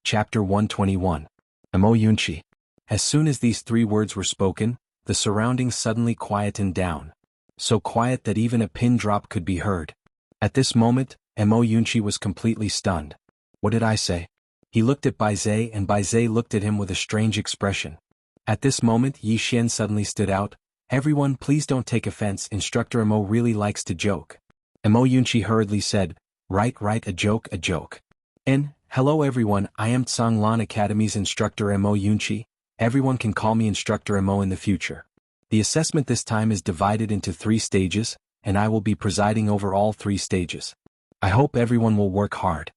Chapter 121. Emo Yunchi. As soon as these 3 words were spoken, the surroundings suddenly quietened down. So quiet that even a pin drop could be heard. At this moment, Emo Yunchi was completely stunned. What did I say? He looked at Bai Zhe and Bai Zhe looked at him with a strange expression. At this moment Yi Xian suddenly stood out. Everyone please don't take offense, Instructor Emo really likes to joke. Emo Yunchi hurriedly said, Right, a joke. Hello everyone, I am Tsanglan Academy's Instructor Emo Yunchi. Everyone can call me Instructor Emo in the future. The assessment this time is divided into 3 stages, and I will be presiding over all 3 stages. I hope everyone will work hard.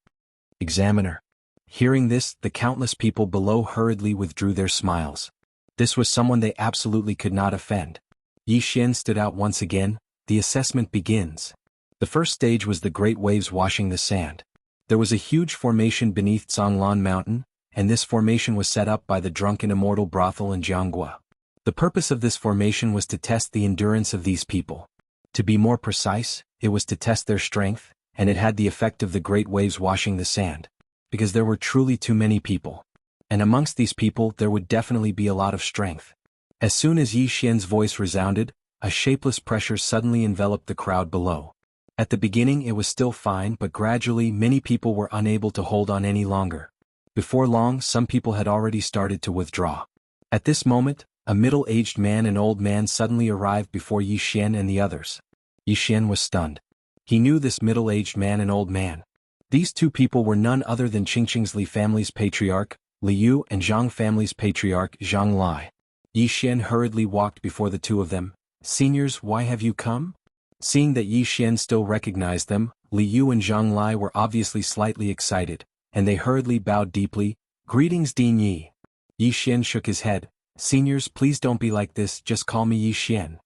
Examiner. Hearing this, the countless people below hurriedly withdrew their smiles. This was someone they absolutely could not offend. Yi Xian stood out once again. The assessment begins. The first stage was the great waves washing the sand. There was a huge formation beneath Zhonglan Mountain, and this formation was set up by the drunken immortal brothel in Jianghua. The purpose of this formation was to test the endurance of these people. To be more precise, it was to test their strength, and it had the effect of the great waves washing the sand. Because there were truly too many people. And amongst these people there would definitely be a lot of strength. As soon as Yi Xian's voice resounded, a shapeless pressure suddenly enveloped the crowd below. At the beginning it was still fine, but gradually many people were unable to hold on any longer. Before long some people had already started to withdraw. At this moment, a middle-aged man and old man suddenly arrived before Yi Xian and the others. Yi Xian was stunned. He knew this middle-aged man and old man. These 2 people were none other than Qingqing's Li family's patriarch, Li Yu, and Zhang family's patriarch, Zhang Lai. Yi Xian hurriedly walked before the 2 of them. Seniors, why have you come? Seeing that Yi Xian still recognized them, Li Yu and Zhang Lai were obviously slightly excited, and they hurriedly bowed deeply. Greetings, Dean Yi. Yi Xian shook his head. Seniors, please don't be like this, just call me Yi Xian.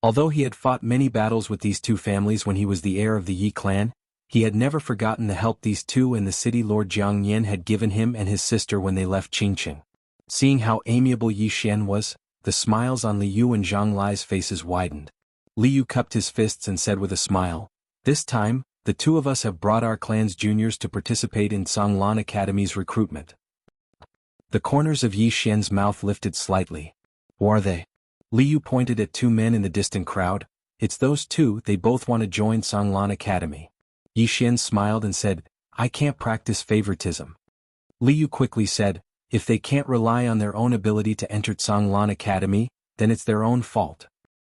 Although he had fought many battles with these 2 families when he was the heir of the Yi clan, he had never forgotten the help these 2 and the city lord Jiang Yan had given him and his sister when they left Qingqing. Seeing how amiable Yi Xian was, the smiles on Li Yu and Zhang Lai's faces widened. Li Yu cupped his fists and said with a smile, This time, the 2 of us have brought our clan's juniors to participate in Zhonglan Academy's recruitment. The corners of Yi Xian's mouth lifted slightly. Who are they? Li Yu pointed at 2 men in the distant crowd. It's those 2, they both want to join Zhonglan Academy. Yi Xian smiled and said, I can't practice favoritism. Li Yu quickly said, if they can't rely on their own ability to enter Zhonglan Academy, then it's their own fault.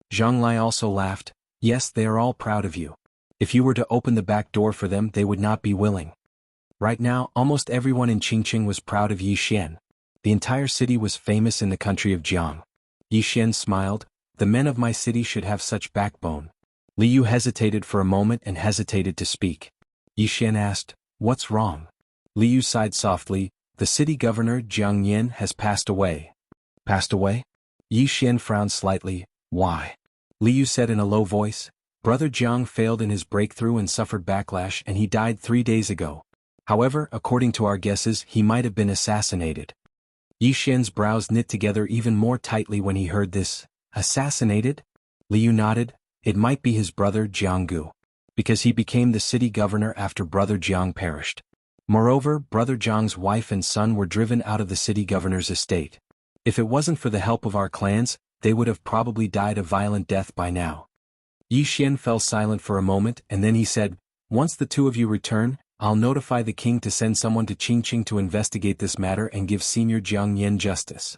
Zhang Lai also laughed, yes, they are all proud of you. If you were to open the back door for them they would not be willing. Right now, almost everyone in Qingqing was proud of Yi Xian. The entire city was famous in the country of Jiang. Yi Xian smiled, the men of my city should have such backbone. Li Yu hesitated for a moment and hesitated to speak. Yi Xian asked, what's wrong? Li Yu sighed softly, the city governor Jiang Yan has passed away. Passed away? Yi Xian frowned slightly, why? Li Yu said in a low voice, Brother Jiang failed in his breakthrough and suffered backlash and he died 3 days ago. However, according to our guesses, he might have been assassinated. Yi Xian's brows knit together even more tightly when he heard this. Assassinated? Li Yu nodded. It might be his brother Jianggu. Because he became the city governor after Brother Jiang perished. Moreover, Brother Jiang's wife and son were driven out of the city governor's estate. If it wasn't for the help of our clans, they would have probably died a violent death by now. Yi Xian fell silent for a moment and then he said, once the 2 of you return, I'll notify the king to send someone to Qingqing to investigate this matter and give Senior Jiang Yan justice.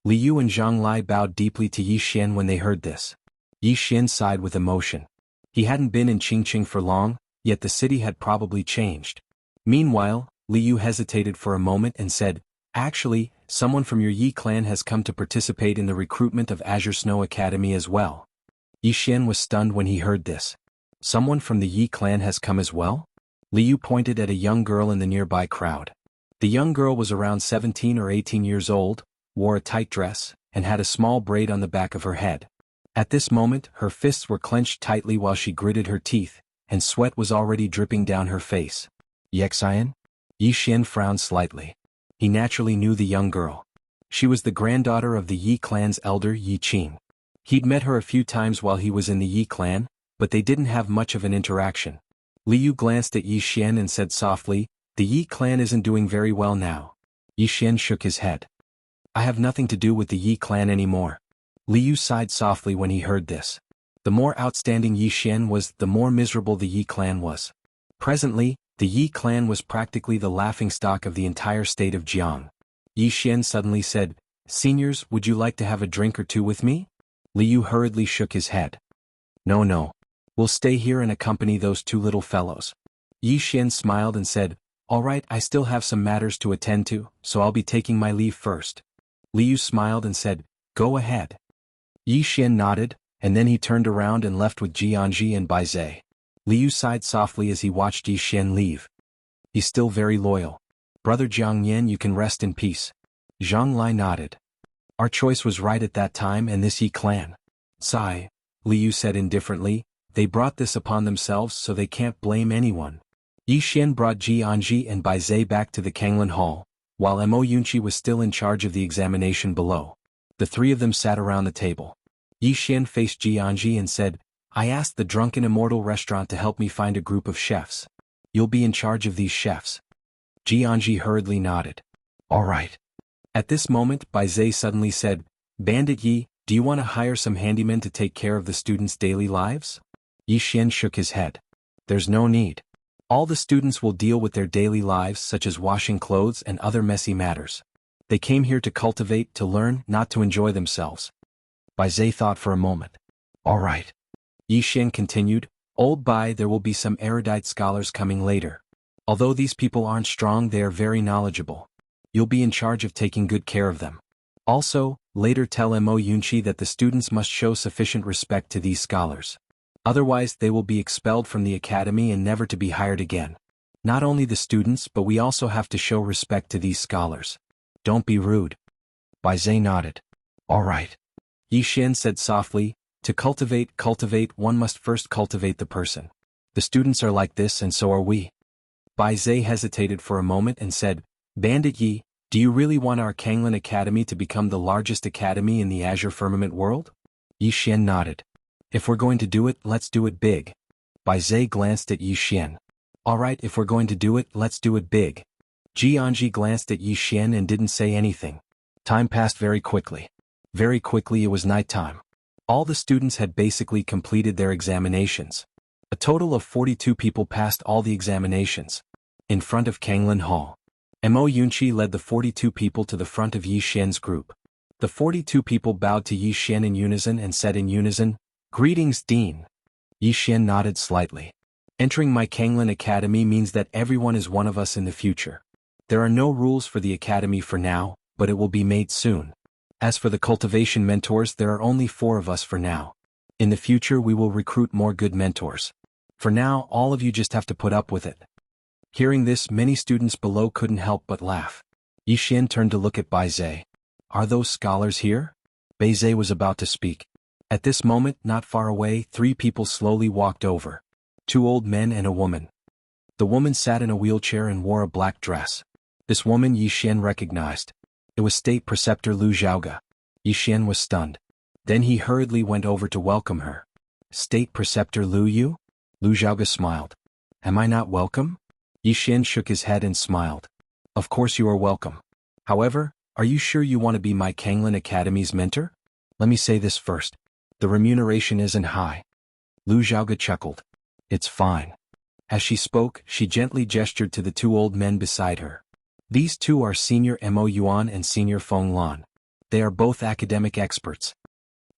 Li Yu and Zhang Lai bowed deeply to Yi Xian when they heard this. Yi Xian sighed with emotion. He hadn't been in Qingqing for long, yet the city had probably changed. Meanwhile, Li Yu hesitated for a moment and said, actually, someone from your Yi clan has come to participate in the recruitment of Azure Snow Academy as well. Yi Xian was stunned when he heard this. Someone from the Yi clan has come as well? Li Yu pointed at a young girl in the nearby crowd. The young girl was around 17 or 18 years old, wore a tight dress, and had a small braid on the back of her head. At this moment, her fists were clenched tightly while she gritted her teeth, and sweat was already dripping down her face. Yexian? Yi Xian frowned slightly. He naturally knew the young girl. She was the granddaughter of the Yi clan's elder Yi Qing. He'd met her a few times while he was in the Yi clan, but they didn't have much of an interaction. Li Yu glanced at Yi Xian and said softly, the Yi clan isn't doing very well now. Yi Xian shook his head. I have nothing to do with the Yi clan anymore. Liu sighed softly when he heard this. The more outstanding Yi Xian was, the more miserable the Yi clan was. Presently, the Yi clan was practically the laughingstock of the entire state of Jiang. Yi Xian suddenly said, Seniors, would you like to have a drink or two with me? Liu hurriedly shook his head. No. We'll stay here and accompany those two little fellows. Yi Xian smiled and said, All right, I still have some matters to attend to, so I'll be taking my leave first. Liu smiled and said, Go ahead. Yi Xian nodded, and then he turned around and left with Jianji and Bai Zhe. Liu sighed softly as he watched Yi Xian leave. He's still very loyal. Brother Jiang Yan, you can rest in peace. Zhang Lai nodded. Our choice was right at that time, and this Yi clan. Sigh, Liu said indifferently, they brought this upon themselves, so they can't blame anyone. Yi Xian brought Jianji and Bai Zhe back to the Kanglan Hall, while Mo Yunqi was still in charge of the examination below. The three of them sat around the table. Yi Xian faced Jianji and said, I asked the Drunken Immortal restaurant to help me find a group of chefs. You'll be in charge of these chefs. Jianji hurriedly nodded. All right. At this moment, Bai Zhe suddenly said, Bandit Yi, do you want to hire some handymen to take care of the students' daily lives? Yi Xian shook his head. There's no need. All the students will deal with their daily lives, such as washing clothes and other messy matters. They came here to cultivate, to learn, not to enjoy themselves. Bai Zhe thought for a moment. All right. Yi Xian continued, Old Bai, there will be some erudite scholars coming later. Although these people aren't strong, they are very knowledgeable. You'll be in charge of taking good care of them. Also, later tell Mo Yunqi that the students must show sufficient respect to these scholars. Otherwise they will be expelled from the academy and never to be hired again. Not only the students, but we also have to show respect to these scholars. Don't be rude. Bai Zhe nodded. All right. Yi Xian said softly, to cultivate, one must first cultivate the person. The students are like this, and so are we. Bai Zhe hesitated for a moment and said, Bandit Yi, do you really want our Kanglan Academy to become the largest academy in the Azure Firmament world? Yi Xian nodded. If we're going to do it, let's do it big. Bai Zhe glanced at Yi Xian. All right, if we're going to do it, let's do it big. Jianji glanced at Yi Xian and didn't say anything. Time passed very quickly. Very quickly it was nighttime. All the students had basically completed their examinations. A total of 42 people passed all the examinations. In front of Kanglan Hall, Mo Yunqi led the 42 people to the front of Yi Xian's group. The 42 people bowed to Yi Xian in unison and said in unison, Greetings, Dean. Yi Xian nodded slightly. Entering my Kanglan Academy means that everyone is one of us in the future. There are no rules for the academy for now, but it will be made soon. As for the cultivation mentors, there are only 4 of us for now. In the future we will recruit more good mentors. For now, all of you just have to put up with it. Hearing this, many students below couldn't help but laugh. Yi Xian turned to look at Bai Zhe. Are those scholars here? Bai Zhe was about to speak. At this moment, not far away, 3 people slowly walked over. 2 old men and a woman. The woman sat in a wheelchair and wore a black dress. This woman Yi Xian recognized. It was State Preceptor Lu Zhaoge. Yi Xian was stunned. Then he hurriedly went over to welcome her. State Preceptor Lu Yu? Lu Zhaoge smiled. Am I not welcome? Yi Xian shook his head and smiled. Of course you are welcome. However, are you sure you want to be my Kanglan Academy's mentor? Let me say this first. The remuneration isn't high. Lu Zhaoge chuckled. It's fine. As she spoke, she gently gestured to the 2 old men beside her. These 2 are Senior Mo Yuan and Senior Feng Lan. They are both academic experts.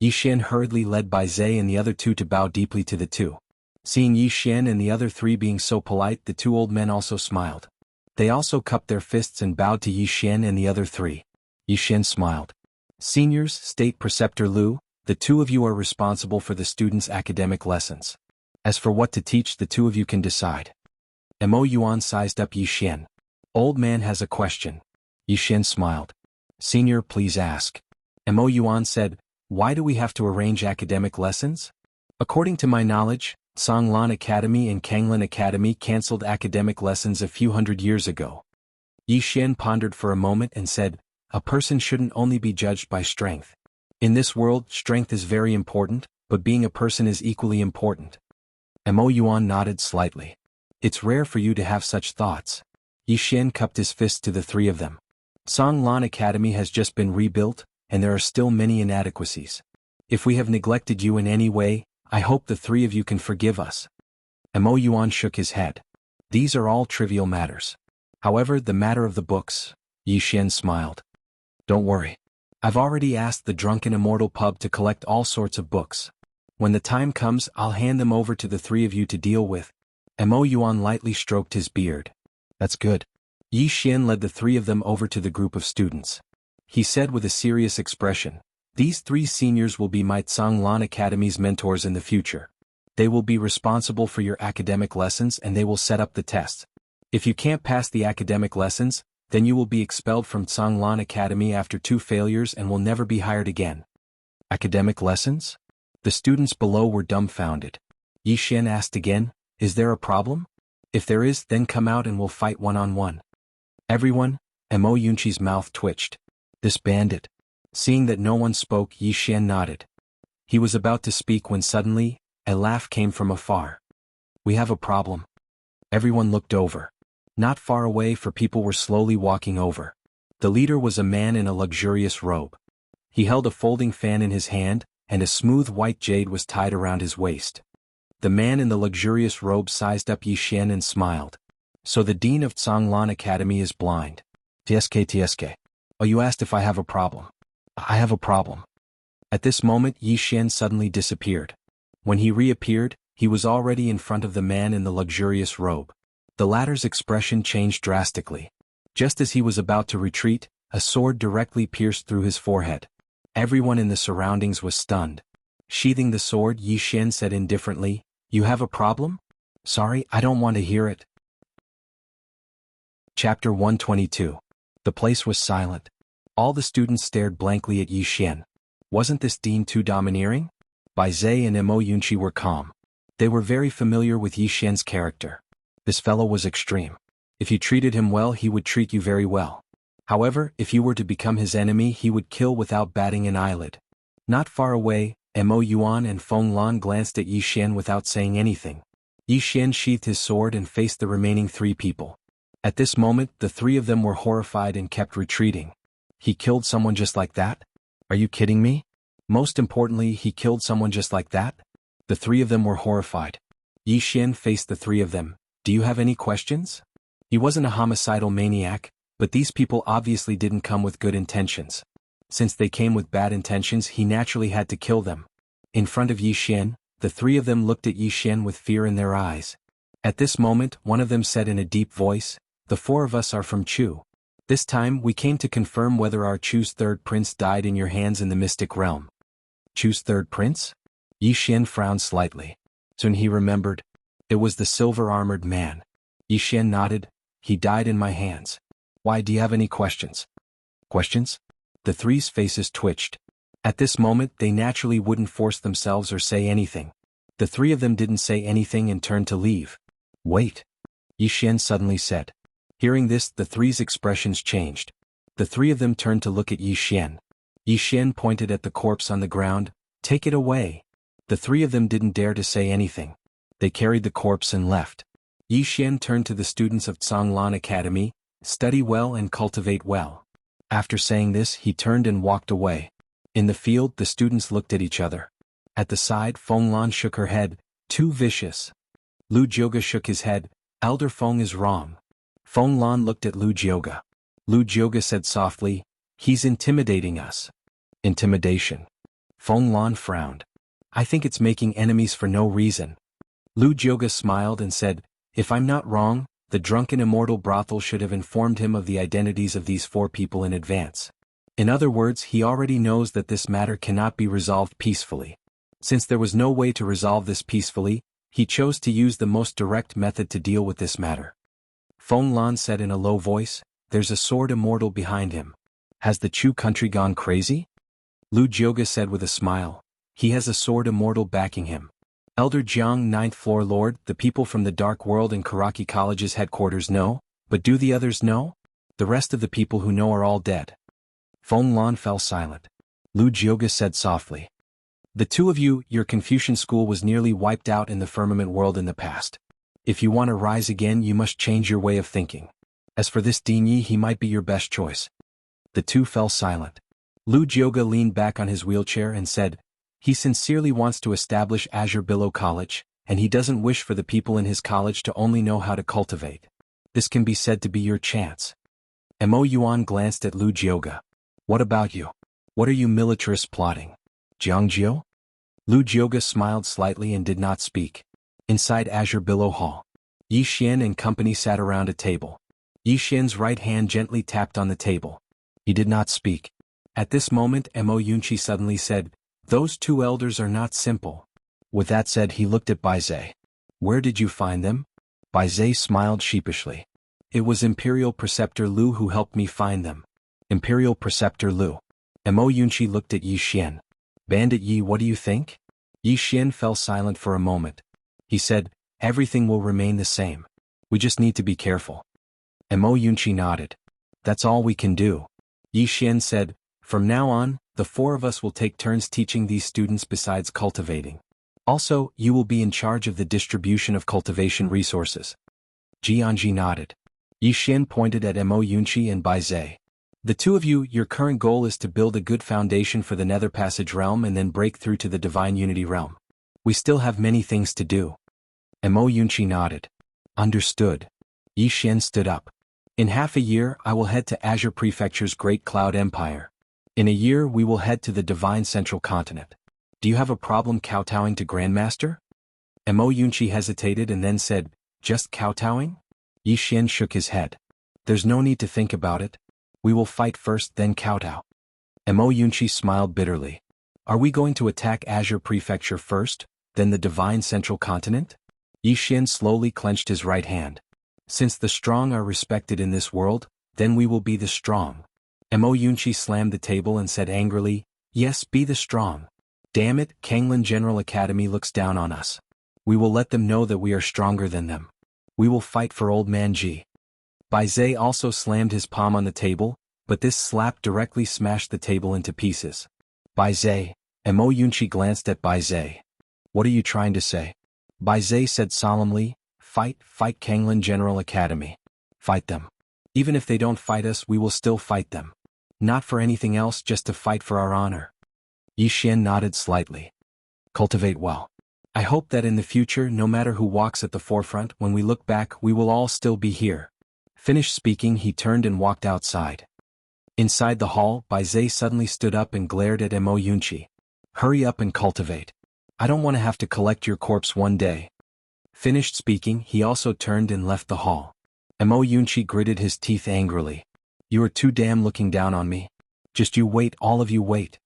Yi Xian hurriedly led Bai Zhe and the other 2 to bow deeply to the 2. Seeing Yi Xian and the other 3 being so polite, the 2 old men also smiled. They also cupped their fists and bowed to Yi Xian and the other 3. Yi Xian smiled. Seniors, State Preceptor Lu, the 2 of you are responsible for the students' academic lessons. As for what to teach, the 2 of you can decide. Mo Yuan sized up Yi Xian. Old man has a question. Yi Xian smiled. Senior, please ask. Mo Yuan said, Why do we have to arrange academic lessons? According to my knowledge, Songlan Academy and Kanglan Academy cancelled academic lessons a few hundred years ago. Yi Xian pondered for a moment and said, A person shouldn't only be judged by strength. In this world, strength is very important, but being a person is equally important. Mo Yuan nodded slightly. It's rare for you to have such thoughts. Yi Xian cupped his fist to the 3 of them. Songlan Academy has just been rebuilt, and there are still many inadequacies. If we have neglected you in any way, I hope the three of you can forgive us. Mo Yuan shook his head. These are all trivial matters. However, the matter of the books, Yi Xian smiled. Don't worry. I've already asked the Drunken Immortal Pub to collect all sorts of books. When the time comes, I'll hand them over to the three of you to deal with. Mo Yuan lightly stroked his beard. That's good. Yi Xian led the three of them over to the group of students. He said with a serious expression, these three seniors will be my Songlan Academy's mentors in the future. They will be responsible for your academic lessons and they will set up the tests. If you can't pass the academic lessons, then you will be expelled from Songlan Academy after 2 failures and will never be hired again. Academic lessons? The students below were dumbfounded. Yi Xian asked again, is there a problem? If there is, then come out and we'll fight one-on-one. Everyone, Mo Yunqi's mouth twitched. This bandit. Seeing that no one spoke, Yi Xian nodded. He was about to speak when suddenly, a laugh came from afar. We have a problem. Everyone looked over. Not far away, for people were slowly walking over. The leader was a man in a luxurious robe. He held a folding fan in his hand, and a smooth white jade was tied around his waist. The man in the luxurious robe sized up Yi Xian and smiled. So the dean of Songlan Academy is blind. TSK. Oh, you asked if I have a problem. I have a problem. At this moment, Yi Xian suddenly disappeared. When he reappeared, he was already in front of the man in the luxurious robe. The latter's expression changed drastically. Just as he was about to retreat, a sword directly pierced through his forehead. Everyone in the surroundings was stunned. Sheathing the sword, Yi Xian said indifferently, you have a problem? Sorry, I don't want to hear it. Chapter 122. The place was silent. All the students stared blankly at Yi Xian. Wasn't this dean too domineering? Bai Zhe and Mo Yunqi were calm. They were very familiar with Yi Xian's character. This fellow was extreme. If you treated him well, he would treat you very well. However, if you were to become his enemy, he would kill without batting an eyelid. Not far away, Mo Yuan and Feng Lan glanced at Yi Xian without saying anything. Yi Xian sheathed his sword and faced the remaining 3 people. At this moment, the 3 of them were horrified and kept retreating. He killed someone just like that? Are you kidding me? Most importantly, he killed someone just like that? The 3 of them were horrified. Yi Xian faced the 3 of them. Do you have any questions? He wasn't a homicidal maniac, but these people obviously didn't come with good intentions. Since they came with bad intentions, he naturally had to kill them. In front of Yi Xian, the 3 of them looked at Yi Xian with fear in their eyes. At this moment, one of them said in a deep voice, the 4 of us are from Chu. This time, we came to confirm whether our Chu's 3rd prince died in your hands in the mystic realm. Chu's 3rd prince? Yi Xian frowned slightly. Soon he remembered. It was the silver-armored man. Yi Xian nodded. He died in my hands. Why, do you have any questions? Questions? The 3's faces twitched. At this moment, they naturally wouldn't force themselves or say anything. The 3 of them didn't say anything and turned to leave. Wait. Yi Xian suddenly said. Hearing this, the 3's expressions changed. The 3 of them turned to look at Yi Xian. Yi Xian pointed at the corpse on the ground. Take it away. The 3 of them didn't dare to say anything. They carried the corpse and left. Yi Xian turned to the students of Songlan Academy. Study well and cultivate well. After saying this, he turned and walked away. In the field, the students looked at each other. At the side, Feng Lan shook her head. Too vicious. Lu Jioga shook his head. Elder Feng is wrong. Feng Lan looked at Lu Jioga. Lu Jioga said softly, he's intimidating us. Intimidation. Feng Lan frowned. I think it's making enemies for no reason. Lu Jioga smiled and said, if I'm not wrong, the drunken immortal brothel should have informed him of the identities of these 4 people in advance. In other words, he already knows that this matter cannot be resolved peacefully. Since there was no way to resolve this peacefully, he chose to use the most direct method to deal with this matter. Feng Lan said in a low voice, there's a sword immortal behind him. Has the Chu country gone crazy? Lu Jioga said with a smile, he has a sword immortal backing him. Elder Jiang, 9th floor lord, the people from the Dark World and Karaki College's headquarters know, but do the others know? The rest of the people who know are all dead. Feng Lan fell silent. Lu Jioga said softly, the 2 of you, your Confucian school was nearly wiped out in the firmament world in the past. If you want to rise again, you must change your way of thinking. As for this Dean Yi, he might be your best choice. The two fell silent. Lu Jioga leaned back on his wheelchair and said, "He sincerely wants to establish Azure Billow College, and he doesn't wish for the people in his college to only know how to cultivate. This can be said to be your chance." Mo Yuan glanced at Lu Jioga. "What about you? What are you militarists plotting? Jiangjiu?" Lu Jioga smiled slightly and did not speak. Inside Azure Billow Hall, Yi Xian and company sat around a table. Yi Xian's right hand gently tapped on the table. He did not speak. At this moment Mo Yunqi suddenly said, "Those two elders are not simple." With that said he looked at Bai Zhe. "Where did you find them?" Bai Zhe smiled sheepishly. "It was Imperial Preceptor Lu who helped me find them." Imperial Preceptor Lu. Mo Yunqi looked at Yi Xian. "Bandit Yi, what do you think?" Yi Xian fell silent for a moment. He said, "Everything will remain the same. We just need to be careful." Mo Yunqi nodded. "That's all we can do." Yi Xian said, "From now on, the four of us will take turns teaching these students besides cultivating. Also, you will be in charge of the distribution of cultivation resources." Jianji nodded. Yi Xian pointed at Mo Yunqi and Bai Zhe. "The two of you, your current goal is to build a good foundation for the Nether Passage realm and then break through to the Divine Unity realm. We still have many things to do." Mo Yunqi nodded. "Understood." Yi Xian stood up. "In half a year I will head to Azure Prefecture's Great Cloud Empire. In a year we will head to the Divine Central Continent. Do you have a problem kowtowing to Grandmaster?" Mo Yunqi hesitated and then said, "Just kowtowing?" Yi Xian shook his head. "There's no need to think about it. We will fight first then kowtow." Mo Yunqi smiled bitterly. "Are we going to attack Azure Prefecture first, then the Divine Central Continent?" Yi Xian slowly clenched his right hand. "Since the strong are respected in this world, then we will be the strong." Mo Yunqi slammed the table and said angrily, "Yes, be the strong. Damn it, Kanglan General Academy looks down on us. We will let them know that we are stronger than them. We will fight for Old Man Ji." Bai Zhe also slammed his palm on the table, but this slap directly smashed the table into pieces. "Bai Zhe." Mo Yunqi glanced at Bai Zhe. "What are you trying to say?" Bai Zhe said solemnly, fight Kanglan General Academy. Fight them. Even if they don't fight us we will still fight them. Not for anything else, just to fight for our honor." Yi Xian nodded slightly. "Cultivate well. I hope that in the future no matter who walks at the forefront, when we look back we will all still be here." Finished speaking he turned and walked outside. Inside the hall, Bai Zhe suddenly stood up and glared at Mo Yunqi. "Hurry up and cultivate. I don't want to have to collect your corpse one day." Finished speaking he also turned and left the hall. Mo Yunqi gritted his teeth angrily. "You are too damn looking down on me. Just you wait, all of you wait."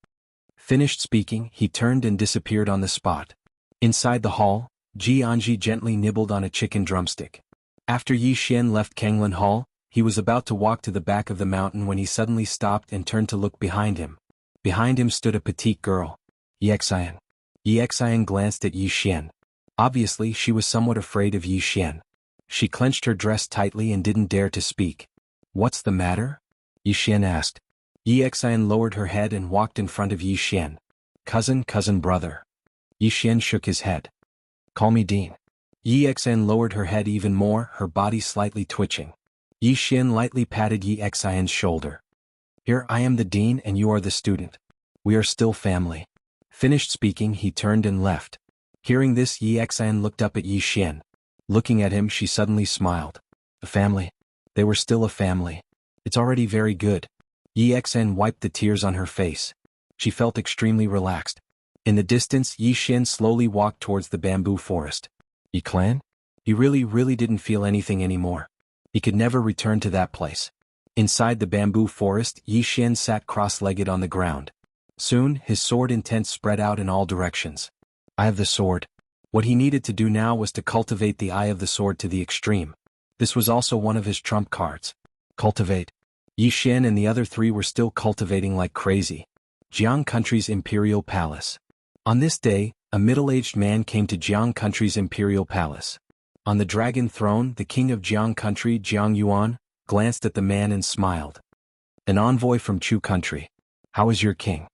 Finished speaking he turned and disappeared on the spot. Inside the hall, Jianji gently nibbled on a chicken drumstick. After Yi Xian left Kanglan Hall, he was about to walk to the back of the mountain when he suddenly stopped and turned to look behind him. Behind him stood a petite girl. Yi Xian. Yi Xian glanced at Yi Xian. Obviously she was somewhat afraid of Yi Xian. She clenched her dress tightly and didn't dare to speak. "What's the matter?" Yi Xian asked. Yi Xian lowered her head and walked in front of Yi Xian. Cousin brother." Yi Xian shook his head. "Call me Dean." Yi Xian lowered her head even more, her body slightly twitching. Yi Xian lightly patted Yi Xian's shoulder. "Here I am the dean and you are the student. We are still family." Finished speaking he turned and left. Hearing this Yi Xian looked up at Yi Xian. Looking at him she suddenly smiled. A family. They were still a family. It's already very good. Yi Xian wiped the tears on her face. She felt extremely relaxed. In the distance Yi Xian slowly walked towards the bamboo forest. Yi clan? He really didn't feel anything anymore. He could never return to that place. Inside the bamboo forest Yi Xian sat cross-legged on the ground. Soon his sword intent spread out in all directions. Eye of the sword. What he needed to do now was to cultivate the eye of the sword to the extreme. This was also one of his trump cards. Cultivate. Yi Xian and the other three were still cultivating like crazy. Jiang Country's Imperial Palace. On this day, a middle-aged man came to Jiang Country's Imperial Palace. On the dragon throne, the king of Jiang Country, Jiang Yuan, glanced at the man and smiled. An envoy from Chu Country. How is your king?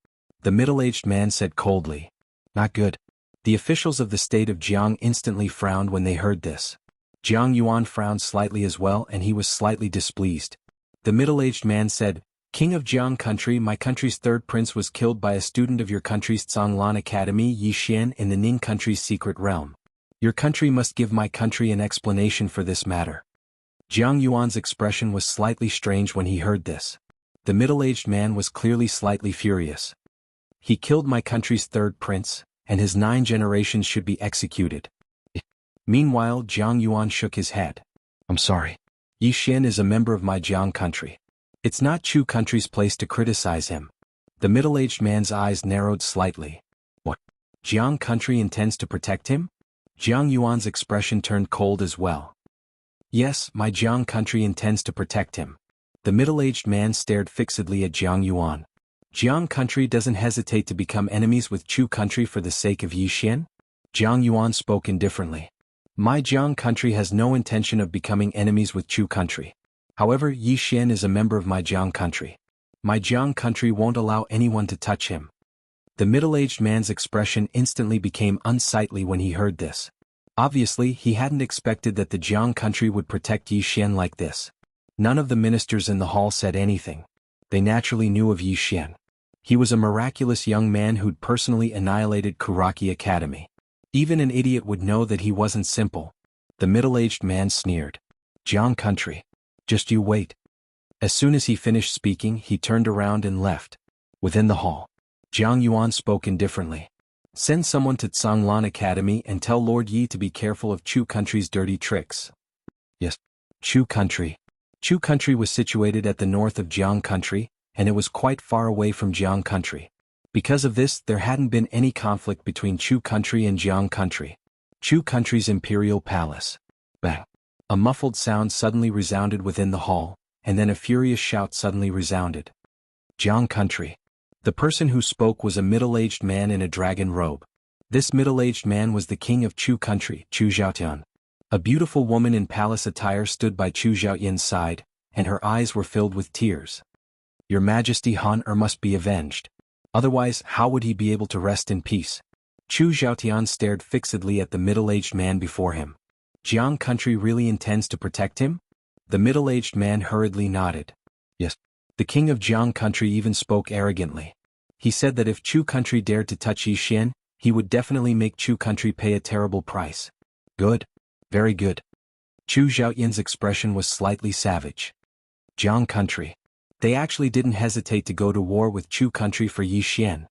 The middle-aged man said coldly. Not good. The officials of the state of Jiang instantly frowned when they heard this. Jiang Yuan frowned slightly as well and he was slightly displeased. The middle-aged man said, King of Jiang country, my country's third prince was killed by a student of your country's Zhonglan Academy Yi Xian in the Ning country's secret realm. Your country must give my country an explanation for this matter. Jiang Yuan's expression was slightly strange when he heard this. The middle-aged man was clearly slightly furious. He killed my country's third prince, and his 9 generations should be executed. Meanwhile, Jiang Yuan shook his head. I'm sorry. Yi Xian is a member of my Jiang country. It's not Chu country's place to criticize him. The middle-aged man's eyes narrowed slightly. What? Jiang country intends to protect him? Jiang Yuan's expression turned cold as well. Yes, my Jiang country intends to protect him. The middle-aged man stared fixedly at Jiang Yuan. Jiang country doesn't hesitate to become enemies with Chu country for the sake of Yi Xian? Jiang Yuan spoke indifferently. My Jiang country has no intention of becoming enemies with Chu country. However, Yi Xian is a member of my Jiang country. My Jiang country won't allow anyone to touch him. The middle-aged man's expression instantly became unsightly when he heard this. Obviously, he hadn't expected that the Jiang country would protect Yi Xian like this. None of the ministers in the hall said anything. They naturally knew of Yi Xian. He was a miraculous young man who'd personally annihilated Kuraki Academy. Even an idiot would know that he wasn't simple. The middle-aged man sneered. Jiang country. Just you wait. As soon as he finished speaking, he turned around and left. Within the hall, Jiang Yuan spoke indifferently. Send someone to Zhonglan Academy and tell Lord Yi to be careful of Chu country's dirty tricks. Yes. Chu country. Chu country was situated at the north of Jiang country, and it was quite far away from Jiang country. Because of this, there hadn't been any conflict between Chu country and Jiang country. Chu country's imperial palace. Bang. A muffled sound suddenly resounded within the hall, and then a furious shout suddenly resounded. Jiang country. The person who spoke was a middle-aged man in a dragon robe. This middle-aged man was the king of Chu country, Chu Zhaotian. A beautiful woman in palace attire stood by Chu Zhaotian's side, and her eyes were filled with tears. Your Majesty, Han must be avenged. Otherwise, how would he be able to rest in peace? Chu Zhaotian stared fixedly at the middle-aged man before him. Jiang country really intends to protect him? The middle-aged man hurriedly nodded. Yes. The king of Jiang country even spoke arrogantly. He said that if Chu country dared to touch Yi Xian, he would definitely make Chu country pay a terrible price. Good. Very good. Chu Zhaotian's expression was slightly savage. Jiang country. They actually didn't hesitate to go to war with Chu country for Yi Xian.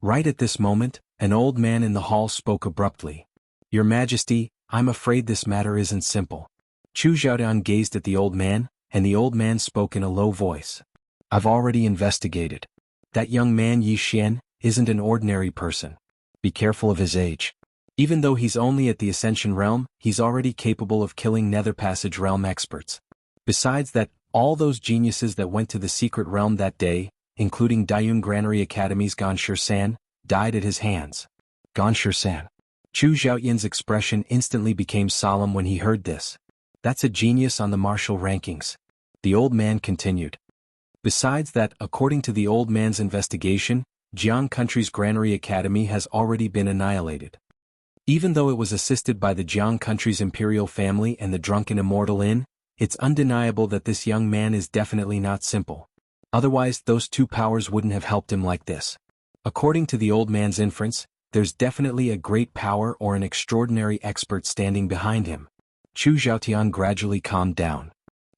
Right at this moment, an old man in the hall spoke abruptly. Your Majesty, I'm afraid this matter isn't simple. Chu Zhaotian gazed at the old man, and the old man spoke in a low voice. I've already investigated. That young man Yi Xian isn't an ordinary person. Be careful of his age. Even though he's only at the Ascension realm, he's already capable of killing Nether Passage realm experts. Besides that, all those geniuses that went to the secret realm that day, including Dayun Granary Academy's Ganshur San, died at his hands. Ganshur San. Chu Zhaotian's expression instantly became solemn when he heard this. That's a genius on the martial rankings. The old man continued. Besides that, according to the old man's investigation, Jiang country's Granary Academy has already been annihilated. Even though it was assisted by the Jiang country's imperial family and the drunken immortal inn, it's undeniable that this young man is definitely not simple. Otherwise, those two powers wouldn't have helped him like this. According to the old man's inference, there's definitely a great power or an extraordinary expert standing behind him. Chu Zhaotian gradually calmed down.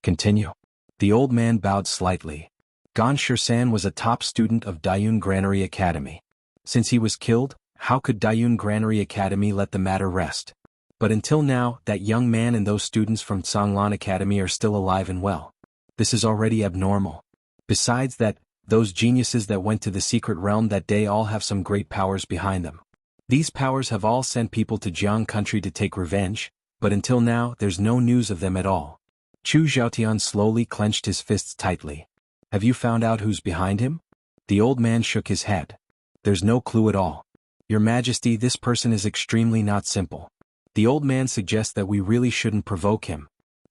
Continue. The old man bowed slightly. Ganshur San was a top student of Dayun Granary Academy. Since he was killed, how could Dayun Granary Academy let the matter rest? But until now, that young man and those students from Zhonglan Academy are still alive and well. This is already abnormal. Besides that, those geniuses that went to the secret realm that day all have some great powers behind them. These powers have all sent people to Jiang country to take revenge, but until now there's no news of them at all. Chu Zhaotian slowly clenched his fists tightly. Have you found out who's behind him? The old man shook his head. There's no clue at all. Your Majesty, this person is extremely not simple. The old man suggests that we really shouldn't provoke him.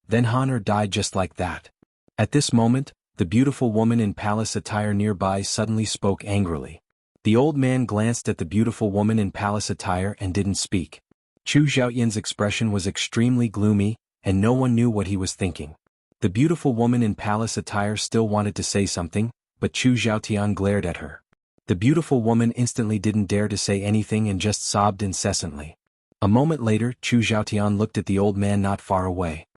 Then Honor died just like that. At this moment, the beautiful woman in palace attire nearby suddenly spoke angrily. The old man glanced at the beautiful woman in palace attire and didn't speak. Chu Zhaotian's expression was extremely gloomy, and no one knew what he was thinking. The beautiful woman in palace attire still wanted to say something, but Chu Zhaotian glared at her. The beautiful woman instantly didn't dare to say anything and just sobbed incessantly. A moment later, Chu Zhaotian looked at the old man not far away.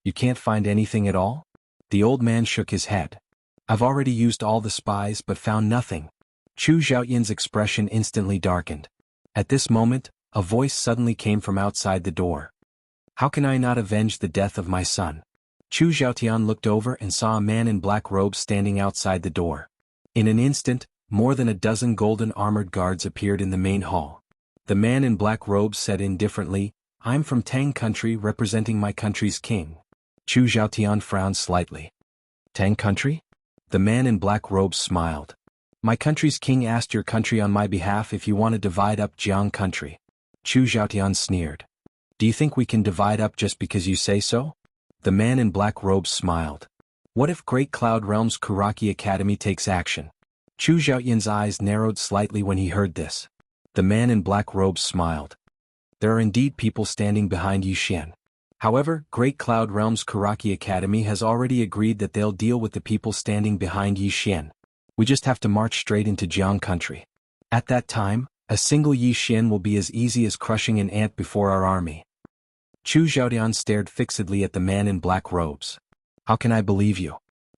You can't find anything at all? The old man shook his head. I've already used all the spies but found nothing. Chu Zhaotian's expression instantly darkened. At this moment, a voice suddenly came from outside the door. How can I not avenge the death of my son? Chu Zhaotian looked over and saw a man in black robes standing outside the door. In an instant, more than a dozen golden armored guards appeared in the main hall. The man in black robes said indifferently, I'm from Tang country representing my country's king. Chu Zhaotian frowned slightly. Tang country? The man in black robes smiled. My country's king asked your country on my behalf if you want to divide up Jiang country. Chu Zhaotian sneered. Do you think we can divide up just because you say so? The man in black robes smiled. What if Great Cloud Realm's Kuraki Academy takes action? Chu Zhaotian's eyes narrowed slightly when he heard this. The man in black robes smiled. There are indeed people standing behind Yixian. However, Great Cloud Realm's Kuraki Academy has already agreed that they'll deal with the people standing behind Yixian. We just have to march straight into Jiang country. At that time, a single Yixian will be as easy as crushing an ant before our army. Chu Zhaotian stared fixedly at the man in black robes. How can I believe you?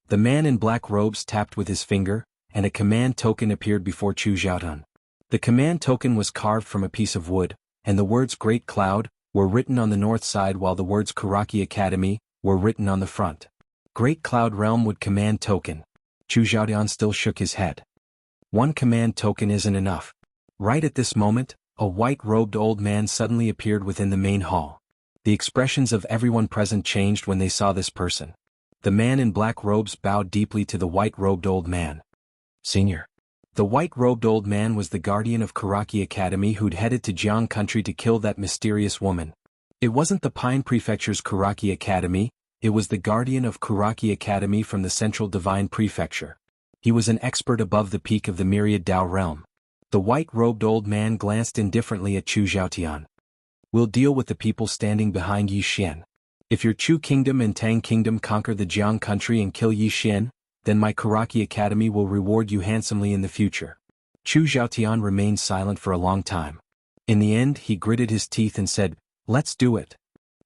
The man in black robes tapped with his finger, and a command token appeared before Chu Zhaotian. The command token was carved from a piece of wood, and the words Great Cloud were written on the north side while the words Kuraki Academy were written on the front. Great Cloud Realm would command token. Chu Zhaotian still shook his head. One command token isn't enough. Right at this moment, a white-robed old man suddenly appeared within the main hall. The expressions of everyone present changed when they saw this person. The man in black robes bowed deeply to the white-robed old man. Senior. The white-robed old man was the guardian of Kuraki Academy who'd headed to Jiang country to kill that mysterious woman. It wasn't the Pine Prefecture's Kuraki Academy, it was the guardian of Kuraki Academy from the Central Divine Prefecture. He was an expert above the peak of the Myriad Dao realm. The white-robed old man glanced indifferently at Chu Zhaotian. We'll deal with the people standing behind Yixian. If your Chu Kingdom and Tang Kingdom conquer the Jiang country and kill Yixian, then my Kuraki Academy will reward you handsomely in the future. Chu Zhaotian remained silent for a long time. In the end, he gritted his teeth and said, Let's do it.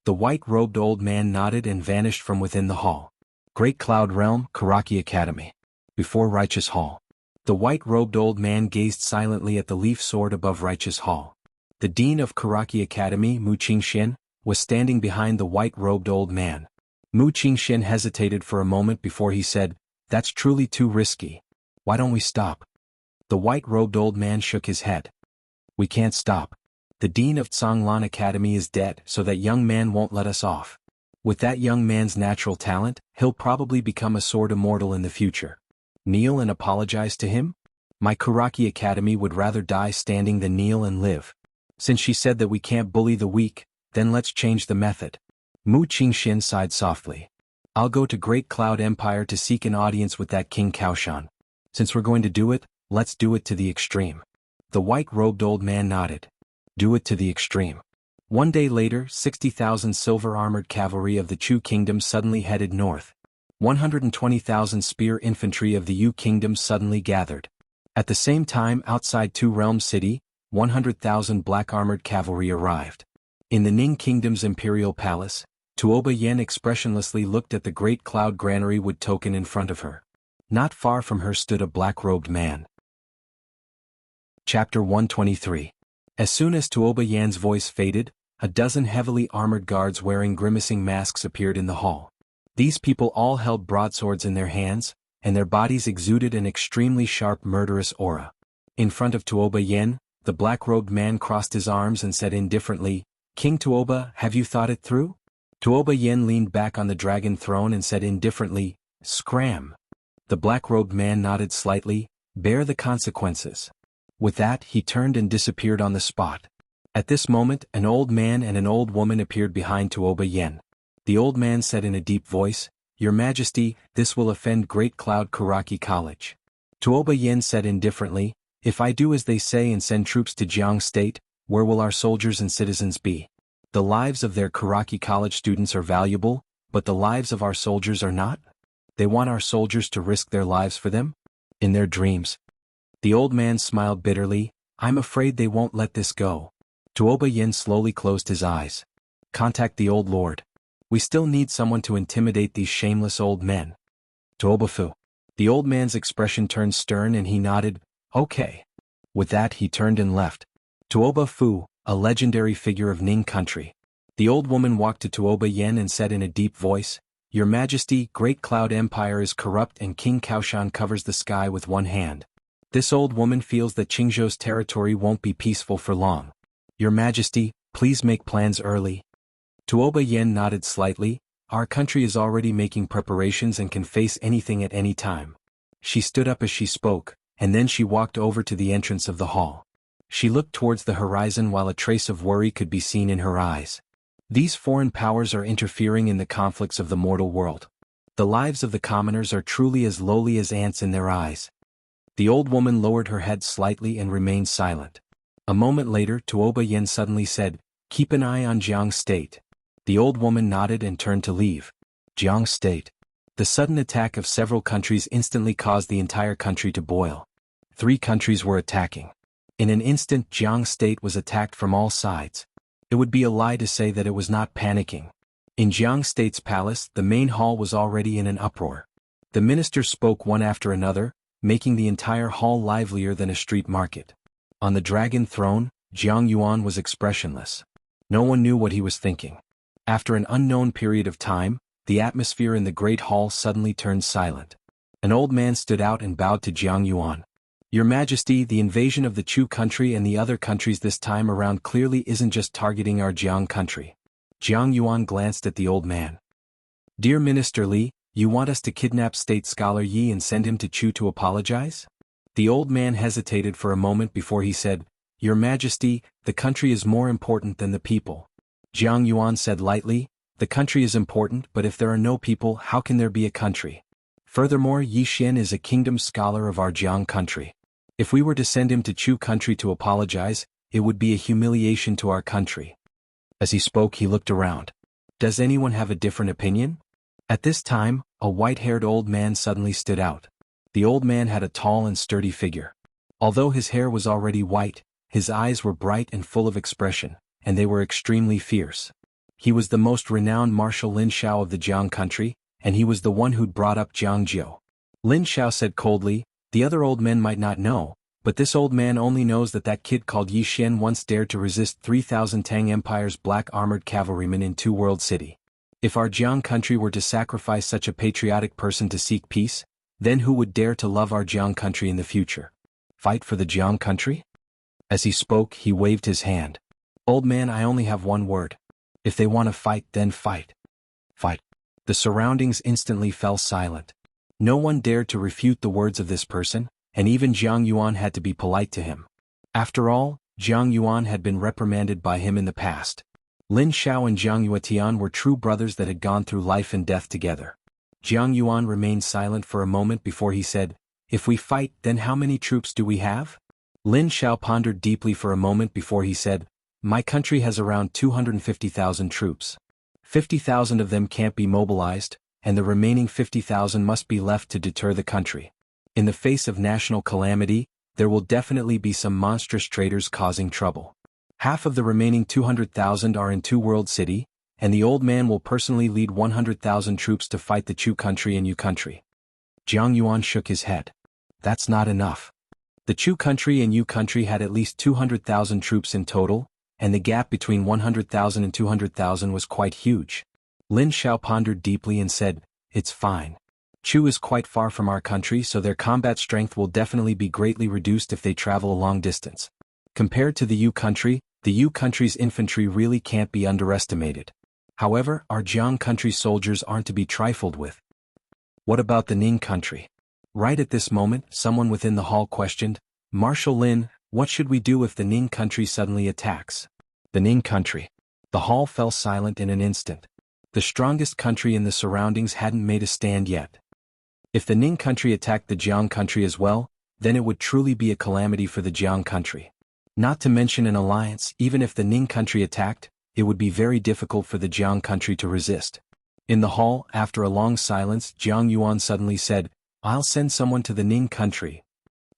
The white-robed old man nodded and vanished from within the hall. Great Cloud Realm, Kuraki Academy. Before Righteous Hall. The white-robed old man gazed silently at the leaf sword above Righteous Hall. The dean of Kuraki Academy, Mu Qingxian, was standing behind the white-robed old man. Mu Qingxian hesitated for a moment before he said, That's truly too risky. Why don't we stop? The white-robed old man shook his head. We can't stop. The dean of Tsanglan Academy is dead, so that young man won't let us off. With that young man's natural talent, he'll probably become a sword immortal in the future. Kneel and apologize to him? My Kuraki Academy would rather die standing than kneel and live. Since she said that we can't bully the weak, then let's change the method. Mu Qingxian sighed softly. I'll go to Great Cloud Empire to seek an audience with that King Kaoshan. Since we're going to do it, let's do it to the extreme. The white-robed old man nodded. Do it to the extreme. One day later, 60,000 silver-armored cavalry of the Chu Kingdom suddenly headed north. 120,000 spear infantry of the Yu Kingdom suddenly gathered. At the same time, outside Two Realms City, 100,000 black-armored cavalry arrived. In the Ning Kingdom's imperial palace, Tuoba Yen expressionlessly looked at the great cloud granary wood token in front of her. Not far from her stood a black-robed man. Chapter 123. As soon as Tuoba Yan's voice faded, a dozen heavily armored guards wearing grimacing masks appeared in the hall. These people all held broadswords in their hands, and their bodies exuded an extremely sharp murderous aura. In front of Tuoba Yen, the black-robed man crossed his arms and said indifferently, King Tuoba, have you thought it through? Tuoba Yen leaned back on the dragon throne and said indifferently, Scram. The black-robed man nodded slightly, bear the consequences. With that, he turned and disappeared on the spot. At this moment, an old man and an old woman appeared behind Tuoba Yen. The old man said in a deep voice, Your Majesty, this will offend Great Cloud Kuraki College. Tuoba Yen said indifferently, If I do as they say and send troops to Jiang State, where will our soldiers and citizens be? The lives of their Kuraki College students are valuable, but the lives of our soldiers are not? They want our soldiers to risk their lives for them? In their dreams. The old man smiled bitterly. I'm afraid they won't let this go. Tuoba Yin slowly closed his eyes. Contact the old lord. We still need someone to intimidate these shameless old men. Tuoba Fu. The old man's expression turned stern and he nodded, okay. With that he turned and left. Tuoba Fu, a legendary figure of Ning country. The old woman walked to Tuoba Yin and said in a deep voice, Your Majesty, Great Cloud Empire is corrupt and King Kaoshan covers the sky with one hand. This old woman feels that Qingzhou's territory won't be peaceful for long. Your Majesty, please make plans early. Tuoba Yin nodded slightly. Our country is already making preparations and can face anything at any time. She stood up as she spoke, and then she walked over to the entrance of the hall. She looked towards the horizon while a trace of worry could be seen in her eyes. These foreign powers are interfering in the conflicts of the mortal world. The lives of the commoners are truly as lowly as ants in their eyes. The old woman lowered her head slightly and remained silent. A moment later, Tuoba Yin suddenly said, Keep an eye on Jiang State. The old woman nodded and turned to leave. Jiang State. The sudden attack of several countries instantly caused the entire country to boil. 3 countries were attacking. In an instant, Jiang State was attacked from all sides. It would be a lie to say that it was not panicking. In Jiang State's palace, the main hall was already in an uproar. The ministers spoke one after another, making the entire hall livelier than a street market. On the dragon throne, Jiang Yuan was expressionless. No one knew what he was thinking. After an unknown period of time, the atmosphere in the great hall suddenly turned silent. An old man stood out and bowed to Jiang Yuan. Your Majesty, the invasion of the Chu country and the other countries this time around clearly isn't just targeting our Jiang country. Jiang Yuan glanced at the old man. Dear Minister Li, you want us to kidnap State Scholar Yi and send him to Chu to apologize? The old man hesitated for a moment before he said, Your Majesty, the country is more important than the people. Jiang Yuan said lightly, The country is important, but if there are no people, how can there be a country? Furthermore, Yi Xian is a kingdom scholar of our Jiang country. If we were to send him to Chu country to apologize, it would be a humiliation to our country. As he spoke, he looked around. Does anyone have a different opinion? At this time, a white-haired old man suddenly stood out. The old man had a tall and sturdy figure. Although his hair was already white, his eyes were bright and full of expression, and they were extremely fierce. He was the most renowned Marshal Lin Xiao of the Jiang country, and he was the one who'd brought up Jiang Jiu. Lin Xiao said coldly, The other old men might not know, but this old man only knows that that kid called Yi Xian once dared to resist 3,000 Tang Empire's black armored cavalrymen in Two World City. If our Jiang country were to sacrifice such a patriotic person to seek peace, then who would dare to love our Jiang country in the future? Fight for the Jiang country? As he spoke, he waved his hand. Old man, I only have one word. If they want to fight, then fight. Fight. The surroundings instantly fell silent. No one dared to refute the words of this person, and even Jiang Yuan had to be polite to him. After all, Jiang Yuan had been reprimanded by him in the past. Lin Xiao and Jiang Yuetian were true brothers that had gone through life and death together. Jiang Yuan remained silent for a moment before he said, If we fight, then how many troops do we have? Lin Xiao pondered deeply for a moment before he said, My country has around 250,000 troops. 50,000 of them can't be mobilized, and the remaining 50,000 must be left to deter the country. In the face of national calamity, there will definitely be some monstrous traitors causing trouble. Half of the remaining 200,000 are in Two World City, and the old man will personally lead 100,000 troops to fight the Chu country and Yu country. Jiang Yuan shook his head. That's not enough. The Chu country and Yu country had at least 200,000 troops in total, and the gap between 100,000 and 200,000 was quite huge. Lin Xiao pondered deeply and said, It's fine. Chu is quite far from our country, so their combat strength will definitely be greatly reduced if they travel a long distance. Compared to the Yu country's infantry really can't be underestimated. However, our Jiang country's soldiers aren't to be trifled with. What about the Ning country? Right at this moment, someone within the hall questioned, Marshal Lin, what should we do if the Ning country suddenly attacks? The Ning country. The hall fell silent in an instant. The strongest country in the surroundings hadn't made a stand yet. If the Ning country attacked the Jiang country as well, then it would truly be a calamity for the Jiang country. Not to mention an alliance, even if the Ning country attacked, it would be very difficult for the Jiang country to resist. In the hall, after a long silence, Jiang Yuan suddenly said, I'll send someone to the Ning country.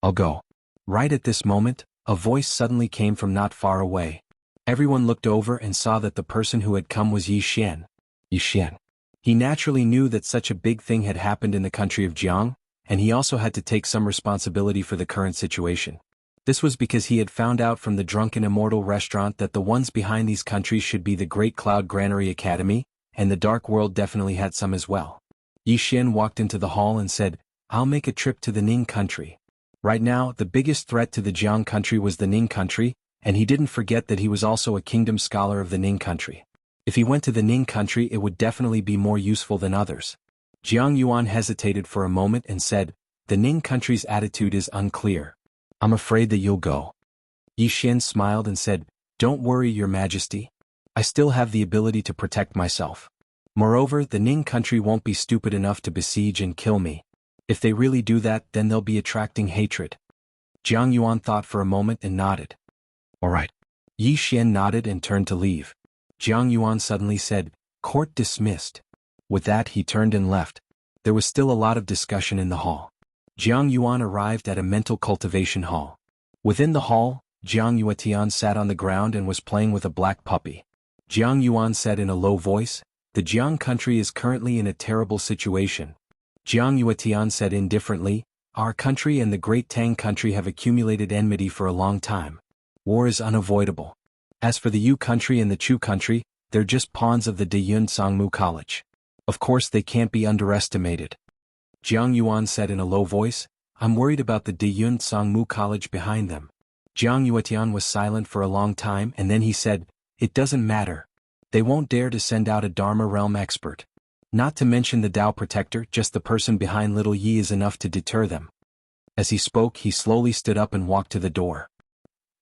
I'll go. Right at this moment, a voice suddenly came from not far away. Everyone looked over and saw that the person who had come was Yi Xian. Yi Xian. He naturally knew that such a big thing had happened in the country of Jiang, and he also had to take some responsibility for the current situation. This was because he had found out from the Drunken Immortal restaurant that the ones behind these countries should be the Great Cloud Granary Academy, and the Dark World definitely had some as well. Yi Xian walked into the hall and said, I'll make a trip to the Ning country. Right now, the biggest threat to the Jiang country was the Ning country, and he didn't forget that he was also a kingdom scholar of the Ning country. If he went to the Ning country, it would definitely be more useful than others. Jiang Yuan hesitated for a moment and said, the Ning country's attitude is unclear. I'm afraid that you'll go. Yi Xian smiled and said, Don't worry, Your Majesty. I still have the ability to protect myself. Moreover, the Ning country won't be stupid enough to besiege and kill me. If they really do that, then they'll be attracting hatred. Jiang Yuan thought for a moment and nodded. All right. Yi Xian nodded and turned to leave. Jiang Yuan suddenly said, Court dismissed. With that, he turned and left. There was still a lot of discussion in the hall. Jiang Yuan arrived at a mental cultivation hall. Within the hall, Jiang Yuetian sat on the ground and was playing with a black puppy. Jiang Yuan said in a low voice, The Jiang country is currently in a terrible situation. Jiang Yuetian said indifferently, Our country and the Great Tang country have accumulated enmity for a long time. War is unavoidable. As for the Yu country and the Chu country, they're just pawns of the Deyun Sangmu College. Of course they can't be underestimated. Jiang Yuan said in a low voice, I'm worried about the Deyun Sangmu College behind them. Jiang Yuetian was silent for a long time and then he said, It doesn't matter. They won't dare to send out a Dharma realm expert. Not to mention the Tao protector, just the person behind little Yi is enough to deter them. As he spoke, he slowly stood up and walked to the door.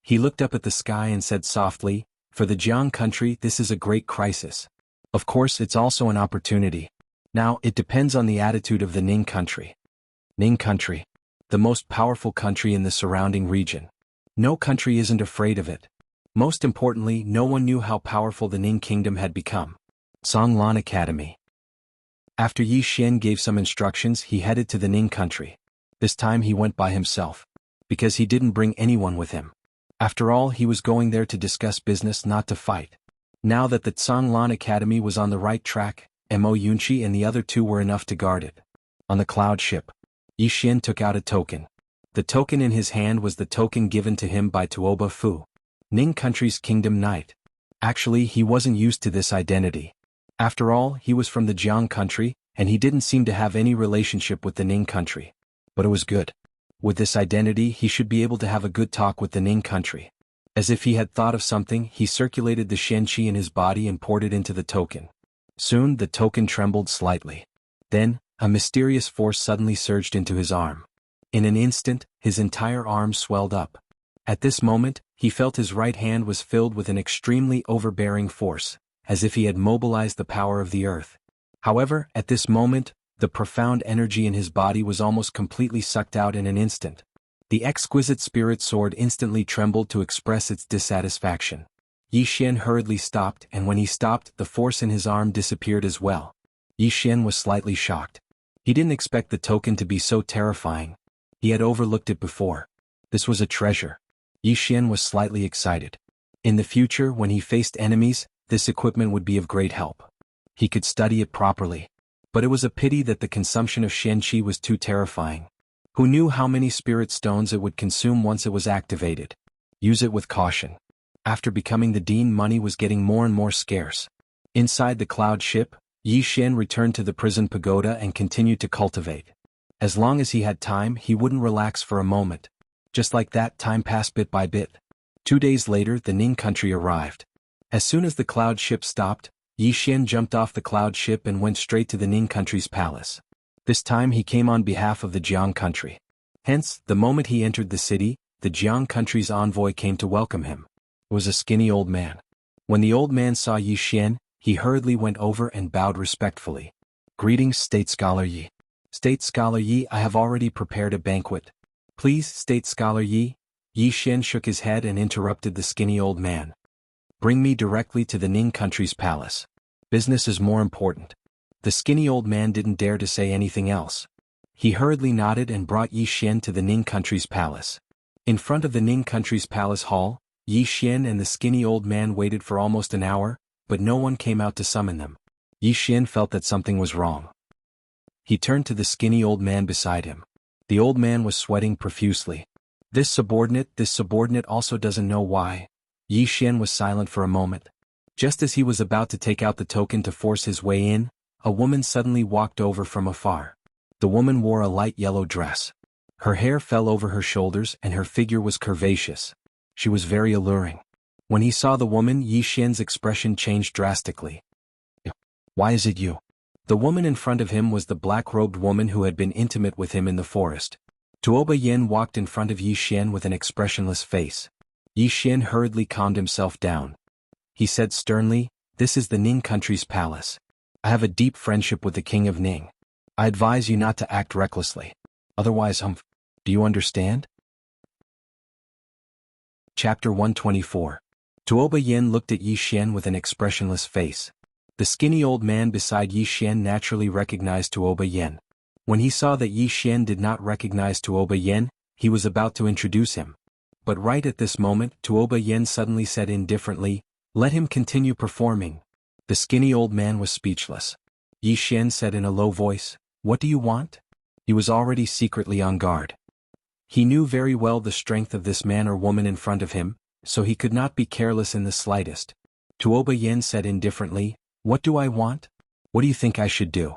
He looked up at the sky and said softly, For the Jiang country, this is a great crisis. Of course, it's also an opportunity. Now, it depends on the attitude of the Ning country. Ning country. The most powerful country in the surrounding region. No country isn't afraid of it. Most importantly, no one knew how powerful the Ning kingdom had become. Songlan Academy. After Yi Xian gave some instructions, he headed to the Ning country. This time he went by himself. Because he didn't bring anyone with him. After all, he was going there to discuss business, not to fight. Now that the Songlan Academy was on the right track, Mo Yunqi and the other two were enough to guard it. On the cloud ship, Yi Xian took out a token. The token in his hand was the token given to him by Tuoba Fu, Ning country's kingdom knight. Actually, he wasn't used to this identity. After all, he was from the Jiang country, and he didn't seem to have any relationship with the Ning country. But it was good. With this identity, he should be able to have a good talk with the Ning country. As if he had thought of something, he circulated the Shenqi in his body and poured it into the token. Soon, the token trembled slightly. Then, a mysterious force suddenly surged into his arm. In an instant, his entire arm swelled up. At this moment, he felt his right hand was filled with an extremely overbearing force, as if he had mobilized the power of the earth. However, at this moment, the profound energy in his body was almost completely sucked out in an instant. The exquisite spirit sword instantly trembled to express its dissatisfaction. Yi Xian hurriedly stopped, and when he stopped, the force in his arm disappeared as well. Yi Xian was slightly shocked. He didn't expect the token to be so terrifying. He had overlooked it before. This was a treasure. Yi Xian was slightly excited. In the future, when he faced enemies, this equipment would be of great help. He could study it properly. But it was a pity that the consumption of Shenqi was too terrifying. Who knew how many spirit stones it would consume once it was activated? Use it with caution. After becoming the dean, money was getting more and more scarce. Inside the cloud ship, Yi Xian returned to the prison pagoda and continued to cultivate. As long as he had time, he wouldn't relax for a moment. Just like that, time passed bit by bit. 2 days later, the Ning country arrived. As soon as the cloud ship stopped, Yi Xian jumped off the cloud ship and went straight to the Ning country's palace. This time he came on behalf of the Jiang country. Hence, the moment he entered the city, the Jiang country's envoy came to welcome him. It was a skinny old man. When the old man saw Yi Xian, he hurriedly went over and bowed respectfully. Greetings, State Scholar Yi. State Scholar Yi, I have already prepared a banquet. Please, State Scholar Yi. Yi Xian shook his head and interrupted the skinny old man. Bring me directly to the Ning country's palace. Business is more important. The skinny old man didn't dare to say anything else. He hurriedly nodded and brought Yi Xian to the Ning country's palace. In front of the Ning country's palace hall, Yi Xian and the skinny old man waited for almost an hour, but no one came out to summon them. Yi Xian felt that something was wrong. He turned to the skinny old man beside him. The old man was sweating profusely. This subordinate also doesn't know why. Yi Xian was silent for a moment. Just as he was about to take out the token to force his way in, a woman suddenly walked over from afar. The woman wore a light yellow dress. Her hair fell over her shoulders and her figure was curvaceous. She was very alluring. When he saw the woman, Yi Xian's expression changed drastically. "Why is it you?" The woman in front of him was the black-robed woman who had been intimate with him in the forest. Tuoba Yin walked in front of Yi Xian with an expressionless face. Yi Xian hurriedly calmed himself down. He said sternly, "This is the Ning country's palace. I have a deep friendship with the king of Ning. I advise you not to act recklessly. Otherwise, do you understand?" Chapter 124. Tuoba Yin looked at Yi Xian with an expressionless face. The skinny old man beside Yi Xian naturally recognized Tuoba Yin. When he saw that Yi Xian did not recognize Tuoba Yin, he was about to introduce him. But right at this moment, Tuoba Yin suddenly said indifferently, "Let him continue performing." The skinny old man was speechless. Yi Xian said in a low voice, "What do you want?" He was already secretly on guard. He knew very well the strength of this man or woman in front of him, so he could not be careless in the slightest. Tuoba Yin said indifferently, "What do I want? What do you think I should do?"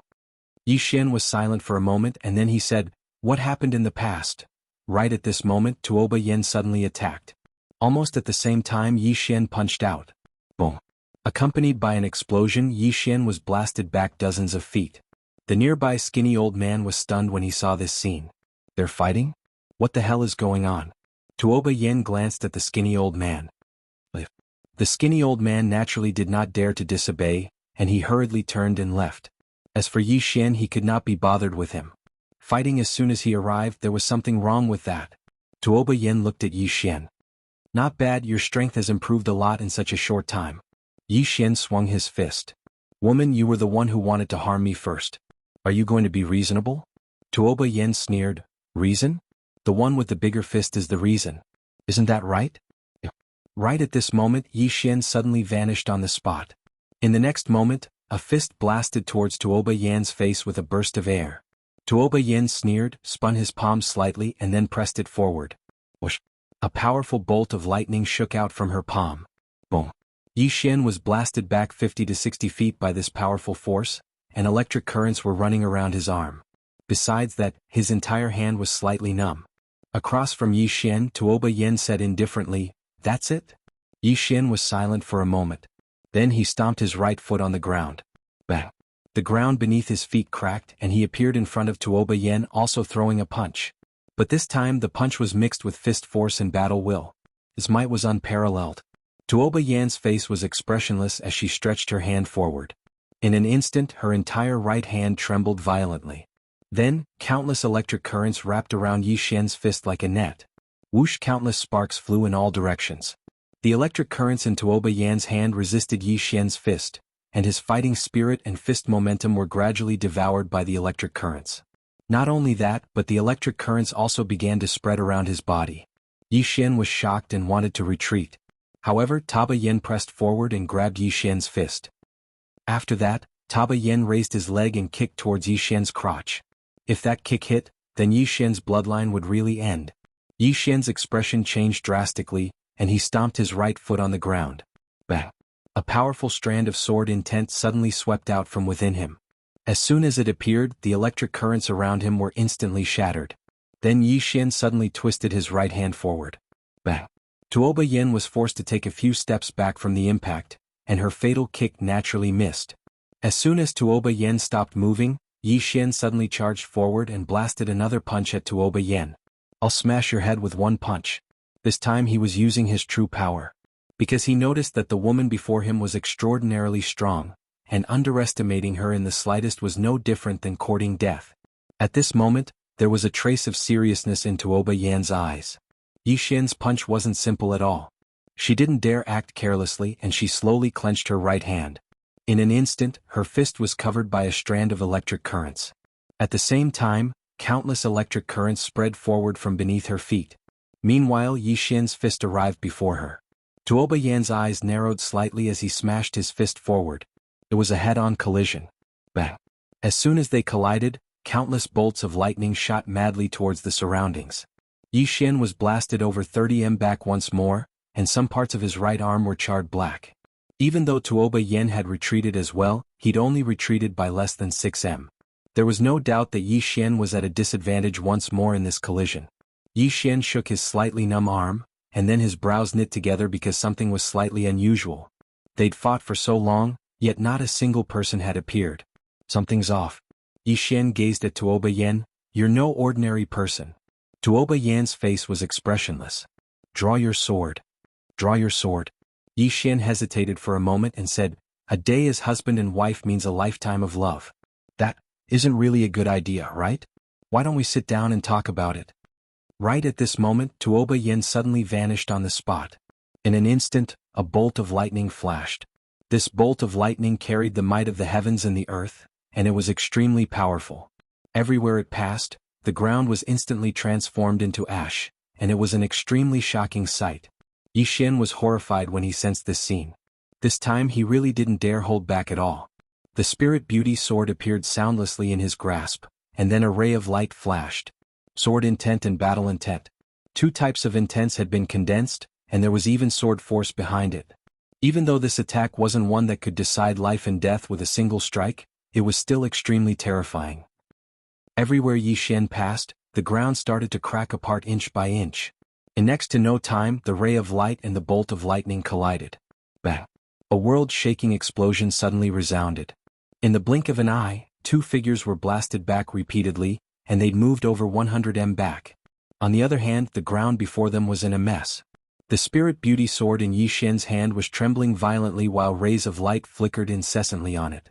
Yi Xian was silent for a moment and then he said, "What happened in the past?" Right at this moment, Tuoba Yin suddenly attacked. Almost at the same time, Yi Xian punched out. Boom. Accompanied by an explosion, Yi Xian was blasted back dozens of feet. The nearby skinny old man was stunned when he saw this scene. "They're fighting? What the hell is going on?" Tuoba Yin glanced at the skinny old man. The skinny old man naturally did not dare to disobey, and he hurriedly turned and left. As for Yi Xian, he could not be bothered with him. Fighting as soon as he arrived, there was something wrong with that. Tuoba Yin looked at Yi Xian. "Not bad, your strength has improved a lot in such a short time." Yi Xian swung his fist. "Woman, you were the one who wanted to harm me first. Are you going to be reasonable?" Tuoba Yin sneered. "Reason? The one with the bigger fist is the reason. Isn't that right?" Right at this moment, Yi Xian suddenly vanished on the spot. In the next moment, a fist blasted towards Tuoba Yan's face with a burst of air. Tuoba Yin sneered, spun his palm slightly and then pressed it forward. Whoosh! A powerful bolt of lightning shook out from her palm. Boom! Yi Xian was blasted back 50 to 60 feet by this powerful force, and electric currents were running around his arm. Besides that, his entire hand was slightly numb. Across from Yi Xian, Tuoba Yin said indifferently, "That's it?" Yi Xian was silent for a moment. Then he stomped his right foot on the ground. Bang! The ground beneath his feet cracked and he appeared in front of Tuoba Yin, also throwing a punch. But this time the punch was mixed with fist force and battle will. His might was unparalleled. Tuoba Yan's face was expressionless as she stretched her hand forward. In an instant, her entire right hand trembled violently. Then, countless electric currents wrapped around Yi Xian's fist like a net. Whoosh! Countless sparks flew in all directions. The electric currents in Tuoba Yan's hand resisted Yi Xian's fist, and his fighting spirit and fist momentum were gradually devoured by the electric currents. Not only that, but the electric currents also began to spread around his body. Yi Xian was shocked and wanted to retreat. However, Tuoba Yin pressed forward and grabbed Yi Xian's fist. After that, Tuoba Yin raised his leg and kicked towards Yi Xian's crotch. If that kick hit, then Yi Xian's bloodline would really end. Yi Xian's expression changed drastically, and he stomped his right foot on the ground. Bang! A powerful strand of sword intent suddenly swept out from within him. As soon as it appeared, the electric currents around him were instantly shattered. Then Yi Xian suddenly twisted his right hand forward. Bang! Tuoba Yin was forced to take a few steps back from the impact, and her fatal kick naturally missed. As soon as Tuoba Yin stopped moving, Yi Xian suddenly charged forward and blasted another punch at Tuoba Yin. "I'll smash your head with one punch." This time he was using his true power. Because he noticed that the woman before him was extraordinarily strong, and underestimating her in the slightest was no different than courting death. At this moment, there was a trace of seriousness in Tuoba Yan's eyes. Yi Xian's punch wasn't simple at all. She didn't dare act carelessly and she slowly clenched her right hand. In an instant, her fist was covered by a strand of electric currents. At the same time, countless electric currents spread forward from beneath her feet. Meanwhile, Yi Xian's fist arrived before her. Tuoba Yan's eyes narrowed slightly as he smashed his fist forward. It was a head-on collision. Bang! As soon as they collided, countless bolts of lightning shot madly towards the surroundings. Yi Xian was blasted over 30 m back once more, and some parts of his right arm were charred black. Even though Tuoba Yan had retreated as well, he'd only retreated by less than 6 m. There was no doubt that Yi Xian was at a disadvantage once more in this collision. Yi Xian shook his slightly numb arm, and then his brows knit together because something was slightly unusual. They'd fought for so long, yet not a single person had appeared. Something's off. Yi Xian gazed at Tuoba Yan. You're no ordinary person. Tuoba Yan's face was expressionless. Draw your sword. Draw your sword. Yi Xian hesitated for a moment and said, a day as husband and wife means a lifetime of love. That isn't really a good idea, right? Why don't we sit down and talk about it? Right at this moment, Tuoba Yan suddenly vanished on the spot. In an instant, a bolt of lightning flashed. This bolt of lightning carried the might of the heavens and the earth, and it was extremely powerful. Everywhere it passed, the ground was instantly transformed into ash, and it was an extremely shocking sight. Yi Xian was horrified when he sensed this scene. This time he really didn't dare hold back at all. The Spirit Beauty sword appeared soundlessly in his grasp, and then a ray of light flashed. Sword intent and battle intent. Two types of intents had been condensed, and there was even sword force behind it. Even though this attack wasn't one that could decide life and death with a single strike, it was still extremely terrifying. Everywhere Yi Xian passed, the ground started to crack apart inch by inch. In next to no time, the ray of light and the bolt of lightning collided. Bang! A world-shaking explosion suddenly resounded. In the blink of an eye, two figures were blasted back repeatedly, and they'd moved over 100 m back. On the other hand, the ground before them was in a mess. The Spirit Beauty sword in Yi Xian's hand was trembling violently while rays of light flickered incessantly on it.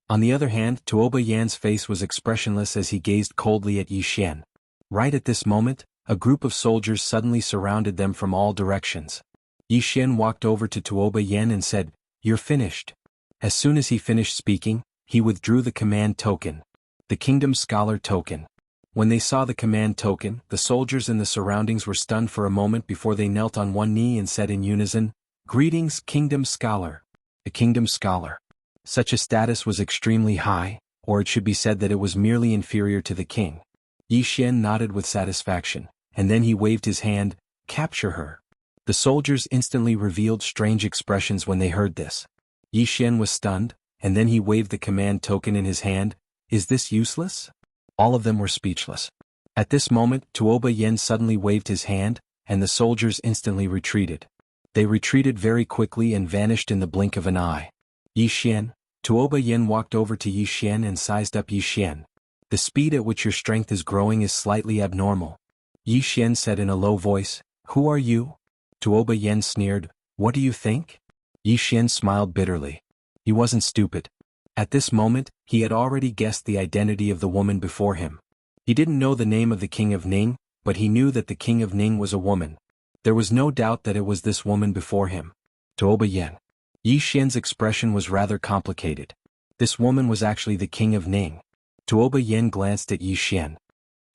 On the other hand, Tuoba Yan's face was expressionless as he gazed coldly at Yi Xian. Right at this moment, a group of soldiers suddenly surrounded them from all directions. Yi Xian walked over to Tuoba Yan and said, "You're finished." As soon as he finished speaking, he withdrew the command token. The Kingdom Scholar token. When they saw the command token, the soldiers in the surroundings were stunned for a moment before they knelt on one knee and said in unison, "Greetings, Kingdom Scholar." A Kingdom Scholar. Such a status was extremely high, or it should be said that it was merely inferior to the king. Yi Xian nodded with satisfaction, and then he waved his hand, "Capture her." The soldiers instantly revealed strange expressions when they heard this. Yi Xian was stunned, and then he waved the command token in his hand. "Is this useless?" All of them were speechless. At this moment, Tuoba Yan suddenly waved his hand, and the soldiers instantly retreated. They retreated very quickly and vanished in the blink of an eye. Yi Xian. Tuoba Yan walked over to Yi Xian and sized up Yi Xian. "The speed at which your strength is growing is slightly abnormal." Yi Xian said in a low voice, "Who are you?" Tuoba Yan sneered, "What do you think?" Yi Xian smiled bitterly. He wasn't stupid. At this moment, he had already guessed the identity of the woman before him. He didn't know the name of the King of Ning, but he knew that the King of Ning was a woman. There was no doubt that it was this woman before him. Tuoba Yan. Yi Xian's expression was rather complicated. This woman was actually the King of Ning. Tuoba Yan glanced at Yi Xian.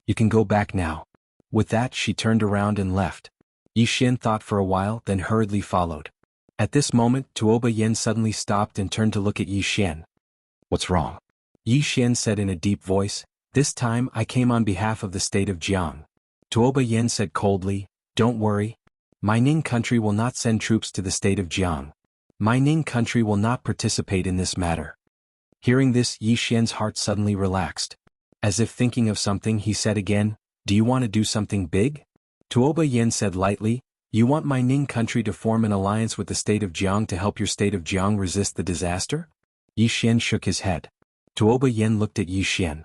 "You can go back now." With that, she turned around and left. Yi Xian thought for a while, then hurriedly followed. At this moment, Tuoba Yan suddenly stopped and turned to look at Yi Xian. "What's wrong?" Yi Xian said in a deep voice, "This time I came on behalf of the state of Jiang." Tuoba Yan said coldly, "Don't worry. My Ning country will not send troops to the state of Jiang. My Ning country will not participate in this matter." Hearing this, Yi Xian's heart suddenly relaxed. As if thinking of something, he said again, "Do you want to do something big?" Tuoba Yan said lightly, "You want my Ning country to form an alliance with the state of Jiang to help your state of Jiang resist the disaster?" Yi Xian shook his head. Tuoba Yan looked at Yi Xian.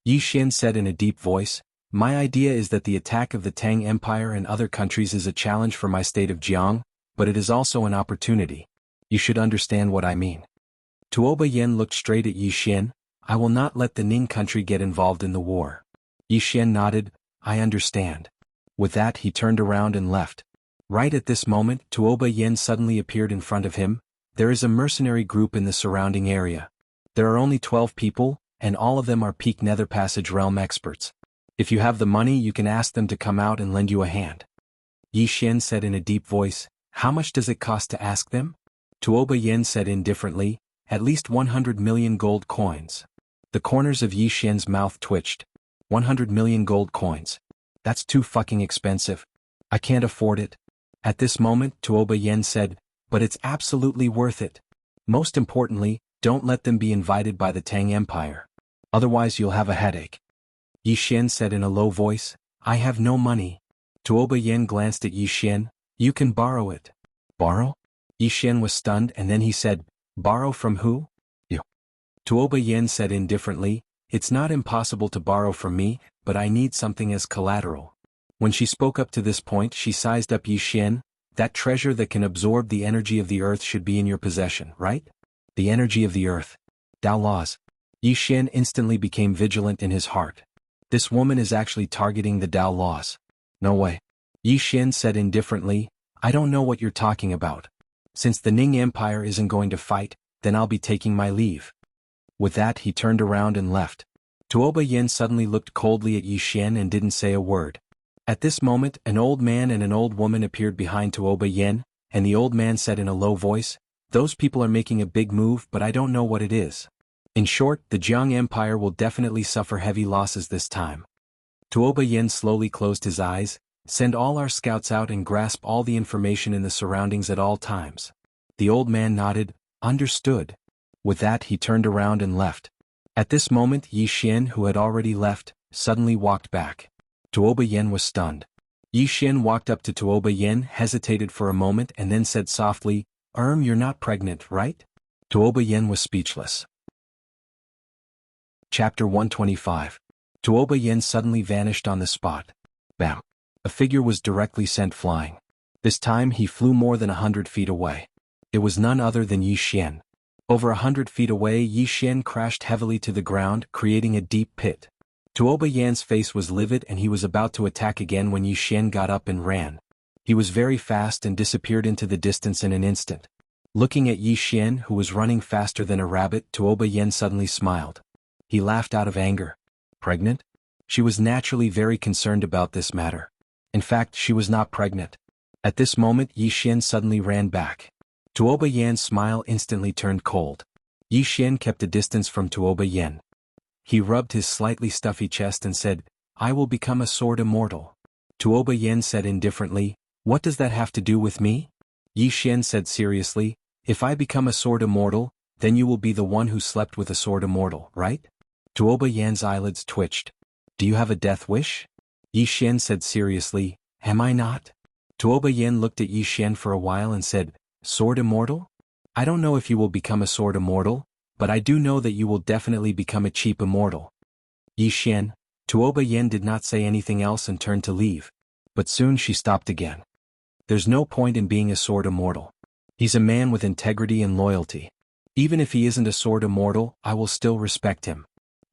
Yi Xian said in a deep voice, "My idea is that the attack of the Tang Empire and other countries is a challenge for my state of Jiang, but it is also an opportunity. You should understand what I mean." Tuoba Yan looked straight at Yi Xian. "I will not let the Ning country get involved in the war." Yi Xian nodded, "I understand." With that, he turned around and left. Right at this moment, Tuoba Yan suddenly appeared in front of him. "There is a mercenary group in the surrounding area. There are only 12 people, and all of them are peak Nether Passage realm experts. If you have the money, you can ask them to come out and lend you a hand. Yi Xian said in a deep voice, how much does it cost to ask them? Tuoba Yin said indifferently, at least 100 million gold coins. The corners of Yi Xian's mouth twitched. 100 million gold coins. That's too fucking expensive. I can't afford it. At this moment, Tuoba Yin said, but it's absolutely worth it. Most importantly, don't let them be invited by the Tang Empire. Otherwise you'll have a headache. Yi Xian said in a low voice, I have no money. Tuoba Yin glanced at Yi Xian, you can borrow it. Borrow? Yi Xian was stunned and then he said, borrow from who? You. Tuoba Yin said indifferently, it's not impossible to borrow from me, but I need something as collateral. When she spoke up to this point, she sized up Yi Xian, that treasure that can absorb the energy of the earth should be in your possession, right? The energy of the earth. Dao laws. Yi Xian instantly became vigilant in his heart. This woman is actually targeting the Dao laws. No way. Yi Xian said indifferently, I don't know what you're talking about. Since the Ning Empire isn't going to fight, then I'll be taking my leave. With that he turned around and left. Tuoba Yin suddenly looked coldly at Yi Xian and didn't say a word. At this moment, an old man and an old woman appeared behind Tuoba Yin, and the old man said in a low voice, those people are making a big move, but I don't know what it is. In short, the Jiang Empire will definitely suffer heavy losses this time. Tuoba Yin slowly closed his eyes, send all our scouts out and grasp all the information in the surroundings at all times. The old man nodded, understood. With that he turned around and left. At this moment Yi Xian, who had already left, suddenly walked back. Tuoba Yin was stunned. Yi Xian walked up to Tuoba Yin, hesitated for a moment and then said softly, you're not pregnant, right? Tuoba Yin was speechless. Chapter 125. Tuoba Yin suddenly vanished on the spot. Bam. A figure was directly sent flying. This time he flew more than 100 feet away. It was none other than Yi Xian. Over 100 feet away, Yi Xian crashed heavily to the ground, creating a deep pit. Tuoba Yan's face was livid and he was about to attack again when Yi Xian got up and ran. He was very fast and disappeared into the distance in an instant. Looking at Yi Xian, who was running faster than a rabbit, Tuoba Yin suddenly smiled. He laughed out of anger. Pregnant? She was naturally very concerned about this matter. In fact, she was not pregnant. At this moment Yi Xian suddenly ran back. Tuoba Yan's smile instantly turned cold. Yi Xian kept a distance from Tuoba Yin. He rubbed his slightly stuffy chest and said, I will become a sword immortal. Tuoba Yin said indifferently, what does that have to do with me? Yi Xian said seriously, if I become a sword immortal, then you will be the one who slept with a sword immortal, right? Tuoba Yan's eyelids twitched. Do you have a death wish? Yi Xian said seriously, am I not? Tuoba Yin looked at Yi Xian for a while and said, sword immortal? I don't know if you will become a sword immortal, but I do know that you will definitely become a cheap immortal. Yi Xian. Tuoba Yin did not say anything else and turned to leave. But soon she stopped again. There's no point in being a sword immortal. He's a man with integrity and loyalty. Even if he isn't a sword immortal, I will still respect him.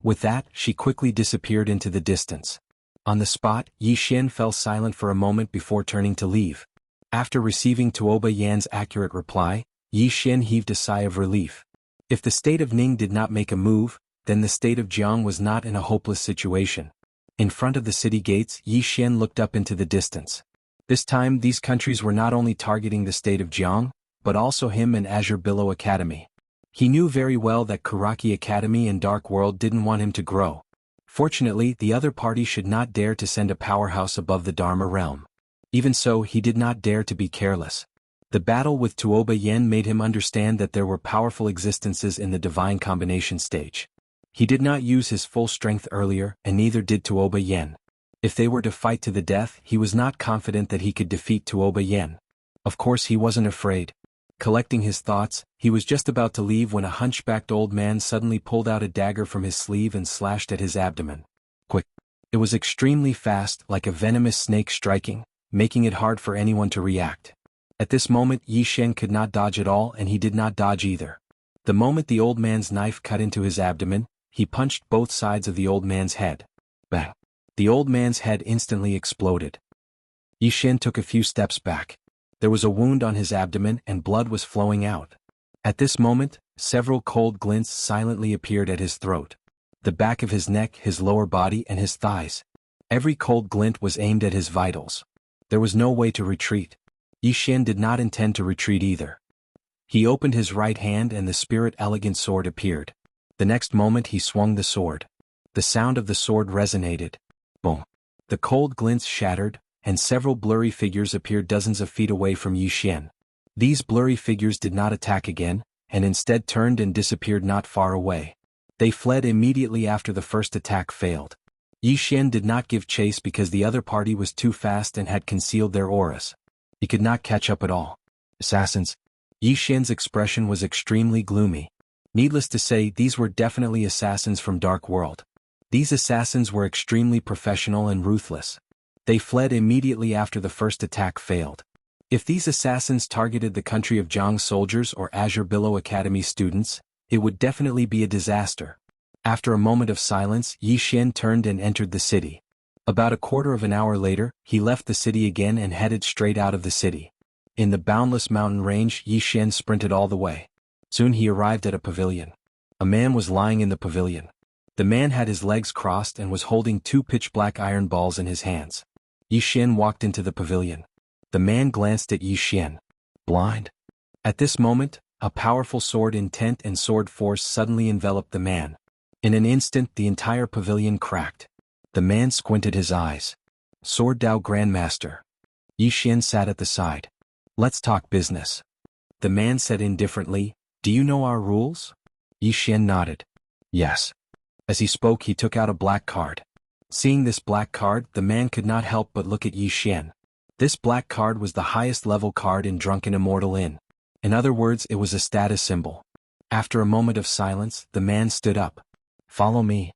With that, she quickly disappeared into the distance. On the spot, Yi Xian fell silent for a moment before turning to leave. After receiving Tuoba Yan's accurate reply, Yi Xian heaved a sigh of relief. If the state of Ning did not make a move, then the state of Jiang was not in a hopeless situation. In front of the city gates, Yi Xian looked up into the distance. This time these countries were not only targeting the state of Jiang, but also him and Azure Billow Academy. He knew very well that Kuraki Academy and Dark World didn't want him to grow. Fortunately, the other party should not dare to send a powerhouse above the Dharma realm. Even so, he did not dare to be careless. The battle with Tuoba Yin made him understand that there were powerful existences in the divine combination stage. He did not use his full strength earlier, and neither did Tuoba Yin. If they were to fight to the death, he was not confident that he could defeat Tuoba Yin. Of course he wasn't afraid. Collecting his thoughts, he was just about to leave when a hunchbacked old man suddenly pulled out a dagger from his sleeve and slashed at his abdomen. Quick. It was extremely fast, like a venomous snake striking, making it hard for anyone to react. At this moment Yi Xian could not dodge at all and he did not dodge either. The moment the old man's knife cut into his abdomen, he punched both sides of the old man's head. Bang! The old man's head instantly exploded. Yi Xian took a few steps back. There was a wound on his abdomen and blood was flowing out. At this moment, several cold glints silently appeared at his throat. the back of his neck, his lower body, and his thighs. Every cold glint was aimed at his vitals. There was no way to retreat. Yi Xian did not intend to retreat either. He opened his right hand and the spirit-elegant sword appeared. The next moment he swung the sword. The sound of the sword resonated. Boom. The cold glints shattered, and several blurry figures appeared dozens of feet away from Yi Xian. These blurry figures did not attack again, and instead turned and disappeared not far away. They fled immediately after the first attack failed. Yi Xian did not give chase because the other party was too fast and had concealed their auras. He could not catch up at all. Assassins. Yi Xian's expression was extremely gloomy. Needless to say, these were definitely assassins from Dark World. These assassins were extremely professional and ruthless. They fled immediately after the first attack failed. If these assassins targeted the country of Zhang soldiers or Azure Billow Academy students, it would definitely be a disaster. After a moment of silence, Yi Xian turned and entered the city. About a quarter of an hour later, he left the city again and headed straight out of the city. In the boundless mountain range, Yi Xian sprinted all the way. Soon he arrived at a pavilion. A man was lying in the pavilion. The man had his legs crossed and was holding two pitch-black iron balls in his hands. Yi Xian walked into the pavilion. The man glanced at Yi Xian. Blind? At this moment, a powerful sword intent and sword force suddenly enveloped the man. In an instant, the entire pavilion cracked. The man squinted his eyes. Sword Dao Grandmaster. Yi Xian sat at the side. Let's talk business. The man said indifferently, Do you know our rules? Yi Xian nodded. Yes. As he spoke, he took out a black card. Seeing this black card, the man could not help but look at Yi Xian. This black card was the highest level card in Drunken Immortal Inn. In other words, it was a status symbol. After a moment of silence, the man stood up. Follow me.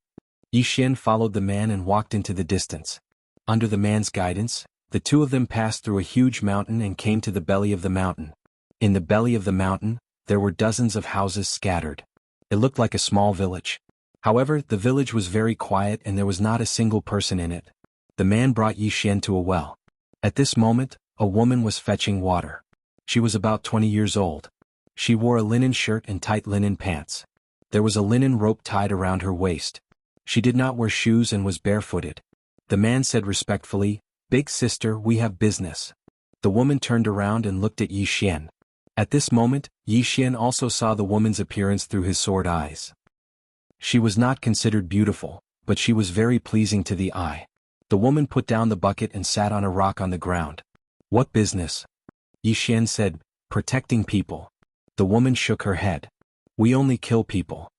Yi Xian followed the man and walked into the distance. Under the man's guidance, the two of them passed through a huge mountain and came to the belly of the mountain. In the belly of the mountain, there were dozens of houses scattered. It looked like a small village. However, the village was very quiet and there was not a single person in it. The man brought Yi Xian to a well. At this moment, a woman was fetching water. She was about 20 years old. She wore a linen shirt and tight linen pants. There was a linen rope tied around her waist. She did not wear shoes and was barefooted. The man said respectfully, Big sister, we have business. The woman turned around and looked at Yi Xian. At this moment, Yi Xian also saw the woman's appearance through his sword eyes. She was not considered beautiful, but she was very pleasing to the eye. The woman put down the bucket and sat on a rock on the ground. What business? Yi Xian said, Protecting people. The woman shook her head. We only kill people.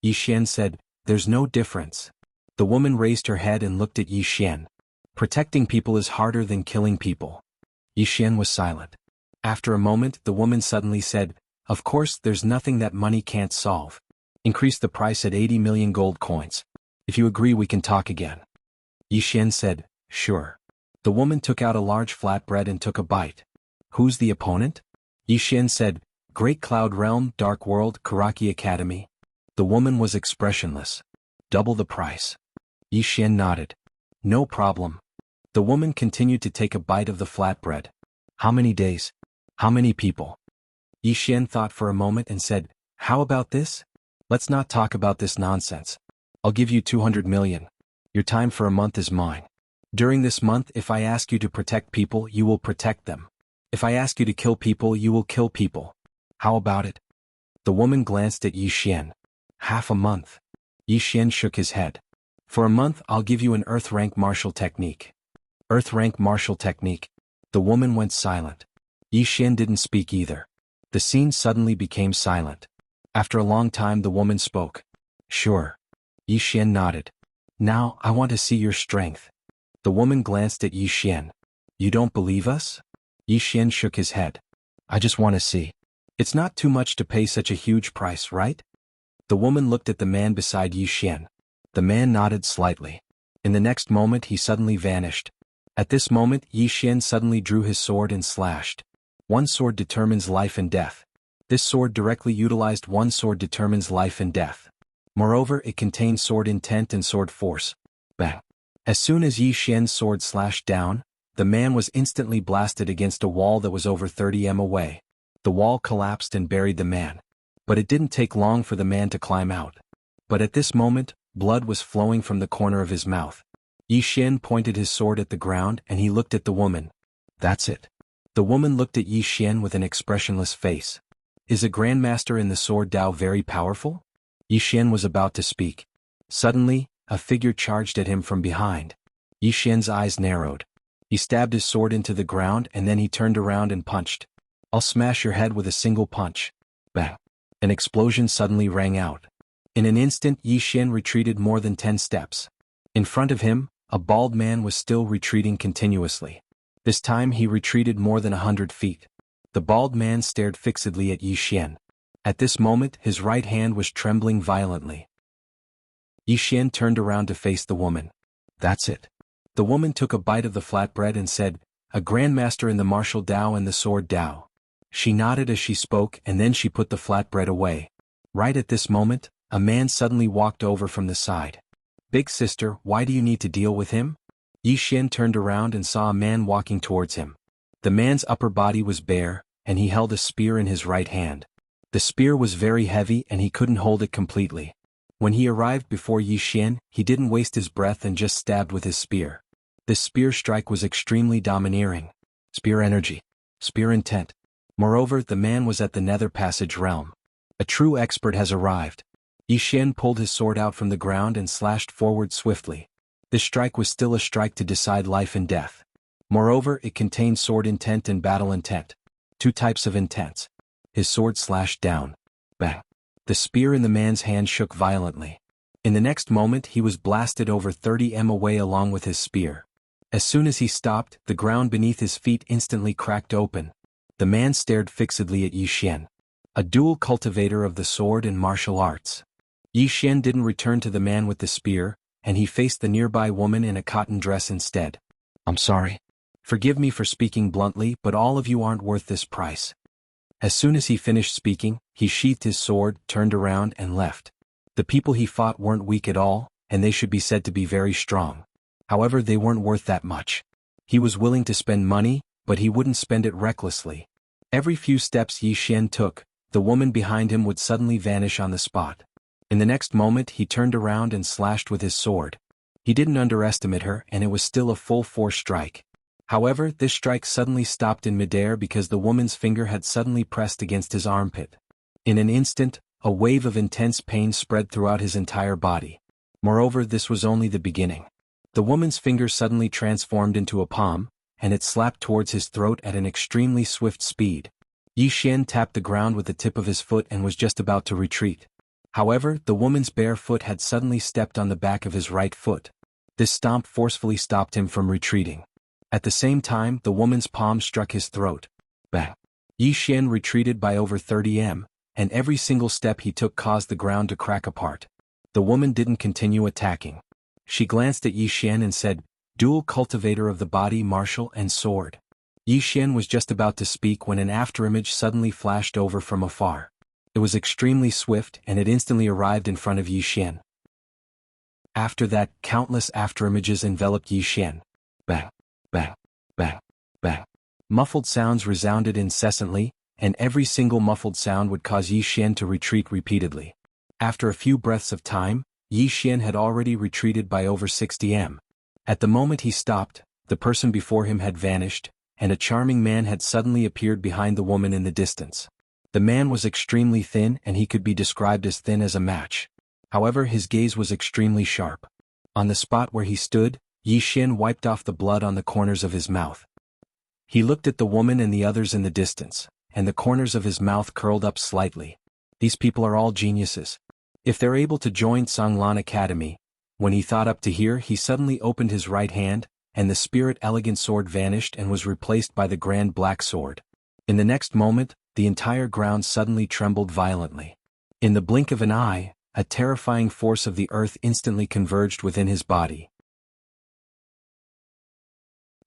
Yi Xian said, There's no difference. The woman raised her head and looked at Yi Xian. Protecting people is harder than killing people. Yi Xian was silent. After a moment, the woman suddenly said, Of course, there's nothing that money can't solve. Increase the price at 80 million gold coins. If you agree, we can talk again. Yi Xian said, Sure. The woman took out a large flatbread and took a bite. Who's the opponent? Yi Xian said, Great Cloud Realm, Dark World, Karaki Academy. The woman was expressionless. Double the price. Yi Xian nodded. No problem. The woman continued to take a bite of the flatbread. How many days? How many people? Yi Xian thought for a moment and said, How about this? Let's not talk about this nonsense. I'll give you 200 million. Your time for a month is mine. During this month, if I ask you to protect people, you will protect them. If I ask you to kill people, you will kill people. How about it? The woman glanced at Yi Xian. Half a month. Yi Xian shook his head. For a month, I'll give you an Earth rank martial technique. Earth rank martial technique. The woman went silent. Yi Xian didn't speak either. The scene suddenly became silent. After a long time, the woman spoke. Sure. Yi Xian nodded. Now, I want to see your strength. The woman glanced at Yi Xian. You don't believe us? Yi Xian shook his head. I just want to see. It's not too much to pay such a huge price, right? The woman looked at the man beside Yi Xian. The man nodded slightly. In the next moment, he suddenly vanished. At this moment, Yi Xian suddenly drew his sword and slashed. One sword determines life and death. This sword directly utilized one sword determines life and death. Moreover, it contains sword intent and sword force. Bang. As soon as Yi Xian's sword slashed down, the man was instantly blasted against a wall that was over 30 m away. The wall collapsed and buried the man. But it didn't take long for the man to climb out. But at this moment, Blood was flowing from the corner of his mouth. Yi Xian pointed his sword at the ground and he looked at the woman. That's it. The woman looked at Yi Xian with an expressionless face. Is a grandmaster in the sword Dao very powerful? Yi Xian was about to speak. Suddenly, a figure charged at him from behind. Yi Xian's eyes narrowed. He stabbed his sword into the ground and then he turned around and punched. I'll smash your head with a single punch. Bang. An explosion suddenly rang out. In an instant Yi Xian retreated more than 10 steps. In front of him, a bald man was still retreating continuously. This time he retreated more than 100 feet. The bald man stared fixedly at Yi Xian. At this moment his right hand was trembling violently. Yi Xian turned around to face the woman. That's it. The woman took a bite of the flatbread and said, a grandmaster in the martial Dao and the sword Dao. She nodded as she spoke and then she put the flatbread away. Right at this moment, a man suddenly walked over from the side. Big sister, why do you need to deal with him? Yi Xian turned around and saw a man walking towards him. The man's upper body was bare, and he held a spear in his right hand. The spear was very heavy and he couldn't hold it completely. When he arrived before Yi Xian, he didn't waste his breath and just stabbed with his spear. This spear strike was extremely domineering. Spear energy. Spear intent. Moreover, the man was at the nether passage realm. A true expert has arrived. Yi Xian pulled his sword out from the ground and slashed forward swiftly. This strike was still a strike to decide life and death. Moreover, it contained sword intent and battle intent. Two types of intents. His sword slashed down. Bang. The spear in the man's hand shook violently. In the next moment he was blasted over 30 m away along with his spear. As soon as he stopped, the ground beneath his feet instantly cracked open. The man stared fixedly at Yi Xian. A dual cultivator of the sword and martial arts. Yi Xian didn't return to the man with the spear, and he faced the nearby woman in a cotton dress instead. I'm sorry. Forgive me for speaking bluntly, but all of you aren't worth this price. As soon as he finished speaking, he sheathed his sword, turned around and left. The people he fought weren't weak at all, and they should be said to be very strong. However, they weren't worth that much. He was willing to spend money, but he wouldn't spend it recklessly. Every few steps Yi Xian took, the woman behind him would suddenly vanish on the spot. In the next moment he turned around and slashed with his sword. He didn't underestimate her and it was still a full force strike. However, this strike suddenly stopped in midair because the woman's finger had suddenly pressed against his armpit. In an instant, a wave of intense pain spread throughout his entire body. Moreover, this was only the beginning. The woman's finger suddenly transformed into a palm, and it slapped towards his throat at an extremely swift speed. Yi Xian tapped the ground with the tip of his foot and was just about to retreat. However, the woman's bare foot had suddenly stepped on the back of his right foot. This stomp forcefully stopped him from retreating. At the same time, the woman's palm struck his throat. Bang! Yi Xian retreated by over 30 m, and every single step he took caused the ground to crack apart. The woman didn't continue attacking. She glanced at Yi Xian and said, dual cultivator of the body, martial and sword. Yi Xian was just about to speak when an afterimage suddenly flashed over from afar. It was extremely swift and it instantly arrived in front of Yi Xian. After that, countless afterimages enveloped Yi Xian. Bang, bang, bang, bang. Muffled sounds resounded incessantly, and every single muffled sound would cause Yi Xian to retreat repeatedly. After a few breaths of time, Yi Xian had already retreated by over 60 m. At the moment he stopped, the person before him had vanished, and a charming man had suddenly appeared behind the woman in the distance. The man was extremely thin and he could be described as thin as a match. However, his gaze was extremely sharp. On the spot where he stood, Yi Xian wiped off the blood on the corners of his mouth. He looked at the woman and the others in the distance, and the corners of his mouth curled up slightly. These people are all geniuses. If they're able to join Songlan Academy. When he thought up to here, he suddenly opened his right hand, and the spirit elegant sword vanished and was replaced by the grand black sword. In the next moment, the entire ground suddenly trembled violently. In the blink of an eye, a terrifying force of the earth instantly converged within his body.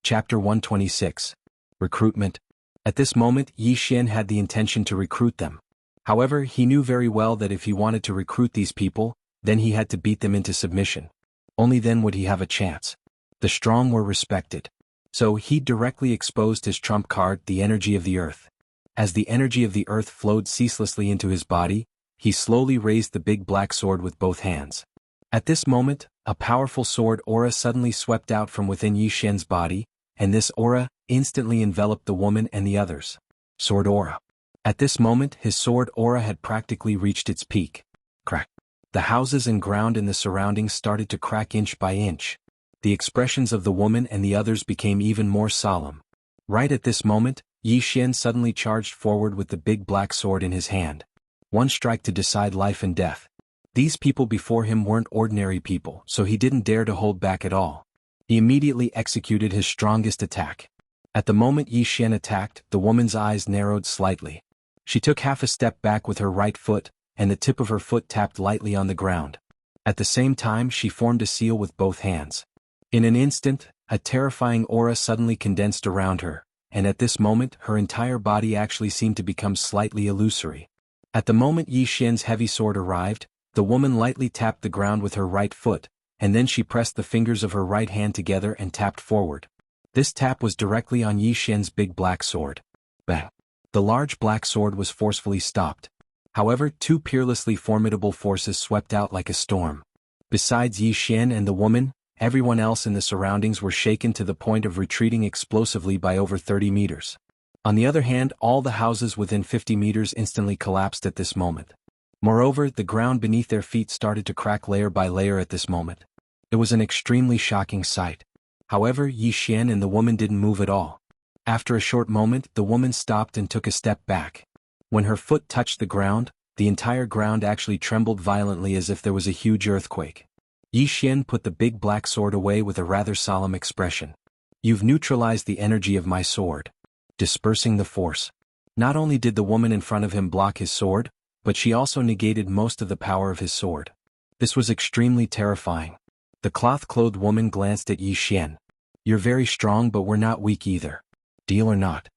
Chapter 126. Recruitment. At this moment, Yi Xian had the intention to recruit them. However, he knew very well that if he wanted to recruit these people, then he had to beat them into submission. Only then would he have a chance. The strong were respected. So he directly exposed his trump card, the energy of the earth. As the energy of the earth flowed ceaselessly into his body, he slowly raised the big black sword with both hands. At this moment, a powerful sword aura suddenly swept out from within Yi Xian's body, and this aura instantly enveloped the woman and the others. Sword aura. At this moment, his sword aura had practically reached its peak. Crack. The houses and ground in the surroundings started to crack inch by inch. The expressions of the woman and the others became even more solemn. Right at this moment, Yi Xian suddenly charged forward with the big black sword in his hand. One strike to decide life and death. These people before him weren't ordinary people, so he didn't dare to hold back at all. He immediately executed his strongest attack. At the moment Yi Xian attacked, the woman's eyes narrowed slightly. She took half a step back with her right foot, and the tip of her foot tapped lightly on the ground. At the same time she formed a seal with both hands. In an instant, a terrifying aura suddenly condensed around her, and at this moment her entire body actually seemed to become slightly illusory. At the moment Yi Xian's heavy sword arrived, the woman lightly tapped the ground with her right foot, and then she pressed the fingers of her right hand together and tapped forward. This tap was directly on Yi Xian's big black sword. Bang! The large black sword was forcefully stopped. However, two peerlessly formidable forces swept out like a storm. Besides Yi Xian and the woman, everyone else in the surroundings were shaken to the point of retreating explosively by over 30 meters. On the other hand, all the houses within 50 meters instantly collapsed at this moment. Moreover, the ground beneath their feet started to crack layer by layer at this moment. It was an extremely shocking sight. However, Yi Xian and the woman didn't move at all. After a short moment, the woman stopped and took a step back. When her foot touched the ground, the entire ground actually trembled violently as if there was a huge earthquake. Yi Xian put the big black sword away with a rather solemn expression. You've neutralized the energy of my sword. Dispersing the force. Not only did the woman in front of him block his sword, but she also negated most of the power of his sword. This was extremely terrifying. The cloth-clothed woman glanced at Yi Xian. You're very strong, but we're not weak either. Deal or not?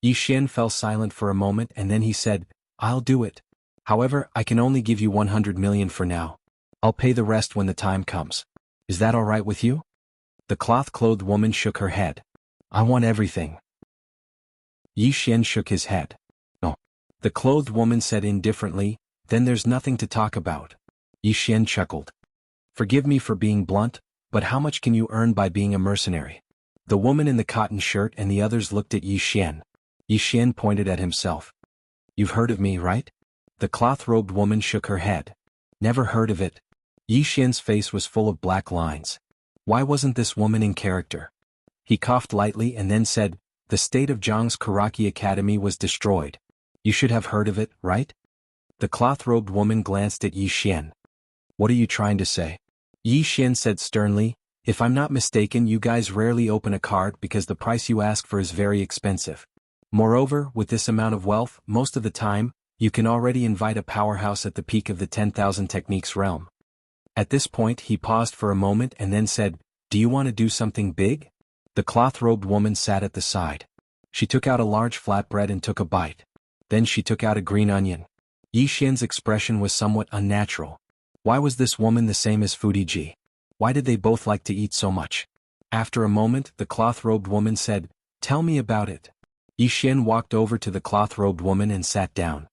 Yi Xian fell silent for a moment and then he said, I'll do it. However, I can only give you 100 million for now. I'll pay the rest when the time comes. Is that all right with you? The cloth-clothed woman shook her head. I want everything. Yi Xian shook his head. No. The clothed woman said indifferently, then there's nothing to talk about. Yi Xian chuckled. Forgive me for being blunt, but how much can you earn by being a mercenary? The woman in the cotton shirt and the others looked at Yi Xian. Yi Xian pointed at himself. You've heard of me, right? The cloth-robed woman shook her head. Never heard of it. Yi Xian's face was full of black lines. Why wasn't this woman in character? He coughed lightly and then said, the state of Zhang's Karaki Academy was destroyed. You should have heard of it, right? The cloth-robed woman glanced at Yi Xian. What are you trying to say? Yi Xian said sternly, if I'm not mistaken, you guys rarely open a card because the price you ask for is very expensive. Moreover, with this amount of wealth, most of the time, you can already invite a powerhouse at the peak of the 10,000 techniques realm. At this point he paused for a moment and then said, do you want to do something big? The cloth-robed woman sat at the side. She took out a large flatbread and took a bite. Then she took out a green onion. Yi Xian's expression was somewhat unnatural. Why was this woman the same as Fudiji? Why did they both like to eat so much? After a moment, the cloth-robed woman said, tell me about it. Yi Xian walked over to the cloth-robed woman and sat down.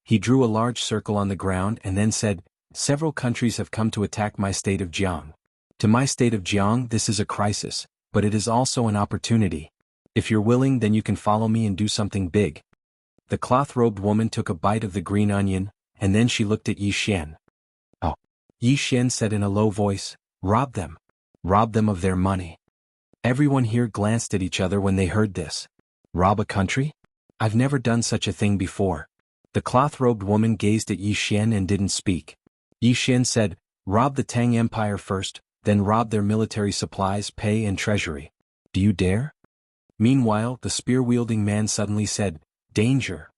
He drew a large circle on the ground and then said, several countries have come to attack my state of Jiang. To my state of Jiang, this is a crisis, but it is also an opportunity. If you're willing, then you can follow me and do something big. The cloth-robed woman took a bite of the green onion, and then she looked at Yi Xian. Oh. Yi Xian said in a low voice, rob them. Rob them of their money. Everyone here glanced at each other when they heard this. Rob a country? I've never done such a thing before. The cloth-robed woman gazed at Yi Xian and didn't speak. Yi Xian said, rob the Tang Empire first, then rob their military supplies, pay and treasury. Do you dare? Meanwhile, the spear-wielding man suddenly said, danger.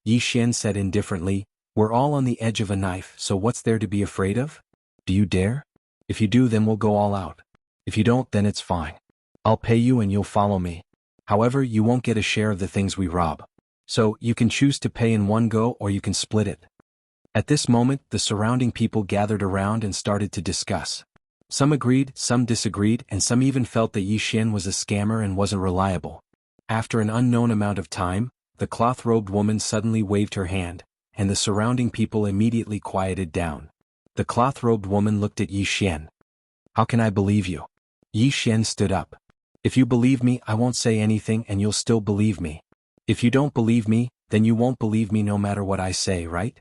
Yi Xian said indifferently, we're all on the edge of a knife, so what's there to be afraid of? Do you dare? If you do, then we'll go all out. If you don't, then it's fine. I'll pay you and you'll follow me. However, you won't get a share of the things we rob. So, you can choose to pay in one go or you can split it. At this moment, the surrounding people gathered around and started to discuss. Some agreed, some disagreed, and some even felt that Yi Xian was a scammer and wasn't reliable. After an unknown amount of time, the cloth-robed woman suddenly waved her hand, and the surrounding people immediately quieted down. The cloth-robed woman looked at Yi Xian. How can I believe you? Yi Xian stood up. If you believe me, I won't say anything and you'll still believe me. If you don't believe me, then you won't believe me no matter what I say, right?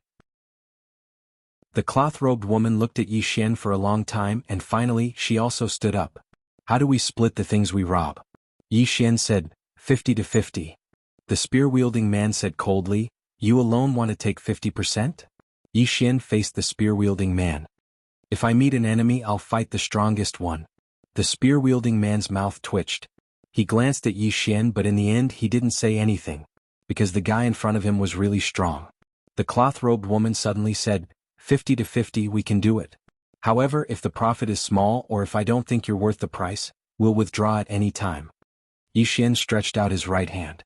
The cloth-robed woman looked at Yi Xian for a long time and finally she also stood up. How do we split the things we rob? Yi Xian said, 50-50. The spear-wielding man said coldly, you alone want to take 50%? Yi Xian faced the spear-wielding man. If I meet an enemy, I'll fight the strongest one. The spear-wielding man's mouth twitched. He glanced at Yi Xian but in the end he didn't say anything, because the guy in front of him was really strong. The cloth-robed woman suddenly said, 50-50, we can do it. However, if the profit is small or if I don't think you're worth the price, we'll withdraw at any time. Yi Xian stretched out his right hand.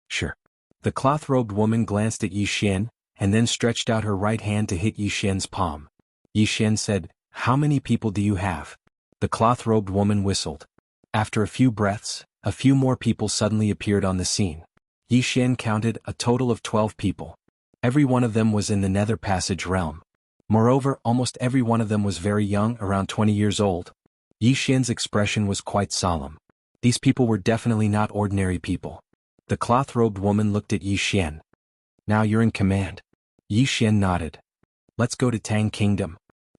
Sure. The cloth-robed woman glanced at Yi Xian, and then stretched out her right hand to hit Yi Xian's palm. Yi Xian said, how many people do you have? The cloth-robed woman whistled. After a few breaths, a few more people suddenly appeared on the scene. Yi Xian counted a total of 12 people. Every one of them was in the Nether Passage realm. Moreover, almost every one of them was very young, around 20 years old. Yi Xian's expression was quite solemn. These people were definitely not ordinary people. The cloth-robed woman looked at Yi Xian. Now you're in command. Yi Xian nodded. Let's go to Tang Kingdom.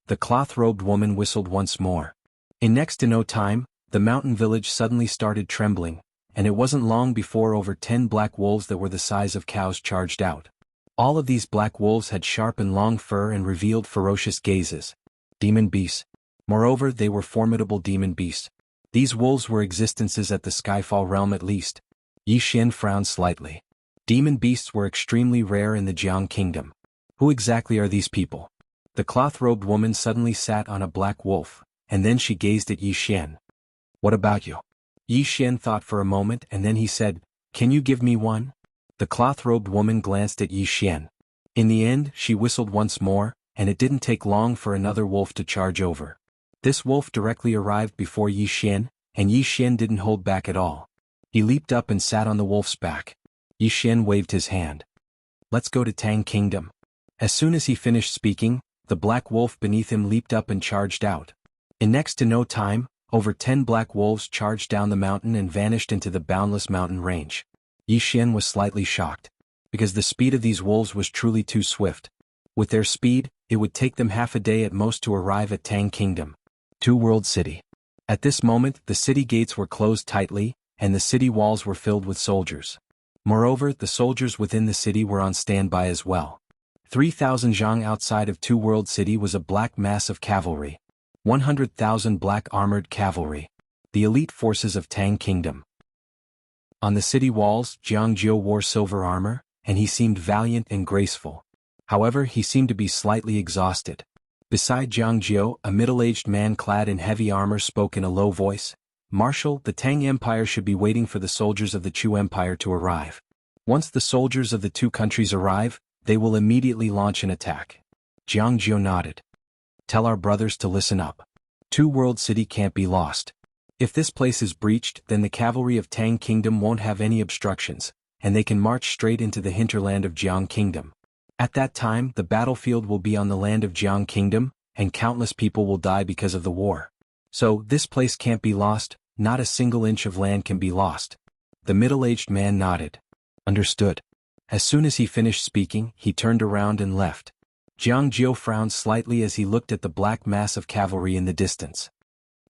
The cloth-robed woman whistled once more. In next to no time, the mountain village suddenly started trembling, and it wasn't long before over 10 black wolves that were the size of cows charged out. All of these black wolves had sharp and long fur and revealed ferocious gazes. Demon beasts. Moreover, they were formidable demon beasts. These wolves were existences at the Skyfall realm at least. Yi Xian frowned slightly. Demon beasts were extremely rare in the Jiang Kingdom. Who exactly are these people? The cloth-robed woman suddenly sat on a black wolf, and then she gazed at Yi Xian. What about you? Yi Xian thought for a moment and then he said, can you give me one? The cloth-robed woman glanced at Yi Xian. In the end, she whistled once more, and it didn't take long for another wolf to charge over. This wolf directly arrived before Yi Xian, and Yi Xian didn't hold back at all. He leaped up and sat on the wolf's back. Yi Xian waved his hand. Let's go to Tang Kingdom. As soon as he finished speaking, the black wolf beneath him leaped up and charged out. In next to no time, over 10 black wolves charged down the mountain and vanished into the boundless mountain range. Yi Xian was slightly shocked, because the speed of these wolves was truly too swift. With their speed, it would take them half a day at most to arrive at Tang Kingdom. Two World City. At this moment, the city gates were closed tightly, and the city walls were filled with soldiers. Moreover, the soldiers within the city were on standby as well. 3,000 zhang outside of Two World City was a black mass of cavalry. 100,000 black armored cavalry. The elite forces of Tang Kingdom. On the city walls, Jiang Jiu wore silver armor, and he seemed valiant and graceful. However, he seemed to be slightly exhausted. Beside Jiang Jiu, a middle-aged man clad in heavy armor spoke in a low voice. Marshal, the Tang Empire should be waiting for the soldiers of the Chu Empire to arrive. Once the soldiers of the two countries arrive, they will immediately launch an attack. Jiang Jiu nodded. Tell our brothers to listen up. Two World City can't be lost. If this place is breached, then the cavalry of Tang Kingdom won't have any obstructions, and they can march straight into the hinterland of Jiang Kingdom. At that time, the battlefield will be on the land of Jiang Kingdom, and countless people will die because of the war. So, this place can't be lost, not a single inch of land can be lost. The middle-aged man nodded. Understood. As soon as he finished speaking, he turned around and left. Jiang Jiu frowned slightly as he looked at the black mass of cavalry in the distance.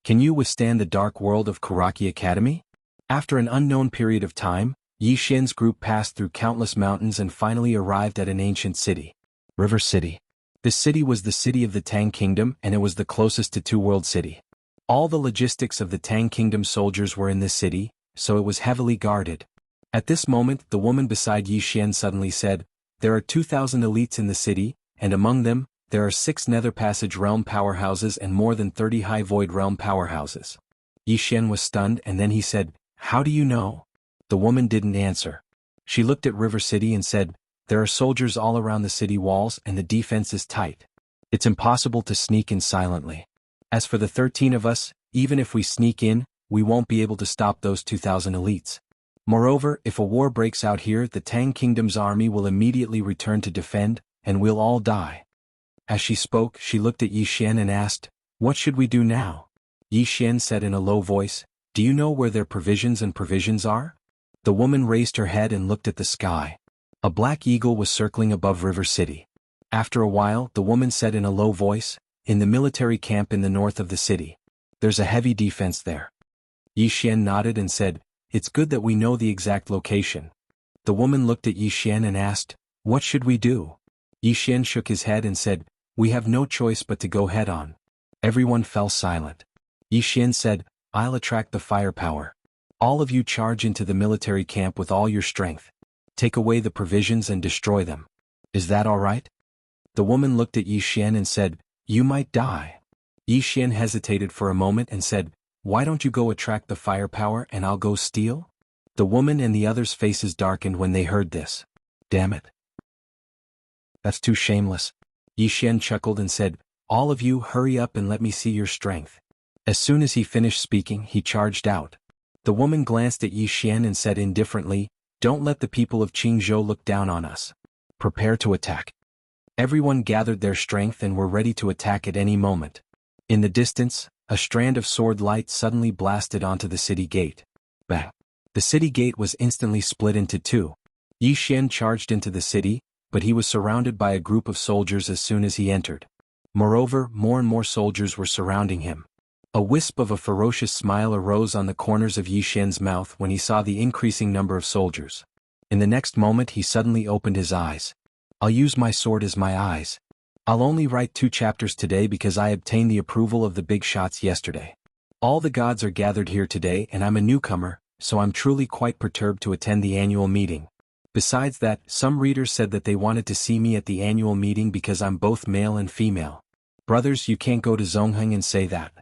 Can you withstand the dark world of Kuraki Academy? After an unknown period of time, Yi Xian's group passed through countless mountains and finally arrived at an ancient city. River City. This city was the city of the Tang Kingdom and it was the closest to Two World City. All the logistics of the Tang Kingdom soldiers were in this city, so it was heavily guarded. At this moment, the woman beside Yi Xian suddenly said, there are 2,000 elites in the city, and among them, there are 6 Nether Passage realm powerhouses and more than 30 High Void realm powerhouses. Yi Xian was stunned and then he said, how do you know? The woman didn't answer. She looked at River City and said, there are soldiers all around the city walls and the defense is tight. It's impossible to sneak in silently. As for the 13 of us, even if we sneak in, we won't be able to stop those 2,000 elites. Moreover, if a war breaks out here, the Tang Kingdom's army will immediately return to defend, and we'll all die. As she spoke, she looked at Yi Xian and asked, "What should we do now?" Yi Xian said in a low voice, "Do you know where their provisions and provisions are?" The woman raised her head and looked at the sky. A black eagle was circling above River City. After a while, the woman said in a low voice, "In the military camp in the north of the city. There's a heavy defense there." Yi Xian nodded and said, "It's good that we know the exact location." The woman looked at Yi Xian and asked, "What should we do?" Yi Xian shook his head and said, "We have no choice but to go head on." Everyone fell silent. Yi Xian said, "I'll attract the firepower. All of you charge into the military camp with all your strength. Take away the provisions and destroy them. Is that all right?" The woman looked at Yi Xian and said, "You might die." Yi Xian hesitated for a moment and said, "Why don't you go attract the firepower and I'll go steal?" The woman and the others' faces darkened when they heard this. "Damn it. That's too shameless." Yi Xian chuckled and said, "All of you hurry up and let me see your strength." As soon as he finished speaking, he charged out. The woman glanced at Yi Xian and said indifferently, "Don't let the people of Qingzhou look down on us. Prepare to attack." Everyone gathered their strength and were ready to attack at any moment. In the distance, a strand of sword light suddenly blasted onto the city gate. Bang! The city gate was instantly split into two. Yi Xian charged into the city, but he was surrounded by a group of soldiers as soon as he entered. Moreover, more and more soldiers were surrounding him. A wisp of a ferocious smile arose on the corners of Yi Xian's mouth when he saw the increasing number of soldiers. In the next moment he suddenly opened his eyes. "I'll use my sword as my eyes. I'll only write 2 chapters today because I obtained the approval of the big shots yesterday. All the gods are gathered here today and I'm a newcomer, so I'm truly quite perturbed to attend the annual meeting. Besides that, some readers said that they wanted to see me at the annual meeting because I'm both male and female. Brothers, you can't go to Zongheng and say that."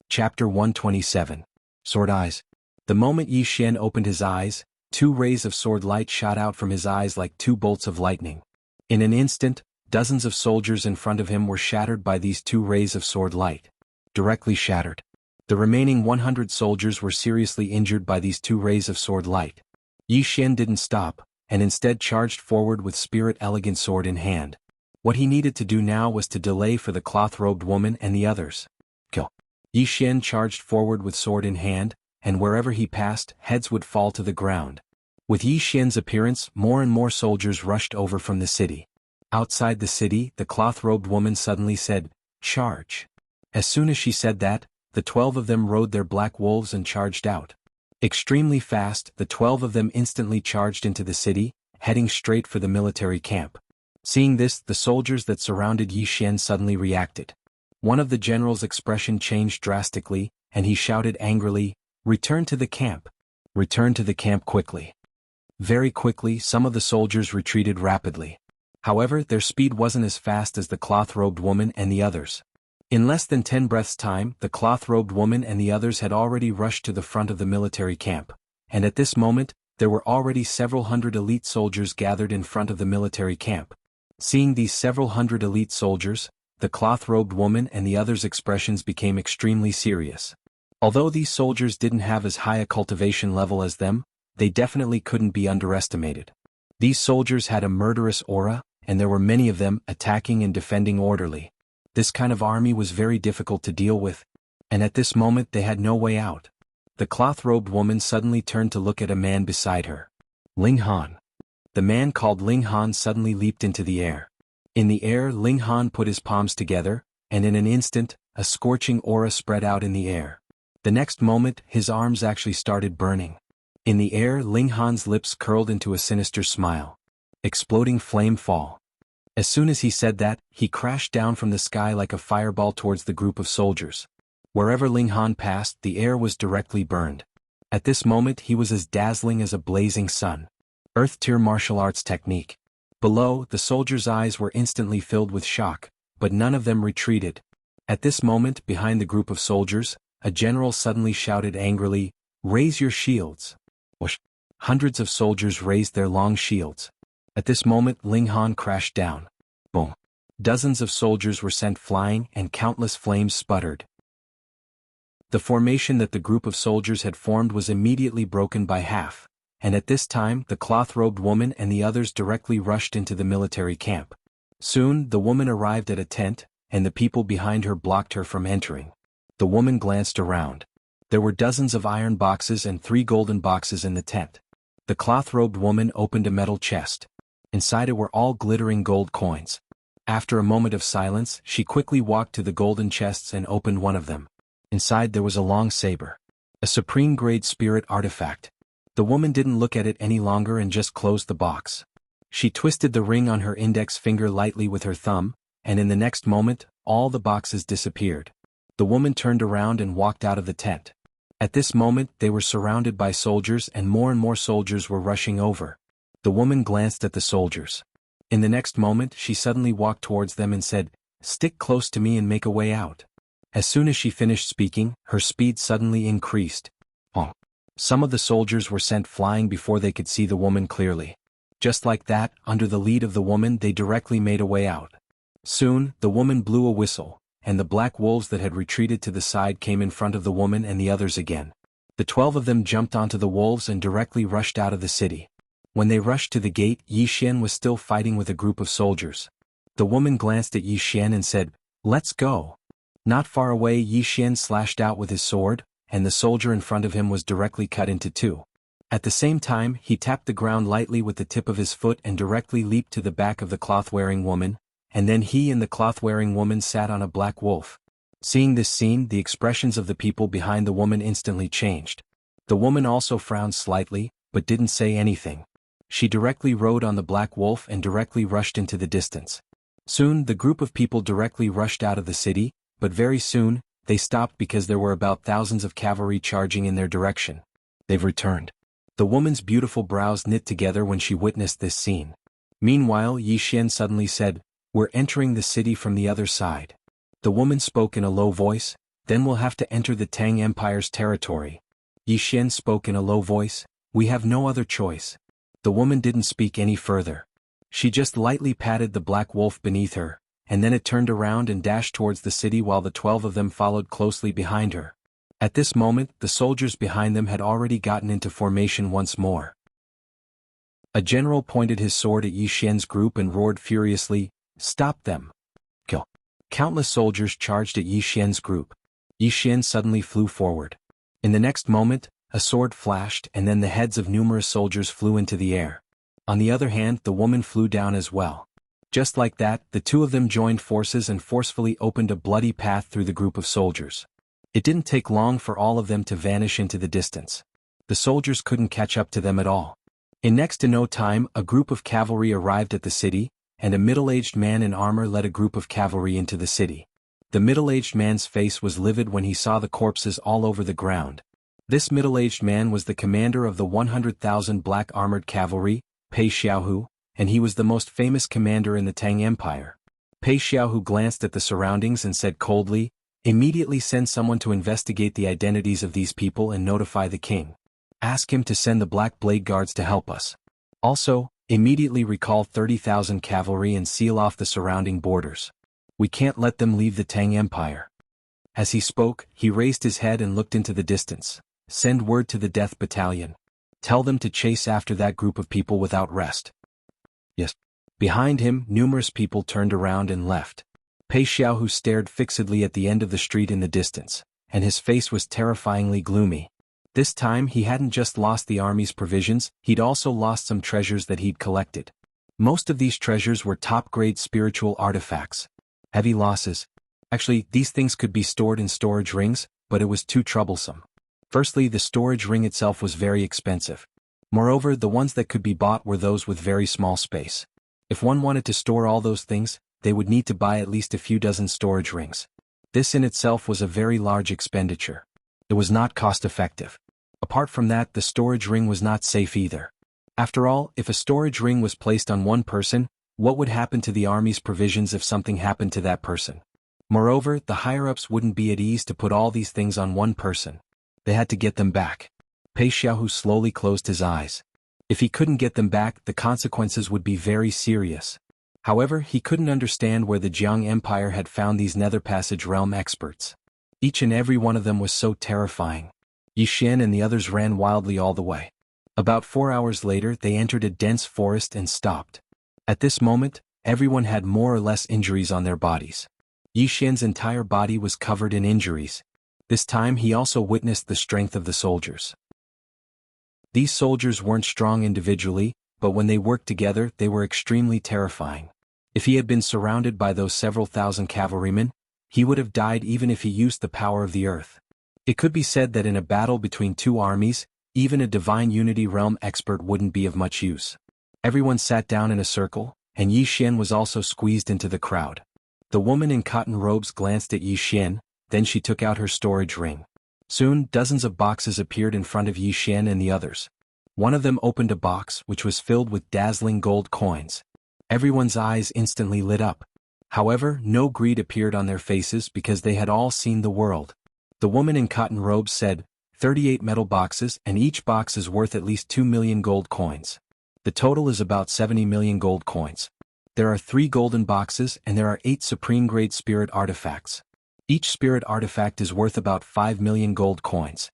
Chapter 127. Sword Eyes. The moment Yi Xian opened his eyes, 2 rays of sword light shot out from his eyes like 2 bolts of lightning. In an instant, dozens of soldiers in front of him were shattered by these 2 rays of sword light. Directly shattered. The remaining 100 soldiers were seriously injured by these 2 rays of sword light. Yi Xian didn't stop, and instead charged forward with spirit elegant sword in hand. What he needed to do now was to delay for the cloth-robed woman and the others. Kill. Yi Xian charged forward with sword in hand, and wherever he passed, heads would fall to the ground. With Yi Xian's appearance, more and more soldiers rushed over from the city. Outside the city, the cloth-robed woman suddenly said, "Charge." As soon as she said that, the 12 of them rode their black wolves and charged out. Extremely fast, the 12 of them instantly charged into the city, heading straight for the military camp. Seeing this, the soldiers that surrounded Yi Xian suddenly reacted. One of the general's expression changed drastically, and he shouted angrily, "Return to the camp. Return to the camp quickly." Very quickly, some of the soldiers retreated rapidly. However, their speed wasn't as fast as the cloth-robed woman and the others. In less than 10 breaths' time, the cloth-robed woman and the others had already rushed to the front of the military camp, and at this moment, there were already several hundred elite soldiers gathered in front of the military camp. Seeing these several hundred elite soldiers, the cloth-robed woman and the others' expressions became extremely serious. Although these soldiers didn't have as high a cultivation level as them, they definitely couldn't be underestimated. These soldiers had a murderous aura, and there were many of them attacking and defending orderly. This kind of army was very difficult to deal with, and at this moment they had no way out. The cloth-robed woman suddenly turned to look at a man beside her. Ling Han. The man called Ling Han suddenly leaped into the air. In the air, Ling Han put his palms together, and in an instant, a scorching aura spread out in the air. The next moment, his arms actually started burning. In the air, Ling Han's lips curled into a sinister smile. Exploding flame fall. As soon as he said that, he crashed down from the sky like a fireball towards the group of soldiers. Wherever Ling Han passed, the air was directly burned. At this moment he was as dazzling as a blazing sun. Earth-tier martial arts technique. Below, the soldiers' eyes were instantly filled with shock, but none of them retreated. At this moment, behind the group of soldiers, a general suddenly shouted angrily, "Raise your shields!" Whoosh! Hundreds of soldiers raised their long shields. At this moment, Ling Han crashed down. Boom! Dozens of soldiers were sent flying and countless flames sputtered. The formation that the group of soldiers had formed was immediately broken by half. and at this time the cloth-robed woman and the others directly rushed into the military camp. Soon the woman arrived at a tent, and the people behind her blocked her from entering. The woman glanced around. There were dozens of iron boxes and 3 golden boxes in the tent. The cloth-robed woman opened a metal chest. Inside it were all glittering gold coins. After a moment of silence, she quickly walked to the golden chests and opened one of them. Inside there was a long saber. A supreme-grade spirit artifact. The woman didn't look at it any longer and just closed the box. She twisted the ring on her index finger lightly with her thumb, and in the next moment, all the boxes disappeared. The woman turned around and walked out of the tent. At this moment they were surrounded by soldiers and more soldiers were rushing over. The woman glanced at the soldiers. In the next moment she suddenly walked towards them and said, "Stick close to me and make a way out." As soon as she finished speaking, her speed suddenly increased. Some of the soldiers were sent flying before they could see the woman clearly. Just like that, under the lead of the woman they directly made a way out. Soon, the woman blew a whistle, and the black wolves that had retreated to the side came in front of the woman and the others again. The 12 of them jumped onto the wolves and directly rushed out of the city. When they rushed to the gate, Yi Xian was still fighting with a group of soldiers. The woman glanced at Yi Xian and said, "Let's go." Not far away, Yi Xian slashed out with his sword, and the soldier in front of him was directly cut into 2. At the same time, he tapped the ground lightly with the tip of his foot and directly leaped to the back of the cloth-wearing woman, and then he and the cloth-wearing woman sat on a black wolf. Seeing this scene, the expressions of the people behind the woman instantly changed. The woman also frowned slightly, but didn't say anything. She directly rode on the black wolf and directly rushed into the distance. Soon the group of people directly rushed out of the city, but very soon, they stopped because there were about thousands of cavalry charging in their direction. "They've returned." The woman's beautiful brows knit together when she witnessed this scene. Meanwhile, Yi Xian suddenly said, "We're entering the city from the other side." The woman spoke in a low voice, "Then we'll have to enter the Tang Empire's territory." Yi Xian spoke in a low voice, "We have no other choice." The woman didn't speak any further. She just lightly patted the black wolf beneath her, and then it turned around and dashed towards the city while the 12 of them followed closely behind her. At this moment, the soldiers behind them had already gotten into formation once more. A general pointed his sword at Yi Xian's group and roared furiously, "Stop them! Kill!" Countless soldiers charged at Yi Xian's group. Yi Xian suddenly flew forward. In the next moment, a sword flashed and then the heads of numerous soldiers flew into the air. On the other hand, the woman flew down as well. Just like that, the 2 of them joined forces and forcefully opened a bloody path through the group of soldiers. It didn't take long for all of them to vanish into the distance. The soldiers couldn't catch up to them at all. In next to no time, a group of cavalry arrived at the city, and a middle-aged man in armor led a group of cavalry into the city. The middle-aged man's face was livid when he saw the corpses all over the ground. This middle-aged man was the commander of the 100,000 black armored cavalry, Pei Xiaohu, and he was the most famous commander in the Tang Empire. Pei Xiaohu glanced at the surroundings and said coldly, "Immediately send someone to investigate the identities of these people and notify the king. Ask him to send the Black Blade Guards to help us. Also, immediately recall 30,000 cavalry and seal off the surrounding borders. We can't let them leave the Tang Empire." As he spoke, he raised his head and looked into the distance. "Send word to the Death Battalion. Tell them to chase after that group of people without rest." "Yes." Behind him, numerous people turned around and left. Pei Xiaohu stared fixedly at the end of the street in the distance, and his face was terrifyingly gloomy. This time he hadn't just lost the army's provisions, he'd also lost some treasures that he'd collected. Most of these treasures were top-grade spiritual artifacts. Heavy losses. Actually, these things could be stored in storage rings, but it was too troublesome. Firstly, the storage ring itself was very expensive. Moreover, the ones that could be bought were those with very small space. If one wanted to store all those things, they would need to buy at least a few dozen storage rings. This in itself was a very large expenditure. It was not cost-effective. Apart from that, the storage ring was not safe either. After all, if a storage ring was placed on one person, what would happen to the army's provisions if something happened to that person? Moreover, the higher-ups wouldn't be at ease to put all these things on one person. They had to get them back. Pei Xiaohu slowly closed his eyes. If he couldn't get them back, the consequences would be very serious. However, he couldn't understand where the Jiang Empire had found these Nether Passage realm experts. Each and every one of them was so terrifying. Yi Xian and the others ran wildly all the way. About 4 hours later they entered a dense forest and stopped. At this moment, everyone had more or less injuries on their bodies. Yi Xian's entire body was covered in injuries. This time he also witnessed the strength of the soldiers. These soldiers weren't strong individually, but when they worked together they were extremely terrifying. If he had been surrounded by those several thousand cavalrymen, he would have died even if he used the power of the earth. It could be said that in a battle between two armies, even a divine unity realm expert wouldn't be of much use. Everyone sat down in a circle, and Yi Xian was also squeezed into the crowd. The woman in cotton robes glanced at Yi Xian, then she took out her storage ring. Soon, dozens of boxes appeared in front of Yi Xian and the others. One of them opened a box which was filled with dazzling gold coins. Everyone's eyes instantly lit up. However, no greed appeared on their faces because they had all seen the world. The woman in cotton robes said, 38 metal boxes, and each box is worth at least 2 million gold coins. The total is about 70 million gold coins. There are 3 golden boxes and there are 8 supreme-grade spirit artifacts. Each spirit artifact is worth about 5 million gold coins.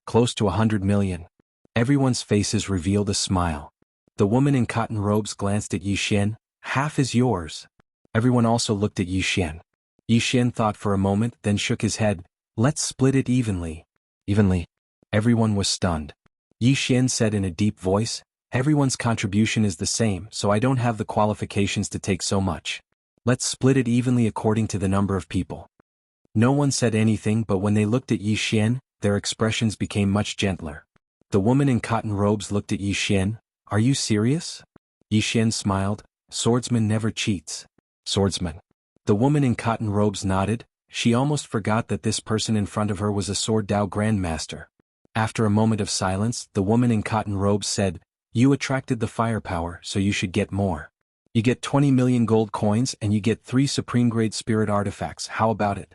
Close to 100 million. Everyone's faces revealed a smile. The woman in cotton robes glanced at Yi Xian. Half is yours. Everyone also looked at Yi Xian. Yi Xian thought for a moment, then shook his head. Let's split it evenly. Evenly? Everyone was stunned. Yi Xian said in a deep voice, everyone's contribution is the same, so I don't have the qualifications to take so much. Let's split it evenly according to the number of people. No one said anything, but when they looked at Yi Xian, their expressions became much gentler. The woman in cotton robes looked at Yi Xian. Are you serious? Yi Xian smiled. Swordsman never cheats. Swordsman. The woman in cotton robes nodded. She almost forgot that this person in front of her was a Sword Dao Grandmaster. After a moment of silence, the woman in cotton robes said, you attracted the firepower, so you should get more. You get 20 million gold coins and you get 3 supreme-grade spirit artifacts. How about it?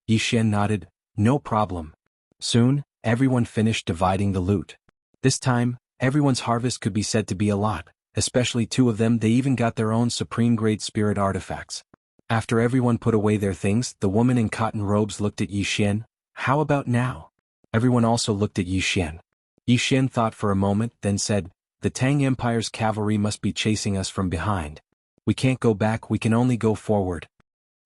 Yi Xian nodded. No problem. Soon, everyone finished dividing the loot. This time, everyone's harvest could be said to be a lot, especially 2 of them. They even got their own supreme-grade spirit artifacts. After everyone put away their things, the woman in cotton robes looked at Yi Xian. How about now? Everyone also looked at Yi Xian. Yi Xian thought for a moment, then said, the Tang Empire's cavalry must be chasing us from behind. We can't go back, we can only go forward.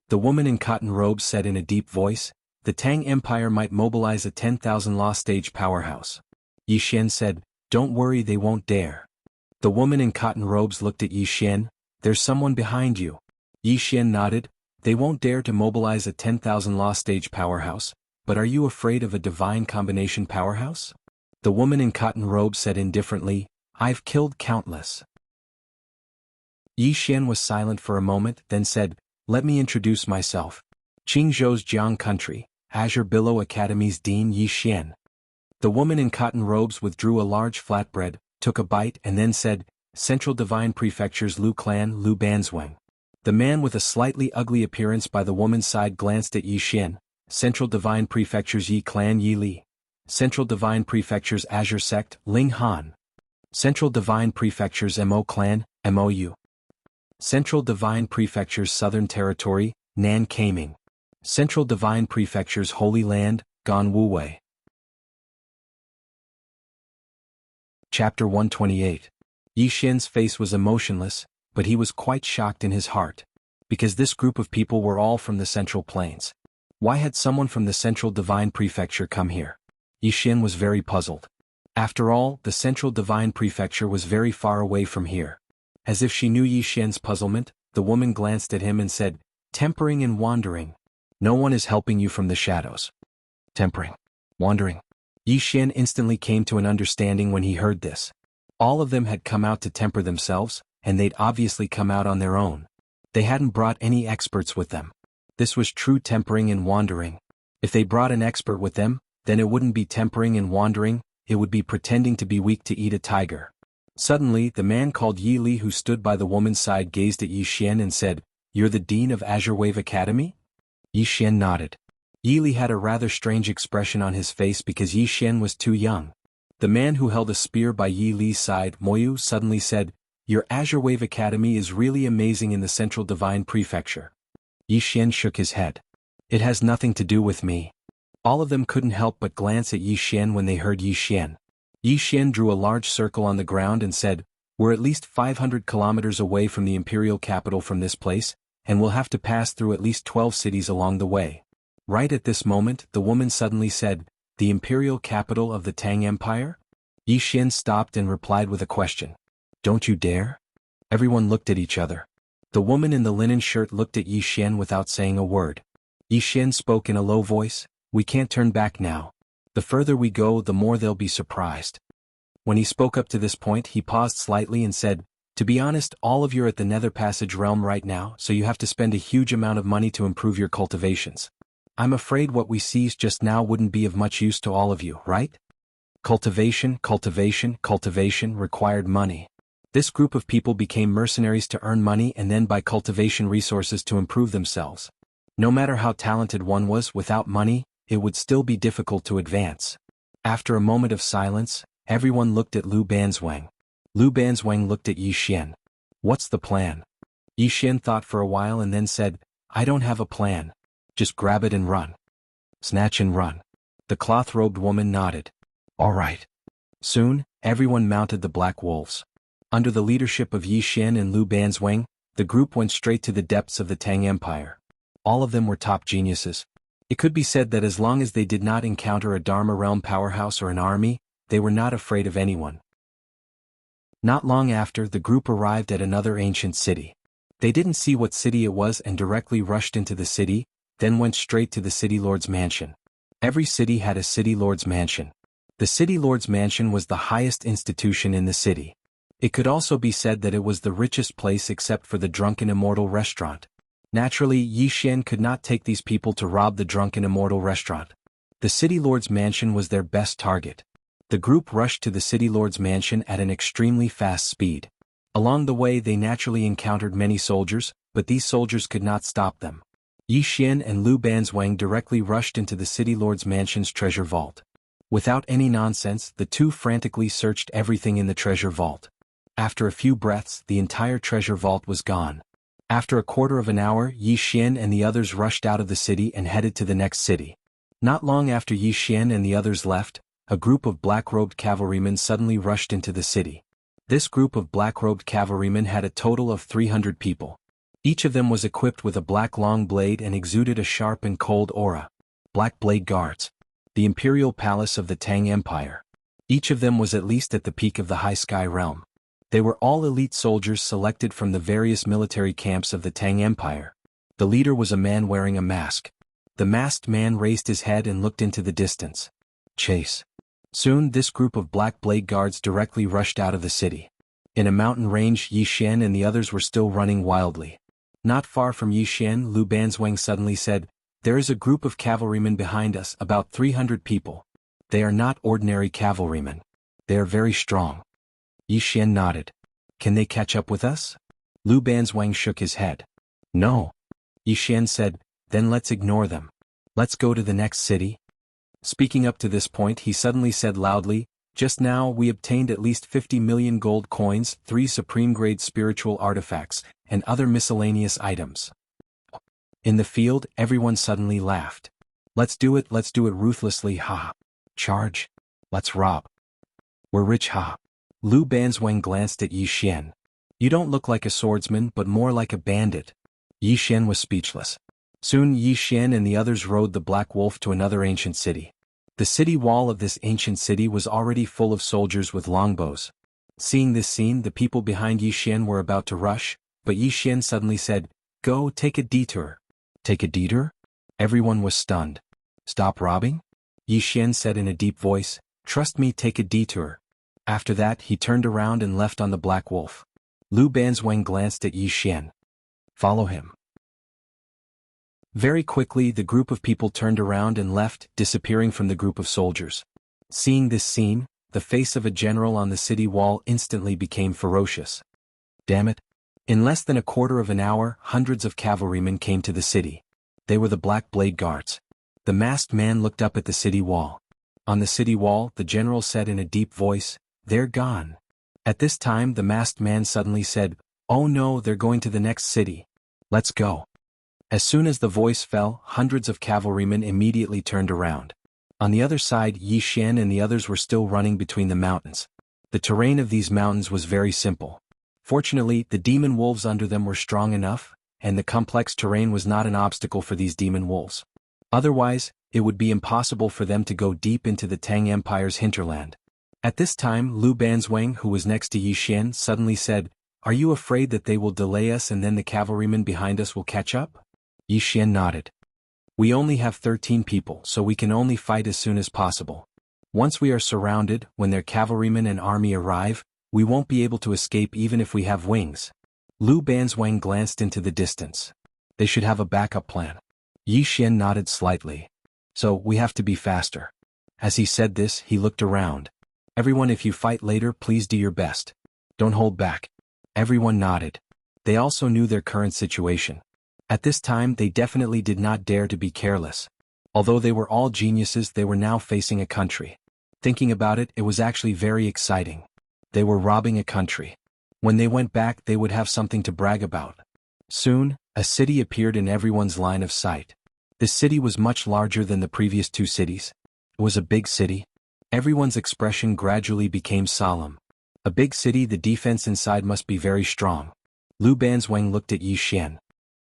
The woman in cotton robes said in a deep voice, the Tang Empire might mobilize a 10,000 law stage powerhouse. Yi Xian said, don't worry, they won't dare. The woman in cotton robes looked at Yi Xian. There's someone behind you. Yi Xian nodded. They won't dare to mobilize a 10,000 law stage powerhouse, but are you afraid of a divine combination powerhouse? The woman in cotton robes said indifferently, I've killed countless. Yi Xian was silent for a moment, then said, let me introduce myself. Qingzhou's Jiang Country, Azure Billow Academy's Dean Yi Xian. The woman in cotton robes withdrew a large flatbread, took a bite and then said, Central Divine Prefecture's Lu Clan Lu Banzwang. The man with a slightly ugly appearance by the woman's side glanced at Yi Xian. Central Divine Prefecture's Yi Clan Yi Li. Central Divine Prefecture's Azure Sect Ling Han. Central Divine Prefecture's Mo Clan Mou. Central Divine Prefecture's Southern Territory Nan Kaming. Central Divine Prefecture's Holy Land Gan Wuwei. Chapter 128. Yi Xian's face was emotionless, but he was quite shocked in his heart. Because this group of people were all from the Central Plains. Why had someone from the Central Divine Prefecture come here? Yi Xian was very puzzled. After all, the Central Divine Prefecture was very far away from here. As if she knew Yi Xian's puzzlement, the woman glanced at him and said, tempering and wandering. No one is helping you from the shadows. Tempering. Wandering. Yi Xian instantly came to an understanding when he heard this. All of them had come out to temper themselves, and they'd obviously come out on their own. They hadn't brought any experts with them. This was true tempering and wandering. If they brought an expert with them, then it wouldn't be tempering and wandering, it would be pretending to be weak to eat a tiger. Suddenly, the man called Yi Li who stood by the woman's side gazed at Yi Xian and said, You're the Dean of Azure Wave Academy? Yi Xian nodded. Yi Li had a rather strange expression on his face because Yi Xian was too young. The man who held a spear by Yi Li's side, Moyu, suddenly said, Your Azure Wave Academy is really amazing in the Central Divine Prefecture. Yi Xian shook his head. It has nothing to do with me. All of them couldn't help but glance at Yi Xian when they heard Yi Xian. Yi Xian drew a large circle on the ground and said, "We're at least 500 kilometers away from the imperial capital from this place, and we'll have to pass through at least 12 cities along the way." Right at this moment, the woman suddenly said, "The imperial capital of the Tang Empire?" Yi Xian stopped and replied with a question. "Don't you dare?" Everyone looked at each other. The woman in the linen shirt looked at Yi Xian without saying a word. Yi Xian spoke in a low voice, "We can't turn back now. The further we go, the more they'll be surprised." When he spoke up to this point, he paused slightly and said, "To be honest, all of you are at the Nether Passage realm right now, so you have to spend a huge amount of money to improve your cultivations. I'm afraid what we seized just now wouldn't be of much use to all of you, right?" Cultivation required money. This group of people became mercenaries to earn money and then buy cultivation resources to improve themselves. No matter how talented one was, without money, it would still be difficult to advance. After a moment of silence, everyone looked at Lu Banzwang. Lu Banzwang looked at Yi Xian. "What's the plan?" Yi Xian thought for a while and then said, "I don't have a plan. Just grab it and run. Snatch and run." The cloth-robed woman nodded. "All right." Soon, everyone mounted the black wolves. Under the leadership of Yi Xian and Lu Banzwang, the group went straight to the depths of the Tang Empire. All of them were top geniuses. It could be said that as long as they did not encounter a Dharma realm powerhouse or an army, they were not afraid of anyone. Not long after, the group arrived at another ancient city. They didn't see what city it was and directly rushed into the city, then went straight to the city lord's mansion. Every city had a city lord's mansion. The city lord's mansion was the highest institution in the city. It could also be said that it was the richest place except for the Drunken Immortal restaurant. Naturally, Yi Xian could not take these people to rob the Drunken Immortal restaurant. The city lord's mansion was their best target. The group rushed to the city lord's mansion at an extremely fast speed. Along the way they naturally encountered many soldiers, but these soldiers could not stop them. Yi Xian and Lu Banzwang directly rushed into the city lord's mansion's treasure vault. Without any nonsense, the two frantically searched everything in the treasure vault. After a few breaths, the entire treasure vault was gone. After a quarter of an hour, Yi Xian and the others rushed out of the city and headed to the next city. Not long after Yi Xian and the others left, a group of black-robed cavalrymen suddenly rushed into the city. This group of black-robed cavalrymen had a total of 300 people. Each of them was equipped with a black long blade and exuded a sharp and cold aura. Black Blade Guards. The Imperial Palace of the Tang Empire. Each of them was at least at the peak of the High Sky Realm. They were all elite soldiers selected from the various military camps of the Tang Empire. The leader was a man wearing a mask. The masked man raised his head and looked into the distance. Chase. Soon this group of Black Blade Guards directly rushed out of the city. In a mountain range, Yi Xian and the others were still running wildly. Not far from Yi Xian, Lu Banzwang suddenly said, "There is a group of cavalrymen behind us, about 300 people. They are not ordinary cavalrymen. They are very strong." Yi Xian nodded. "Can they catch up with us?" Lu Banzwang shook his head. "No." Yi Xian said, "Then let's ignore them. Let's go to the next city." Speaking up to this point, he suddenly said loudly, "Just now we obtained at least 50 million gold coins, 3 supreme-grade spiritual artifacts, and other miscellaneous items." In the field, everyone suddenly laughed. Let's do it ruthlessly, ha. Charge. Let's rob. We're rich, ha." Lu Banzwang glanced at Yi Xian. "You don't look like a swordsman but more like a bandit." Yi Xian was speechless. Soon Yi Xian and the others rode the Black Wolf to another ancient city. The city wall of this ancient city was already full of soldiers with longbows. Seeing this scene, the people behind Yi Xian were about to rush, but Yi Xian suddenly said, "Go, take a detour." "Take a detour?" Everyone was stunned. "Stop robbing?" Yi Xian said in a deep voice, "Trust me, take a detour." After that, he turned around and left on the Black Wolf. Lu Banzwang glanced at Yi Xian. "Follow him." Very quickly, the group of people turned around and left, disappearing from the group of soldiers. Seeing this scene, the face of a general on the city wall instantly became ferocious. Damn it. In less than a quarter of an hour, hundreds of cavalrymen came to the city. They were the Black Blade Guards. The masked man looked up at the city wall. On the city wall, the general said in a deep voice, "They're gone." At this time, the masked man suddenly said, "Oh no, they're going to the next city. Let's go." As soon as the voice fell, hundreds of cavalrymen immediately turned around. On the other side, Yi Xian and the others were still running between the mountains. The terrain of these mountains was very simple. Fortunately, the demon wolves under them were strong enough, and the complex terrain was not an obstacle for these demon wolves. Otherwise, it would be impossible for them to go deep into the Tang Empire's hinterland. At this time, Lu Banzwang, who was next to Yi Xian, suddenly said, "Are you afraid that they will delay us and then the cavalrymen behind us will catch up?" Yi Xian nodded. "We only have 13 people, so we can only fight as soon as possible. Once we are surrounded, when their cavalrymen and army arrive, we won't be able to escape even if we have wings." Lu Banzwang glanced into the distance. "They should have a backup plan." Yi Xian nodded slightly. "So, we have to be faster." As he said this, he looked around. "Everyone, if you fight later, please do your best. Don't hold back." Everyone nodded. They also knew their current situation. At this time, they definitely did not dare to be careless. Although they were all geniuses, they were now facing a country. Thinking about it, it was actually very exciting. They were robbing a country. When they went back, they would have something to brag about. Soon, a city appeared in everyone's line of sight. This city was much larger than the previous two cities. It was a big city. Everyone's expression gradually became solemn. A big city, the defense inside must be very strong. Lu Banzwang looked at Yi Xian.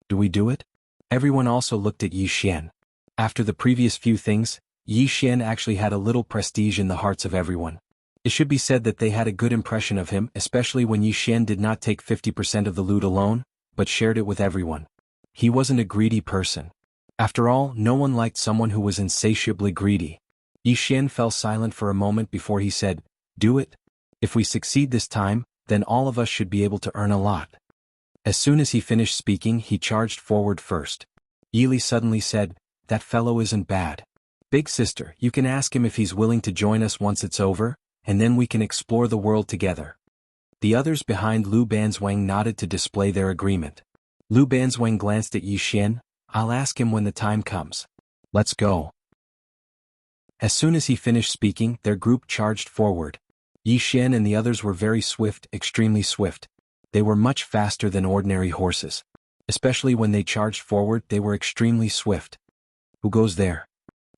"Do we do it?" Everyone also looked at Yi Xian. After the previous few things, Yi Xian actually had a little prestige in the hearts of everyone. It should be said that they had a good impression of him, especially when Yi Xian did not take 50% of the loot alone, but shared it with everyone. He wasn't a greedy person. After all, no one liked someone who was insatiably greedy. Yi Xian fell silent for a moment before he said, "Do it. If we succeed this time, then all of us should be able to earn a lot." As soon as he finished speaking, he charged forward first. Yili suddenly said, "That fellow isn't bad. Big sister, you can ask him if he's willing to join us once it's over, and then we can explore the world together." The others behind Lu Banzwang nodded to display their agreement. Lu Banzwang glanced at Yi Xian. "I'll ask him when the time comes. Let's go." As soon as he finished speaking, their group charged forward. Yi Xian and the others were very swift, extremely swift. They were much faster than ordinary horses. Especially when they charged forward, they were extremely swift. "Who goes there?"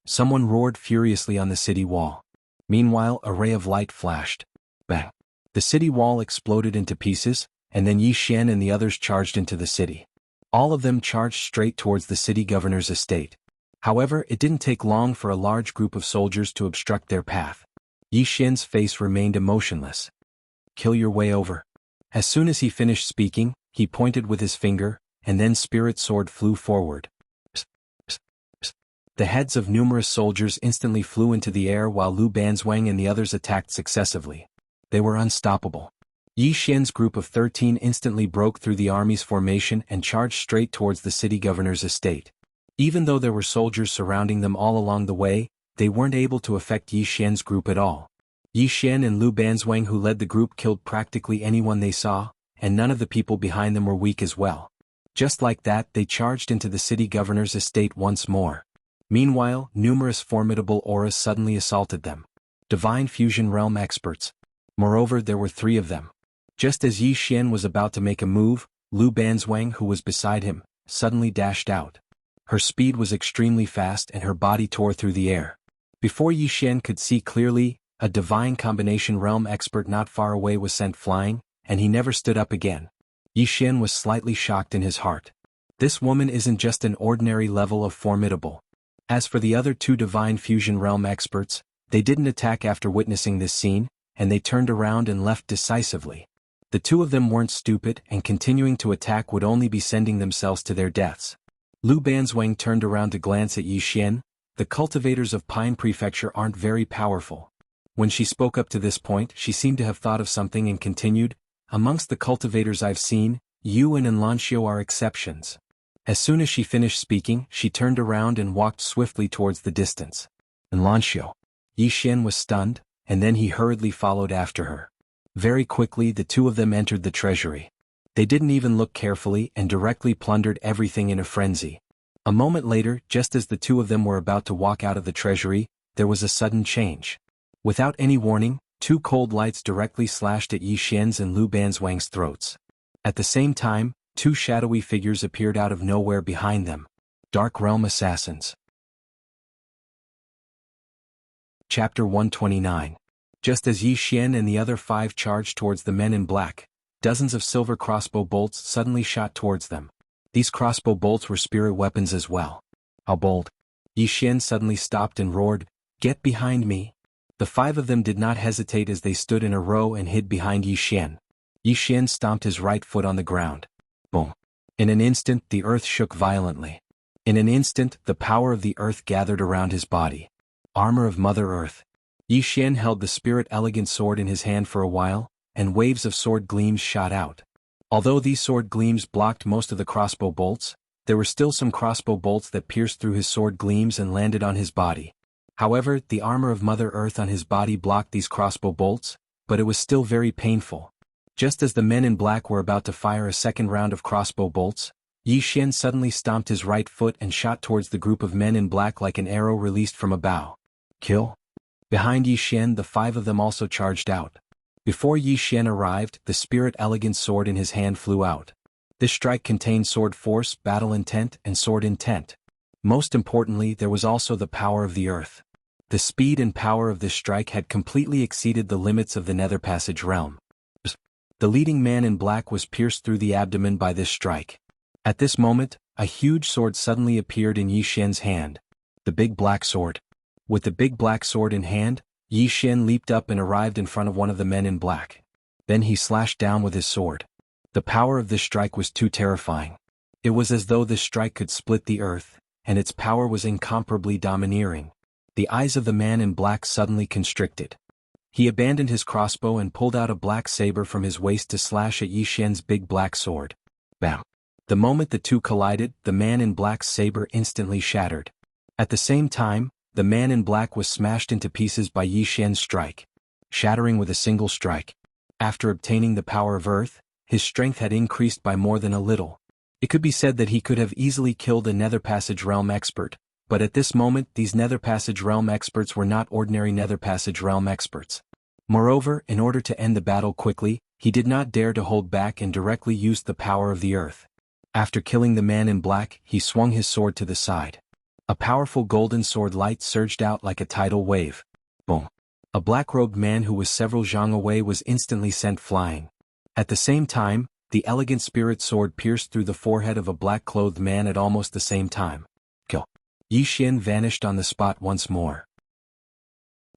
Someone roared furiously on the city wall. Meanwhile, a ray of light flashed. Bang! The city wall exploded into pieces, and then Yi Xian and the others charged into the city. All of them charged straight towards the city governor's estate. However, it didn't take long for a large group of soldiers to obstruct their path. Yi Xian's face remained emotionless. "Kill your way over." As soon as he finished speaking, he pointed with his finger, and then Spirit Sword flew forward. The heads of numerous soldiers instantly flew into the air while Lu Banzwang and the others attacked successively. They were unstoppable. Yi Xian's group of 13 instantly broke through the army's formation and charged straight towards the city governor's estate. Even though there were soldiers surrounding them all along the way, they weren't able to affect Yi Xian's group at all. Yi Xian and Lu Banzwang, who led the group, killed practically anyone they saw, and none of the people behind them were weak as well. Just like that, they charged into the city governor's estate once more. Meanwhile, numerous formidable auras suddenly assaulted them. Divine Fusion Realm experts. Moreover, there were 3 of them. Just as Yi Xian was about to make a move, Lu Banzwang, who was beside him, suddenly dashed out. Her speed was extremely fast and her body tore through the air. Before Yi Xian could see clearly, a divine combination realm expert not far away was sent flying, and he never stood up again. Yi Xian was slightly shocked in his heart. This woman isn't just an ordinary level of formidable. As for the other 2 divine fusion realm experts, they didn't attack after witnessing this scene, and they turned around and left decisively. The 2 of them weren't stupid, and continuing to attack would only be sending themselves to their deaths. Lu Banzwang turned around to glance at Yi Xian. "The cultivators of Pine Prefecture aren't very powerful." When she spoke up to this point, she seemed to have thought of something and continued, "Amongst the cultivators I've seen, you and Enlancio are exceptions." As soon as she finished speaking, she turned around and walked swiftly towards the distance. "Enlancio." Yi Xian was stunned, and then he hurriedly followed after her. Very quickly, the 2 of them entered the treasury. They didn't even look carefully and directly plundered everything in a frenzy. A moment later, just as the 2 of them were about to walk out of the treasury, there was a sudden change. Without any warning, 2 cold lights directly slashed at Yi Xian's and Lu Banzwang's throats. At the same time, 2 shadowy figures appeared out of nowhere behind them. Dark Realm assassins. Chapter 129. Just as Yi Xian and the other 5 charged towards the men in black, dozens of silver crossbow bolts suddenly shot towards them. These crossbow bolts were spirit weapons as well. How bold! Yi Xian suddenly stopped and roared, "Get behind me!" The 5 of them did not hesitate as they stood in a row and hid behind Yi Xian. Yi Xian stomped his right foot on the ground. Boom! In an instant the earth shook violently. In an instant the power of the earth gathered around his body. Armor of Mother Earth. Yi Xian held the spirit elegant sword in his hand for a while, and waves of sword gleams shot out. Although these sword gleams blocked most of the crossbow bolts, there were still some crossbow bolts that pierced through his sword gleams and landed on his body. However, the armor of Mother Earth on his body blocked these crossbow bolts, but it was still very painful. Just as the men in black were about to fire a second round of crossbow bolts, Yi Xian suddenly stomped his right foot and shot towards the group of men in black like an arrow released from a bow. Kill! Behind Yi Xian the 5 of them also charged out. Before Yi Xian arrived, the spirit elegant sword in his hand flew out. This strike contained sword force, battle intent, and sword intent. Most importantly, there was also the power of the earth. The speed and power of this strike had completely exceeded the limits of the Nether Passage realm. The leading man in black was pierced through the abdomen by this strike. At this moment, a huge sword suddenly appeared in Yi Xian's hand. The big black sword. With the big black sword in hand, Yi Xian leaped up and arrived in front of one of the men in black. Then he slashed down with his sword. The power of this strike was too terrifying. It was as though this strike could split the earth, and its power was incomparably domineering. The eyes of the man in black suddenly constricted. He abandoned his crossbow and pulled out a black saber from his waist to slash at Yi Xian's big black sword. Bam! The moment the two collided, the man in black's saber instantly shattered. At the same time, the man in black was smashed into pieces by Yi Xian's strike, shattering with a single strike. After obtaining the power of earth, his strength had increased by more than a little. It could be said that he could have easily killed a Nether Passage realm expert, but at this moment these Nether Passage realm experts were not ordinary Nether Passage realm experts. Moreover, in order to end the battle quickly, he did not dare to hold back and directly used the power of the earth. After killing the man in black, he swung his sword to the side. A powerful golden sword light surged out like a tidal wave. Boom! A black-robed man who was several zhang away was instantly sent flying. At the same time, the elegant spirit sword pierced through the forehead of a black-clothed man at almost the same time. Kill! Yi Xian vanished on the spot once more.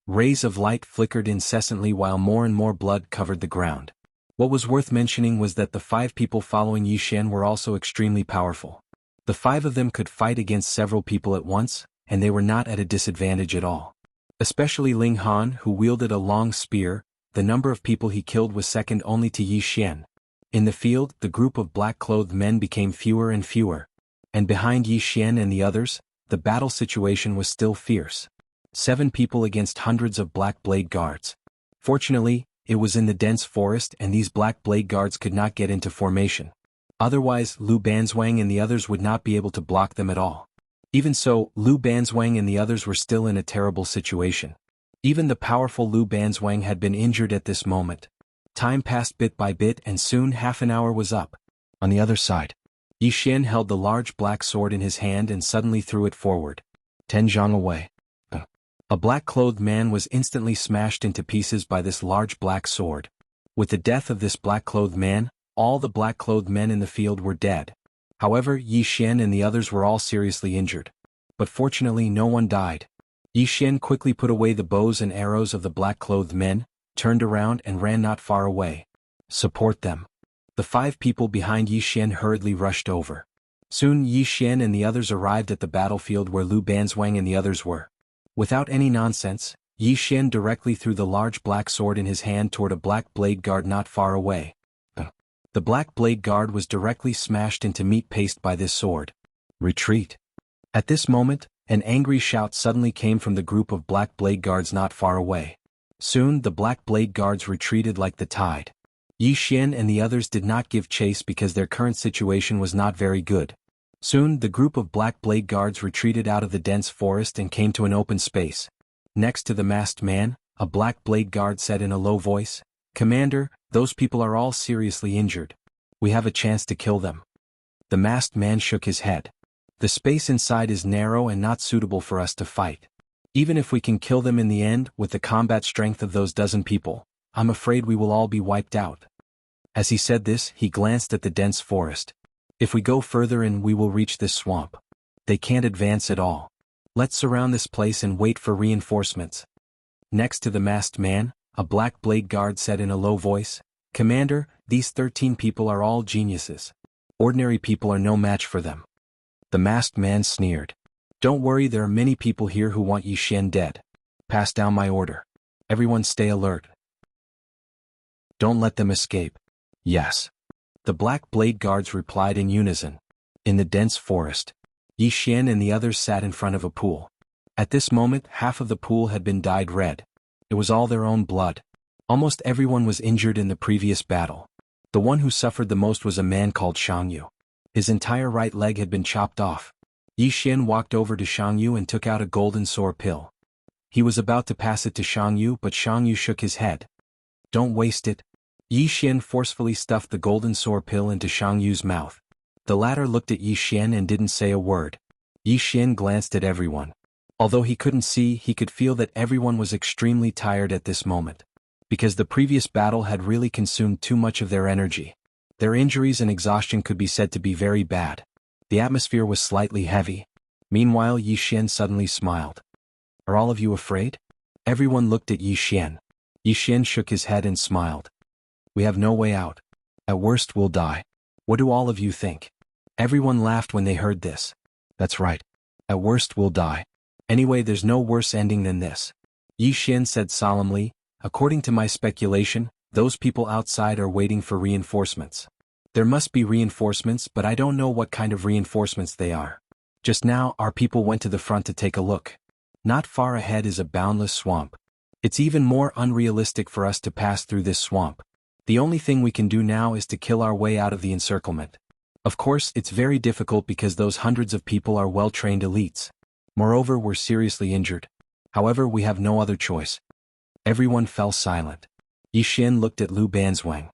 Rays of light flickered incessantly while more and more blood covered the ground. What was worth mentioning was that the 5 people following Yi Xian were also extremely powerful. The 5 of them could fight against several people at once, and they were not at a disadvantage at all. Especially Ling Han, who wielded a long spear, the number of people he killed was second only to Yi Xian. In the field, the group of black-clothed men became fewer and fewer. And behind Yi Xian and the others, the battle situation was still fierce. 7 people against hundreds of black blade guards. Fortunately, it was in the dense forest and these black blade guards could not get into formation. Otherwise, Lu Banzwang and the others would not be able to block them at all. Even so, Lu Banzwang and the others were still in a terrible situation. Even the powerful Lu Banzwang had been injured at this moment. Time passed bit by bit and soon half an hour was up. On the other side, Yi Xian held the large black sword in his hand and suddenly threw it forward. 10 zhang away. A black-clothed man was instantly smashed into pieces by this large black sword. With the death of this black-clothed man, all the black-clothed men in the field were dead. However, Yi Xian and the others were all seriously injured. But fortunately no one died. Yi Xian quickly put away the bows and arrows of the black-clothed men, turned around and ran not far away. Support them. The 5 people behind Yi Xian hurriedly rushed over. Soon Yi Xian and the others arrived at the battlefield where Lu Banzwang and the others were. Without any nonsense, Yi Xian directly threw the large black sword in his hand toward a black blade guard not far away. The black blade guard was directly smashed into meat paste by this sword. Retreat! At this moment, an angry shout suddenly came from the group of black blade guards not far away. Soon the black blade guards retreated like the tide. Yi Xian and the others did not give chase because their current situation was not very good. Soon the group of black blade guards retreated out of the dense forest and came to an open space. Next to the masked man, a black blade guard said in a low voice, "Commander, those people are all seriously injured. We have a chance to kill them." The masked man shook his head. "The space inside is narrow and not suitable for us to fight. Even if we can kill them in the end with the combat strength of those dozen people, I'm afraid we will all be wiped out. As he said this, he glanced at the dense forest. If we go further in, we will reach this swamp. They can't advance at all. Let's surround this place and wait for reinforcements. Next to the masked man, a black blade guard said in a low voice, "Commander, these 13 people are all geniuses. Ordinary people are no match for them." The masked man sneered. "Don't worry, there are many people here who want Yi Xian dead. Pass down my order. Everyone stay alert. Don't let them escape." "Yes." The black blade guards replied in unison. In the dense forest, Yi Xian and the others sat in front of a pool. At this moment, half of the pool had been dyed red. It was all their own blood. Almost everyone was injured in the previous battle. The one who suffered the most was a man called Shang Yu. His entire right leg had been chopped off. Yi Xian walked over to Shang Yu and took out a golden sore pill. He was about to pass it to Shang Yu, but Shang Yu shook his head. "Don't waste it." Yi Xian forcefully stuffed the golden sore pill into Shang Yu's mouth. The latter looked at Yi Xian and didn't say a word. Yi Xian glanced at everyone. Although he couldn't see, he could feel that everyone was extremely tired at this moment. Because the previous battle had really consumed too much of their energy. Their injuries and exhaustion could be said to be very bad. The atmosphere was slightly heavy. Meanwhile, Yi Xian suddenly smiled. "Are all of you afraid?" Everyone looked at Yi Xian. Yi Xian shook his head and smiled. "We have no way out. At worst we'll die. What do all of you think?" Everyone laughed when they heard this. "That's right. At worst we'll die. Anyway, there's no worse ending than this." Yi Xian said solemnly, "According to my speculation, those people outside are waiting for reinforcements. There must be reinforcements, but I don't know what kind of reinforcements they are. Just now, our people went to the front to take a look. Not far ahead is a boundless swamp. It's even more unrealistic for us to pass through this swamp. The only thing we can do now is to kill our way out of the encirclement. Of course, it's very difficult because those hundreds of people are well-trained elites. Moreover, we're seriously injured. However, we have no other choice." Everyone fell silent. Yi Xian looked at Lu Banzwang.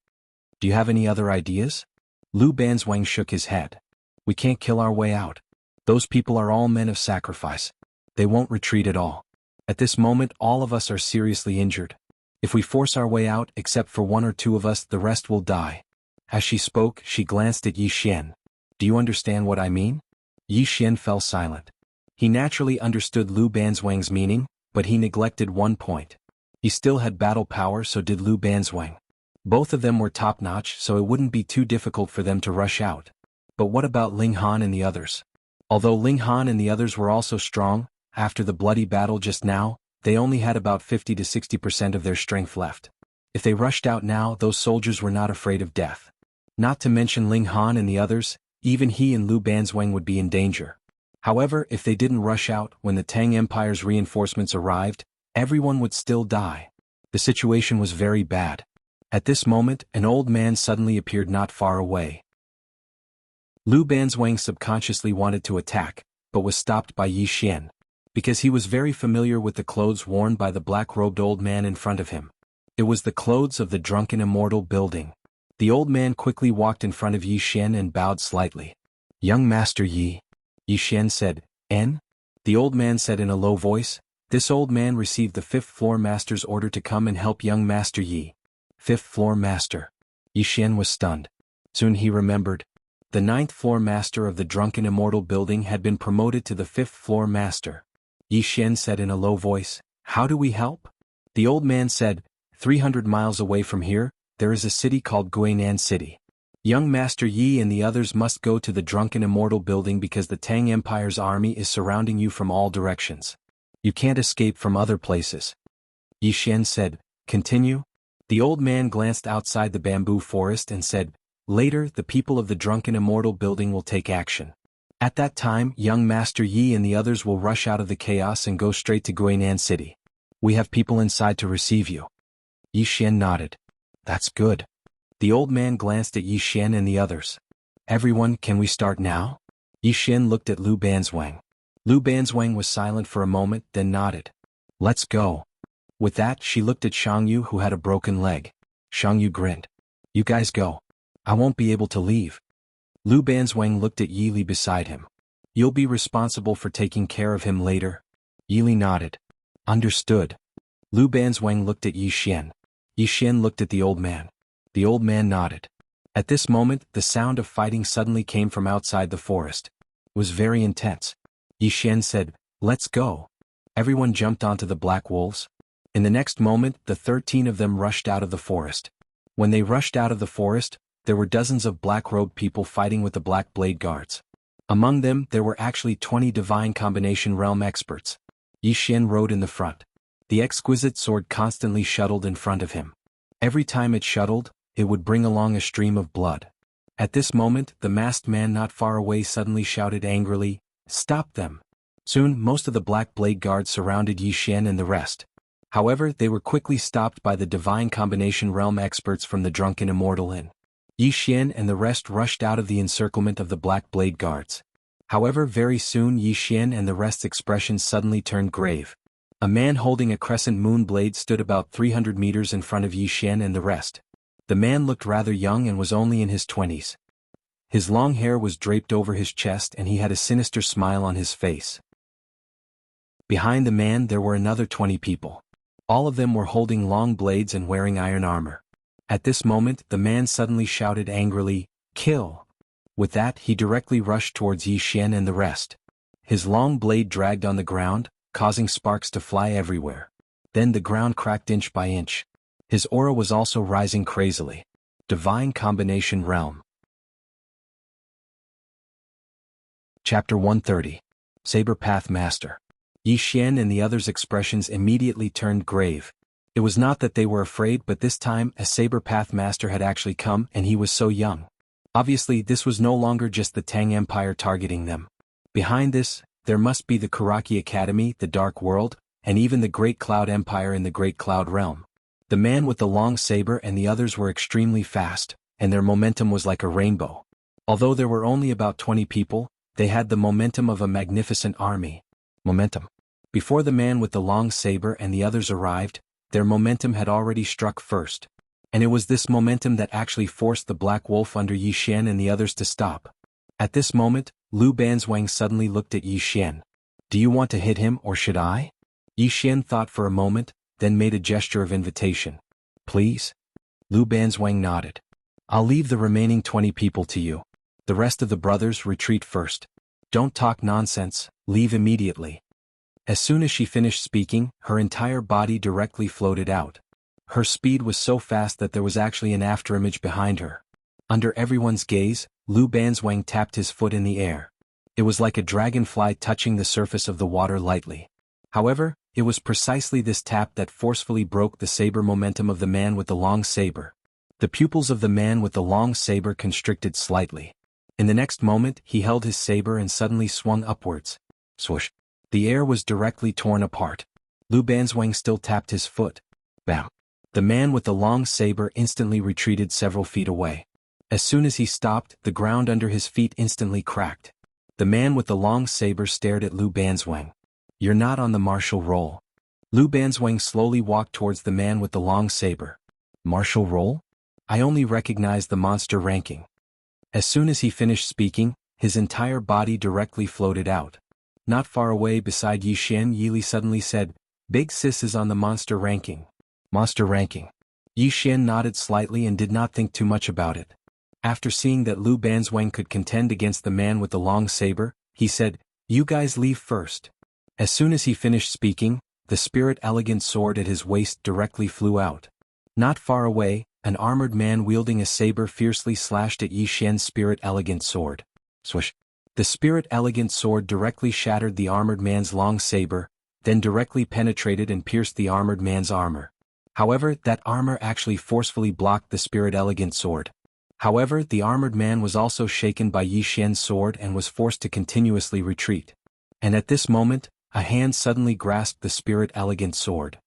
"Do you have any other ideas?" Lu Banzwang shook his head. "We can't kill our way out. Those people are all men of sacrifice. They won't retreat at all. At this moment, all of us are seriously injured. If we force our way out, except for one or two of us, the rest will die." As she spoke, she glanced at Yi Xian. "Do you understand what I mean?" Yi Xian fell silent. He naturally understood Lu Banzwang's meaning, but he neglected one point. He still had battle power, so did Lu Banzwang. Both of them were top-notch, so it wouldn't be too difficult for them to rush out. But what about Ling Han and the others? Although Ling Han and the others were also strong, after the bloody battle just now, they only had about 50 to 60% of their strength left. If they rushed out now, those soldiers were not afraid of death. Not to mention Ling Han and the others, even he and Lu Banzwang would be in danger. However, if they didn't rush out when the Tang Empire's reinforcements arrived, everyone would still die. The situation was very bad. At this moment, an old man suddenly appeared not far away. Lu Banzwang subconsciously wanted to attack, but was stopped by Yi Xian. Because he was very familiar with the clothes worn by the black-robed old man in front of him. It was the clothes of the drunken immortal building. The old man quickly walked in front of Yi Xian and bowed slightly. "Young Master Yi," Yi Xian said. "En?" The old man said in a low voice. This old man received the 5th floor master's order to come and help young Master Yi. 5th floor master. Yi Xian was stunned. Soon he remembered. The 9th floor master of the drunken immortal building had been promoted to the 5th floor master. Yi Xian said in a low voice, "How do we help?" The old man said, 300 miles away from here, there is a city called Guinan City. Young Master Yi and the others must go to the drunken immortal building because the Tang Empire's army is surrounding you from all directions. You can't escape from other places. Yi Xian said, "Continue." The old man glanced outside the bamboo forest and said, "Later, the people of the drunken immortal building will take action. At that time, young Master Yi and the others will rush out of the chaos and go straight to Guinan City. We have people inside to receive you." Yi Xian nodded. "That's good." The old man glanced at Yi Xian and the others. "Everyone, can we start now?" Yi Xian looked at Lu Banzwang. Lu Banzwang was silent for a moment, then nodded. "Let's go." With that, she looked at Shang Yu, who had a broken leg. Shang Yu grinned. "You guys go. I won't be able to leave." Lu Banzwang looked at Yi Li beside him. "You'll be responsible for taking care of him later?" Yi Li nodded. Understood. Lu Banzwang looked at Yi Xian. Yi Xian looked at the old man. The old man nodded. At this moment, the sound of fighting suddenly came from outside the forest. It was very intense. Yi Xian said, "Let's go." Everyone jumped onto the black wolves. In the next moment, the 13 of them rushed out of the forest. When they rushed out of the forest, there were dozens of black-robed people fighting with the Black Blade Guards. Among them, there were actually 20 Divine Combination Realm experts. Yi Xian rode in the front. The exquisite sword constantly shuttled in front of him. Every time it shuttled, it would bring along a stream of blood. At this moment, the masked man not far away suddenly shouted angrily, "Stop them!" Soon, most of the Black Blade Guards surrounded Yi Xian and the rest. However, they were quickly stopped by the Divine Combination Realm experts from the Drunken Immortal Inn. Yi Xian and the rest rushed out of the encirclement of the Black Blade Guards. However, very soon Yi Xian and the rest's expressions suddenly turned grave. A man holding a crescent moon blade stood about 300 meters in front of Yi Xian and the rest. The man looked rather young and was only in his 20s. His long hair was draped over his chest and he had a sinister smile on his face. Behind the man there were another 20 people. All of them were holding long blades and wearing iron armor. At this moment, the man suddenly shouted angrily, "Kill!" With that, he directly rushed towards Yi Xian and the rest. His long blade dragged on the ground, causing sparks to fly everywhere. Then the ground cracked inch by inch. His aura was also rising crazily. Divine Combination Realm. Chapter 130. Saber Path Master. Yi Xian and the others' expressions immediately turned grave. It was not that they were afraid, but this time a Saber Path Master had actually come and he was so young. Obviously, this was no longer just the Tang Empire targeting them. Behind this, there must be the Karaki Academy, the Dark World, and even the Great Cloud Empire in the Great Cloud Realm. The man with the long saber and the others were extremely fast, and their momentum was like a rainbow. Although there were only about 20 people, they had the momentum of a magnificent army. Momentum. Before the man with the long saber and the others arrived, their momentum had already struck first. And it was this momentum that actually forced the Black Wolf under Yi Xian and the others to stop. At this moment, Lu Banzwang suddenly looked at Yi Xian. "Do you want to hit him or should I?" Yi Xian thought for a moment, then made a gesture of invitation. "Please?" Lu Banzwang nodded. "I'll leave the remaining 20 people to you. The rest of the brothers retreat first. Don't talk nonsense, leave immediately." As soon as she finished speaking, her entire body directly floated out. Her speed was so fast that there was actually an afterimage behind her. Under everyone's gaze, Lu Banzwang tapped his foot in the air. It was like a dragonfly touching the surface of the water lightly. However, it was precisely this tap that forcefully broke the saber momentum of the man with the long saber. The pupils of the man with the long saber constricted slightly. In the next moment, he held his saber and suddenly swung upwards. Swoosh. The air was directly torn apart. Lu Banzwang still tapped his foot. Bam. The man with the long saber instantly retreated several feet away. As soon as he stopped, the ground under his feet instantly cracked. The man with the long saber stared at Lu Banzwang. "You're not on the martial roll." Lu Banzwang slowly walked towards the man with the long saber. "Martial roll? I only recognize the monster ranking." As soon as he finished speaking, his entire body directly floated out. Not far away beside Yi Xian, Yili suddenly said, "Big Sis is on the monster ranking." Monster ranking. Yi Xian nodded slightly and did not think too much about it. After seeing that Lu Banzwang could contend against the man with the long saber, he said, "You guys leave first." As soon as he finished speaking, the Spirit Elegant sword at his waist directly flew out. Not far away, an armored man wielding a saber fiercely slashed at Yi Xian's Spirit Elegant sword. Swish. The Spirit Elegant sword directly shattered the armored man's long saber, then directly penetrated and pierced the armored man's armor. However, that armor actually forcefully blocked the Spirit Elegant sword. However, the armored man was also shaken by Yi Xian's sword and was forced to continuously retreat. And at this moment, a hand suddenly grasped the Spirit Elegant sword.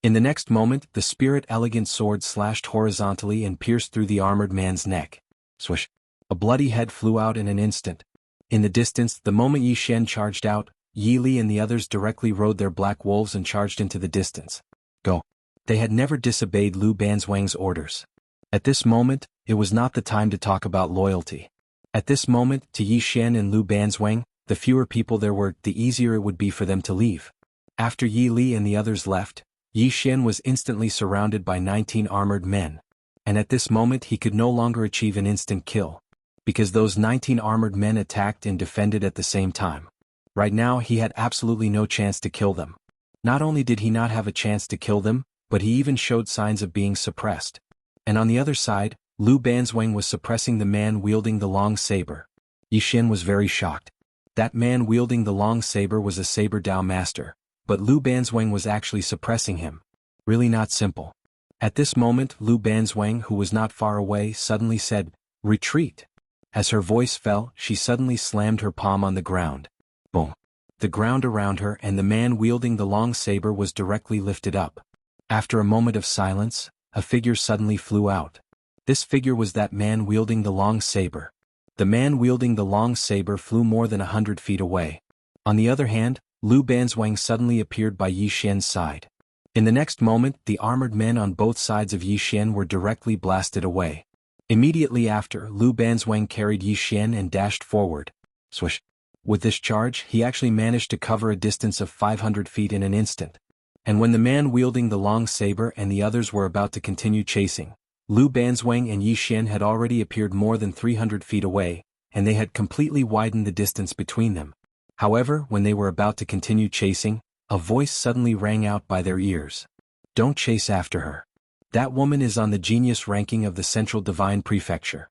In the next moment, the Spirit Elegant sword slashed horizontally and pierced through the armored man's neck. Swish. A bloody head flew out in an instant. In the distance, the moment Yi Xian charged out, Yi Li and the others directly rode their black wolves and charged into the distance. Go. They had never disobeyed Lu Banzwang's orders. At this moment, it was not the time to talk about loyalty. At this moment, to Yi Xian and Lu Banzwang, the fewer people there were, the easier it would be for them to leave. After Yi Li and the others left, Yi Xian was instantly surrounded by 19 armored men. And at this moment he could no longer achieve an instant kill, because those 19 armored men attacked and defended at the same time. Right now he had absolutely no chance to kill them. Not only did he not have a chance to kill them, but he even showed signs of being suppressed. And on the other side, Lu Banzwang was suppressing the man wielding the long saber. Yi Xian was very shocked. That man wielding the long saber was a saber Dao master, but Lu Banzwang was actually suppressing him. Really not simple. At this moment Lu Banzwang, who was not far away, suddenly said, "Retreat." As her voice fell, she suddenly slammed her palm on the ground. Boom. The ground around her and the man wielding the long saber was directly lifted up. After a moment of silence, a figure suddenly flew out. This figure was that man wielding the long saber. The man wielding the long saber flew more than 100 feet away. On the other hand, Lu Banzwang suddenly appeared by Yi Xian's side. In the next moment, the armored men on both sides of Yi Xian were directly blasted away. Immediately after, Lu Banzwang carried Yi Xian and dashed forward. Swish. With this charge, he actually managed to cover a distance of 500 feet in an instant. And when the man wielding the long saber and the others were about to continue chasing, Lu Banzwang and Yi Xian had already appeared more than 300 feet away, and they had completely widened the distance between them. However, when they were about to continue chasing, a voice suddenly rang out by their ears. "Don't chase after her. That woman is on the genius ranking of the Central Divine Prefecture."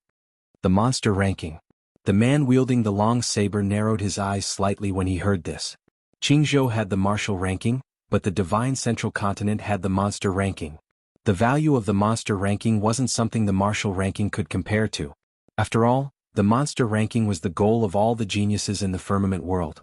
The monster ranking. The man wielding the long saber narrowed his eyes slightly when he heard this. Qingzhou had the martial ranking, but the Divine Central Continent had the monster ranking. The value of the monster ranking wasn't something the martial ranking could compare to. After all, the monster ranking was the goal of all the geniuses in the firmament world.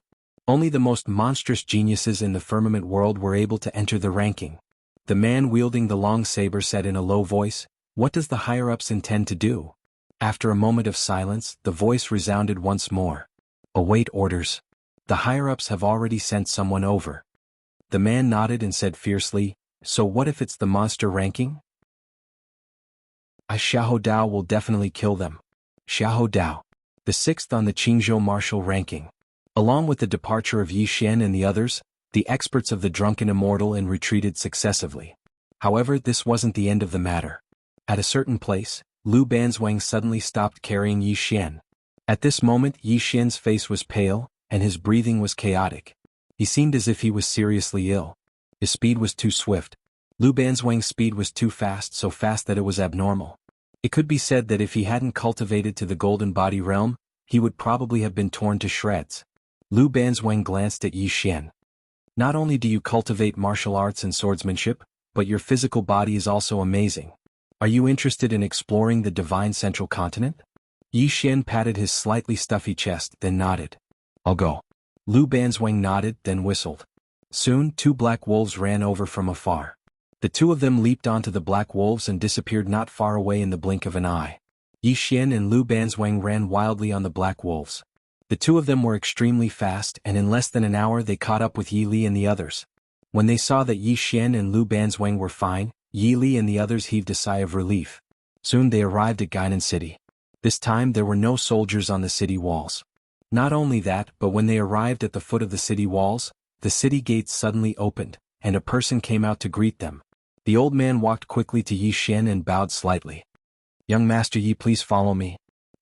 Only the most monstrous geniuses in the firmament world were able to enter the ranking. The man wielding the long saber said in a low voice, "What does the higher-ups intend to do?" After a moment of silence, the voice resounded once more. "Await orders. The higher-ups have already sent someone over." The man nodded and said fiercely, "So what if it's the monster ranking? Xiahou Dao will definitely kill them." Xiahou Dao, the sixth on the Qingzhou martial ranking. Along with the departure of Yi Xian and the others, the experts of the Drunken Immortal and retreated successively. However, this wasn't the end of the matter. At a certain place, Lu Banzwang suddenly stopped carrying Yi Xian. At this moment Yi Xian's face was pale, and his breathing was chaotic. He seemed as if he was seriously ill. His speed was too swift. Lu Banzwang's speed was too fast, so fast that it was abnormal. It could be said that if he hadn't cultivated to the golden body realm, he would probably have been torn to shreds. Lu Banzwang glanced at Yi Xian. "Not only do you cultivate martial arts and swordsmanship, but your physical body is also amazing. Are you interested in exploring the Divine Central Continent?" Yi Xian patted his slightly stuffy chest, then nodded. "I'll go." Lu Banzwang nodded, then whistled. Soon, two black wolves ran over from afar. The two of them leaped onto the black wolves and disappeared not far away in the blink of an eye. Yi Xian and Lu Banzwang ran wildly on the black wolves. The two of them were extremely fast, and in less than an hour they caught up with Yi Li and the others. When they saw that Yi Xian and Lu Banzwang were fine, Yi Li and the others heaved a sigh of relief. Soon they arrived at Guinan City. This time there were no soldiers on the city walls. Not only that, but when they arrived at the foot of the city walls, the city gates suddenly opened, and a person came out to greet them. The old man walked quickly to Yi Xian and bowed slightly. "Young Master Yi, please follow me."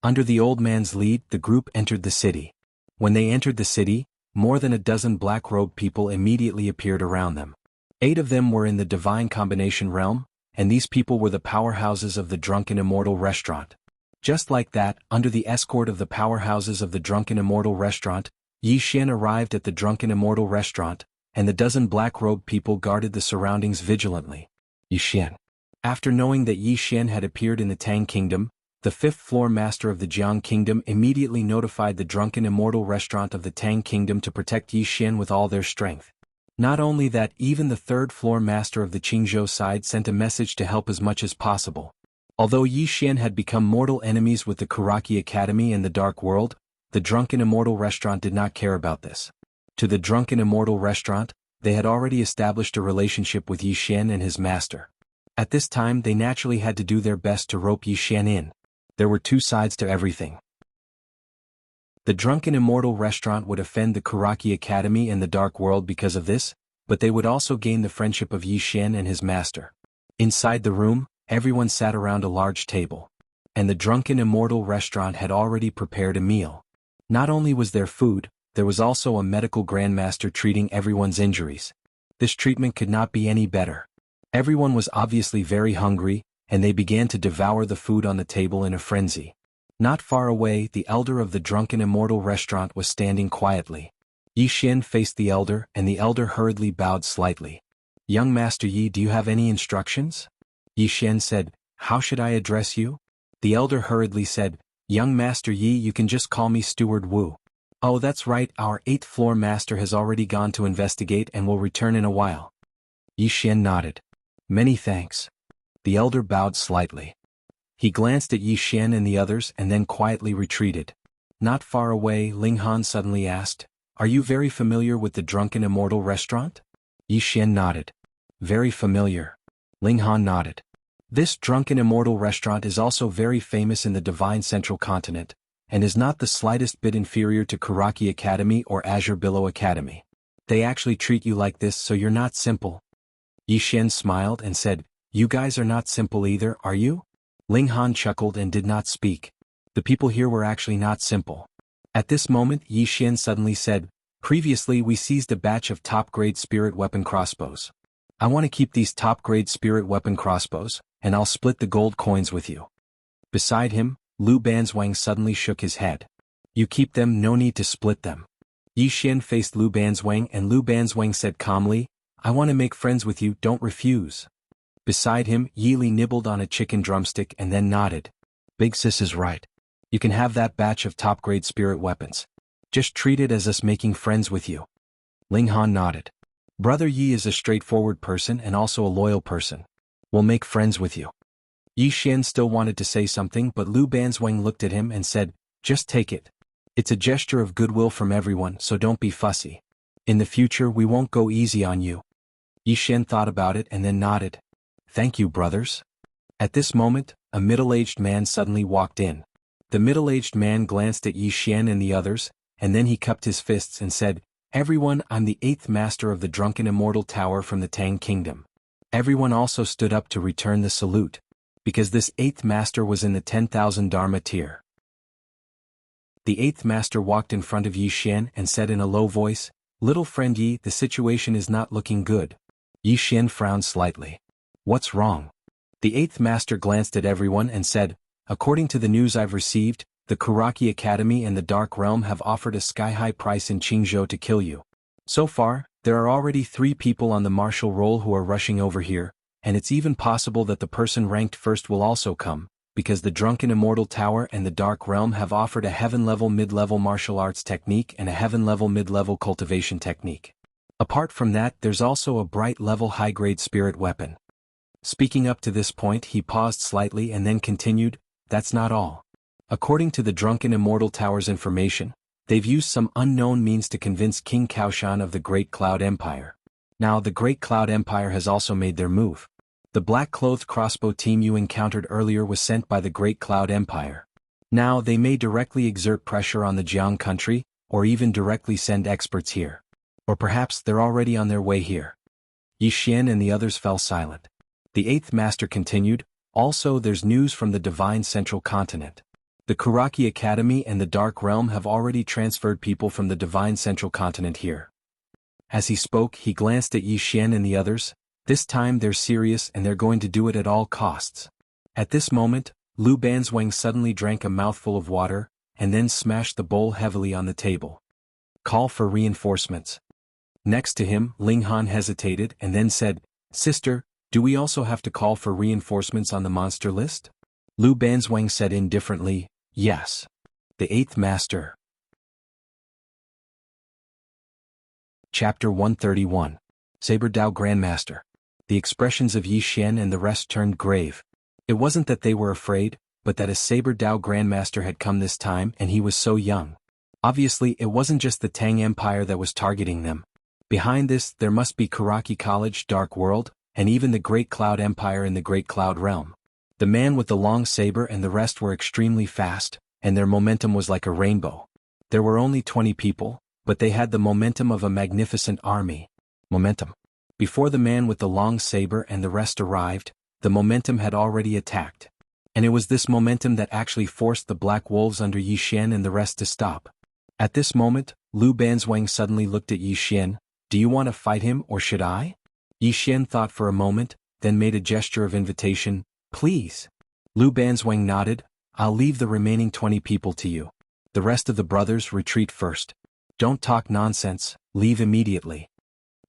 Under the old man's lead, the group entered the city. When they entered the city, more than a dozen black-robed people immediately appeared around them. 8 of them were in the Divine Combination realm, and these people were the powerhouses of the Drunken Immortal restaurant. Just like that, under the escort of the powerhouses of the Drunken Immortal restaurant, Yi Xian arrived at the Drunken Immortal restaurant, and the dozen black-robed people guarded the surroundings vigilantly. Yi Xian. After knowing that Yi Xian had appeared in the Tang Kingdom, the 5th-floor master of the Jiang Kingdom immediately notified the Drunken Immortal restaurant of the Tang Kingdom to protect Yi Xian with all their strength. Not only that, even the 3rd-floor master of the Qingzhou side sent a message to help as much as possible. Although Yi Xian had become mortal enemies with the Kuraki Academy and the Dark World, the Drunken Immortal restaurant did not care about this. To the Drunken Immortal restaurant, they had already established a relationship with Yi Xian and his master. At this time they naturally had to do their best to rope Yi Xian in. There were 2 sides to everything. The Drunken Immortal restaurant would offend the Kuraki Academy and the Dark World because of this, but they would also gain the friendship of Yi Xian and his master. Inside the room, everyone sat around a large table. And the drunken immortal restaurant had already prepared a meal. Not only was there food, there was also a medical grandmaster treating everyone's injuries. This treatment could not be any better. Everyone was obviously very hungry, and they began to devour the food on the table in a frenzy. Not far away, the elder of the drunken immortal restaurant was standing quietly. Yi Xian faced the elder, and the elder hurriedly bowed slightly. "Young Master Yi, do you have any instructions?" Yi Xian said, "How should I address you?" The elder hurriedly said, "Young Master Yi, you can just call me Steward Wu." "Oh, that's right, our 8th floor master has already gone to investigate and will return in a while." Yi Xian nodded. "Many thanks." The elder bowed slightly. He glanced at Yi Xian and the others and then quietly retreated. Not far away, Ling Han suddenly asked, "Are you very familiar with the drunken immortal restaurant?" Yi Xian nodded. "Very familiar." Ling Han nodded. This drunken immortal restaurant is also very famous in the Divine Central Continent, and is not the slightest bit inferior to Karaki Academy or Azure Billow Academy. They actually treat you like this, so you're not simple. Yi Xian smiled and said, "You guys are not simple either, are you?" Ling Han chuckled and did not speak. The people here were actually not simple. At this moment, Yi Xian suddenly said, "Previously we seized a batch of top-grade spirit weapon crossbows. I want to keep these top-grade spirit weapon crossbows, and I'll split the gold coins with you." Beside him, Lu Banzwang suddenly shook his head. "You keep them, no need to split them." Yi Xian faced Lu Banzwang and Lu Banzwang said calmly, "I want to make friends with you, don't refuse." Beside him, Yi Li nibbled on a chicken drumstick and then nodded. "Big sis is right. You can have that batch of top-grade spirit weapons. Just treat it as us making friends with you." Ling Han nodded. "Brother Yi is a straightforward person and also a loyal person. We'll make friends with you." Yi Xian still wanted to say something, but Lu Banzwang looked at him and said, "Just take it. It's a gesture of goodwill from everyone, so don't be fussy. In the future we won't go easy on you." Yi Xian thought about it and then nodded. "Thank you, brothers." At this moment, a middle-aged man suddenly walked in. The middle-aged man glanced at Yi Xian and the others, and then he cupped his fists and said, "Everyone, I'm the 8th master of the drunken immortal tower from the Tang Kingdom." Everyone also stood up to return the salute, because this 8th master was in the 10,000 Dharma tier. The 8th master walked in front of Yi Xian and said in a low voice, "Little friend Yi, the situation is not looking good." Yi Xian frowned slightly. "What's wrong?" The 8th master glanced at everyone and said, "According to the news I've received, the Karaki Academy and the Dark Realm have offered a sky-high price in Qingzhou to kill you. So far, there are already 3 people on the martial roll who are rushing over here, and it's even possible that the person ranked first will also come, because the Drunken Immortal Tower and the Dark Realm have offered a heaven-level mid-level martial arts technique and a heaven-level mid-level cultivation technique. Apart from that, there's also a bright-level high-grade spirit weapon." Speaking up to this point, he paused slightly and then continued, "That's not all. According to the Drunken Immortal Tower's information, they've used some unknown means to convince King Kaoshan of the Great Cloud Empire. Now the Great Cloud Empire has also made their move. The black-clothed crossbow team you encountered earlier was sent by the Great Cloud Empire. Now they may directly exert pressure on the Jiang country, or even directly send experts here. Or perhaps they're already on their way here." Yi Xian and the others fell silent. The 8th master continued, "Also there's news from the Divine Central Continent. The Karaki Academy and the Dark Realm have already transferred people from the Divine Central Continent here." As he spoke, he glanced at Yi Xian and the others. "This time they're serious and they're going to do it at all costs." At this moment, Lu Banzwang suddenly drank a mouthful of water, and then smashed the bowl heavily on the table. "Call for reinforcements." Next to him, Ling Han hesitated and then said, "Sister, do we also have to call for reinforcements on the monster list?" Lu Banzwang said indifferently, "Yes." The 8th Master. Chapter 131. Saber Dao Grandmaster. The expressions of Yi Xian and the rest turned grave. It wasn't that they were afraid, but that a Saber Dao Grandmaster had come this time and he was so young. Obviously, it wasn't just the Tang Empire that was targeting them. Behind this, there must be Karaki College, Dark World, and even the Great Cloud Empire in the Great Cloud Realm. The man with the long saber and the rest were extremely fast, and their momentum was like a rainbow. There were only 20 people, but they had the momentum of a magnificent army. Momentum. Before the man with the long saber and the rest arrived, the momentum had already attacked. And it was this momentum that actually forced the black wolves under Yi Xian and the rest to stop. At this moment, Lu Banzwang suddenly looked at Yi Xian. Do you want to fight him or should I? Yi Xian thought for a moment, then made a gesture of invitation. Please. Lu Banzwang nodded. I'll leave the remaining 20 people to you. The rest of the brothers retreat first. Don't talk nonsense, leave immediately.